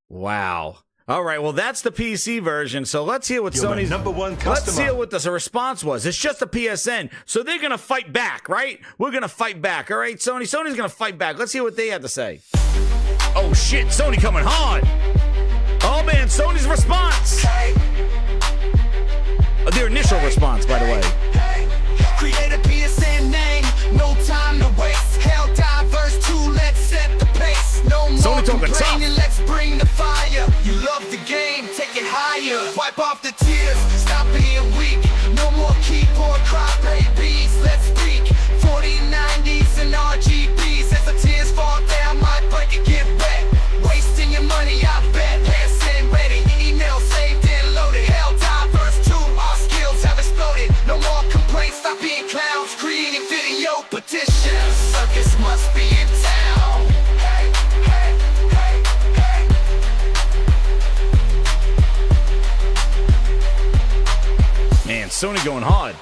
Wow. All right, well, that's the PC version. So let's hear what Sony's #1 customer. Let's hear what the response was. It's just a PSN, so they're gonna fight back, right? We're gonna fight back. All right, Sony. Sony's gonna fight back. Let's hear what they had to say. Oh shit, Sony coming hard. Oh man, Sony's response. Their initial response, by the way. Create a PSN name, no time to waste. Helldivers 2, let's set the pace. No more complaining, let's bring the fire. You love the game, take it higher. Wipe off the tears, stop being weak. No more keyboard cry babies, let's speak. 4090s and RGBs. As the tears fall down, my bucket get wet. Wasting your money, I bet. PSN ready, email saved and loaded. Helldivers 2, our skills have exploded. No more complaints, stop being clowns. Creating video petitions. Circus must be in town. Hey, hey, hey, hey. Man, Sony going hard.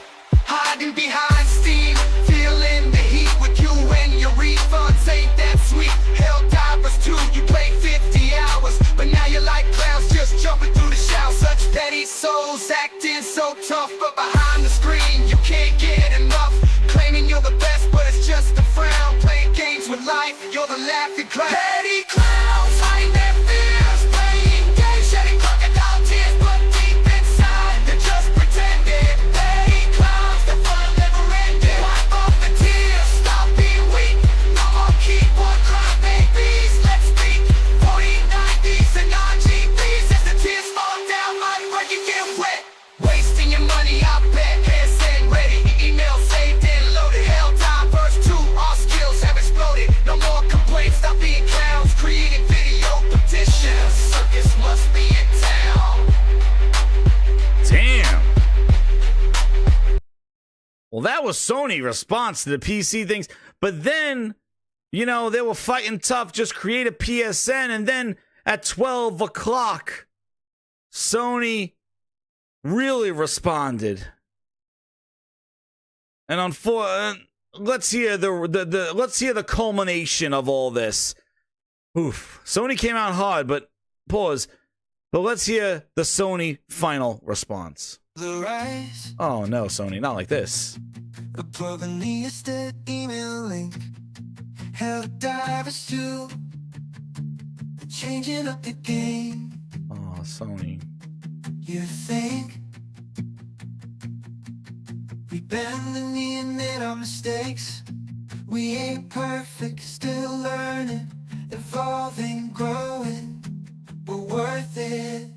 Hiding behind Steam, feeling the heat with you and your refunds ain't that sweet. Helldivers 2, you played 50 hours, but now you're like clowns just jumping through the shower. Such petty souls acting so tough, but behind the screen you can't get enough. Claiming you're the best, but it's just a frown. Playing games with life, you're the laughing clown. Petty clowns hiding their fears, playing games, shedding crocodile tears, but deep inside they're just pretending. Petty clowns, the fun never ended. Wipe off the tears, stop being weak. No more keyboard cry babies, let's speak. 4090s and RGBs. As the tears fall down, my break you get wet. Wasting your money, I bet. PSN ready, email saved and loaded. Helldivers 2, our skills have exploded. No more complaints, stop being clowns. Creating video petitions. Circus must be in town. Damn. Well, that was Sony response to the PC things. But then, you know, they were fighting tough, just create a PSN. And then at 12 o'clock, Sony really responded. And let's hear let's hear the culmination of all this. Oof. Sony came out hard, but pause. But let's hear the Sony final response. The rise Oh no, Sony, not like this. above the instant email link. Helldivers 2, changing up the game. Oh, Sony. You think we bend the knee and admit our mistakes? We ain't perfect, still learning, evolving, growing. We're worth it.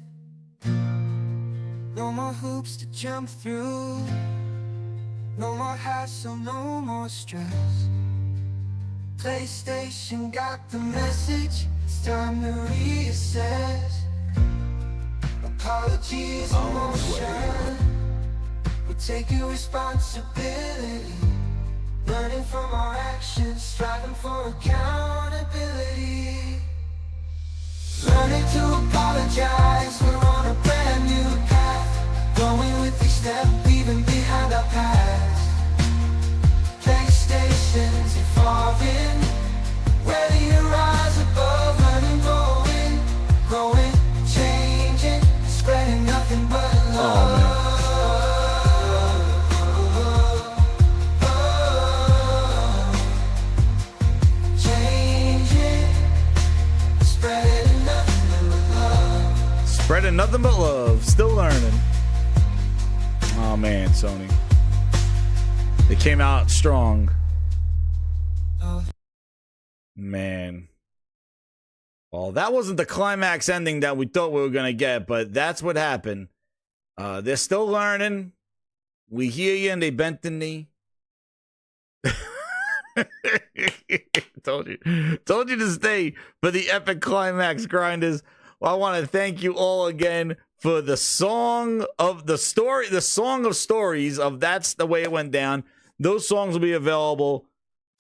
No more hoops to jump through. No more hassle, no more stress. PlayStation got the message. It's time to reassess. Apologies, emotion. We're taking responsibility. Learning from our actions, striving for accountability. Learning to apologize, we're on a brand new path. Going with each step, leaving behind our past. PlayStation's evolving. Whether you rise above, learning, growing, changing, spreading nothing but love. Spreading nothing but love. Still learning. Oh man, Sony. They came out strong. Man. Well, that wasn't the climax ending that we thought we were going to get, but that's what happened. They're still learning. We hear you, and they bent the knee. Told you to stay for the epic climax, grinders. Well, I want to thank you all again for the song of the story, the song of stories of That's the Way It Went Down. Those songs will be available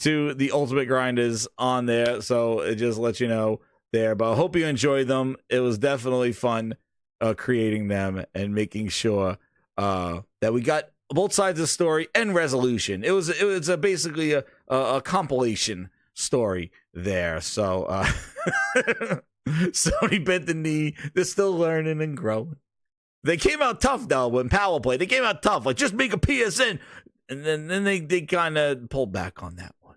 to the Ultimate Grinders on there, so it just lets you know there. But I hope you enjoyed them. It was definitely fun creating them and making sure that we got both sides of the story and resolution. It was basically a compilation story there. So Sony bent the knee. They're still learning and growing. They came out tough though when Power Play. They came out tough, like just make a PSN, and then they kind of pulled back on that one.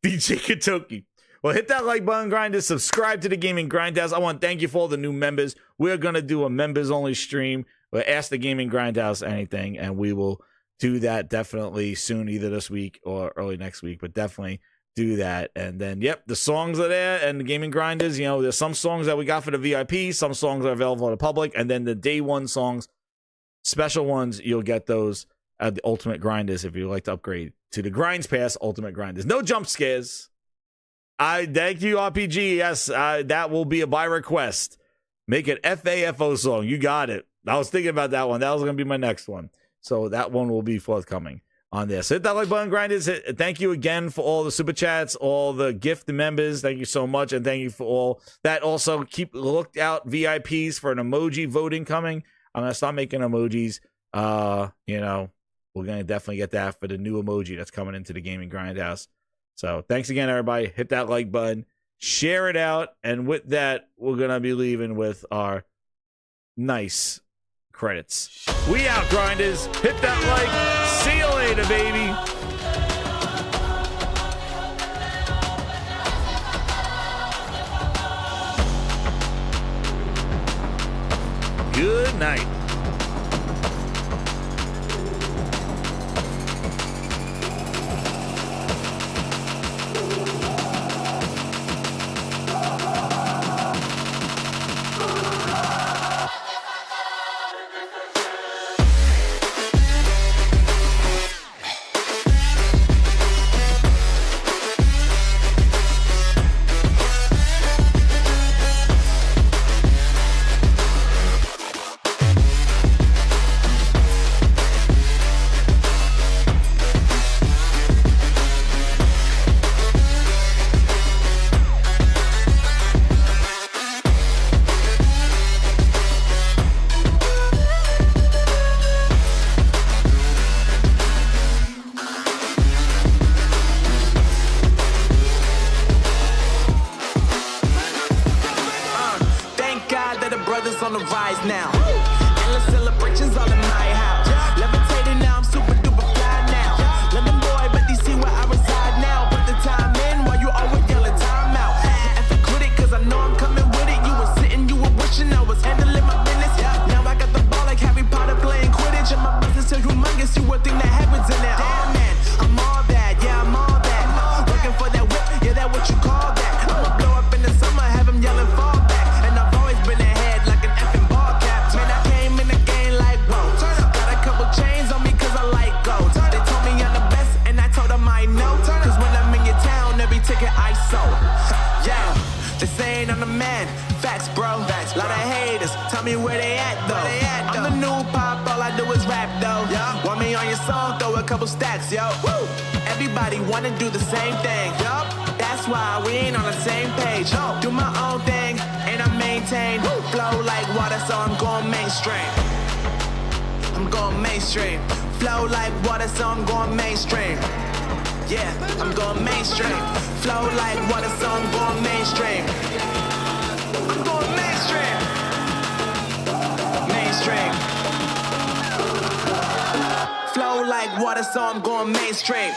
DJ Katoki. Well, hit that like button, grinders. Subscribe to the Gaming Grindhouse. I want to thank you for all the new members. We're gonna do a members only stream. We'll ask the Gaming Grindhouse anything, and we will do that definitely soon, either this week or early next week, but definitely do that. And then, yep, the songs are there, and the Gaming Grinders, you know, there's some songs that we got for the VIP, some songs are available to the public, and then the day one songs, special ones, you'll get those at the Ultimate Grinders if you'd like to upgrade to the Grinds Pass Ultimate Grinders. No jump scares. I thank you, RPG. Yes, that will be a by request. Make an FAFO song. You got it. I was thinking about that one. That was going to be my next one. So that one will be forthcoming on this. Hit that like button, grinders. Thank you again for all the super chats, all the gift members. Thank you so much. And thank you for all that. Also, keep look out VIPs for an emoji voting coming. I'm going to start making emojis. You know, we're going to definitely get that for the new emoji that's coming into the Gaming Grindhouse. So thanks again, everybody. Hit that like button. Share it out. And with that, we're going to be leaving with our nice credits. We out, grinders. Hit that like. See you later, baby. Good night. On the rise now. Endless celebrations all in my house. Levitating now, I'm super duper fly now. London boy, but they see where I reside now. Put the time in while you always yelling time out. And for quit it, cause I know I'm coming with it. You were sitting, you were wishing I was handling my business. Now I got the ball like Harry Potter playing Quidditch. And my business is humongous, you would think that happens in it. Damn man, I'm all that, yeah, I'm all that. Working for that whip, yeah, that what you call that. I'ma blow up in the summer, have him yelling fall back. And I've always been ahead like an effing ball cap. Man, I came in the game like, whoa. Got a couple chains on me cause I like gold. They told me I'm the best and I told them I know. Cause when I'm in your town, every ticket I sold. Yeah, they saying I'm the man. Facts, bro. Lot of haters, tell me where they at though. I'm the new pop, all I do is rap though. Want me on your song, throw a couple stacks, yo. Woo! Everybody wanna do the same thing. That's why we ain't on the same page. Do my own thing, and I maintain. Flow like water, so I'm going mainstream. I'm going mainstream. Flow like water, so I'm going mainstream. Yeah, I'm going mainstream. Flow like water, so I'm going mainstream. I'm going mainstream. Mainstream. Flow like water, so I'm going mainstream.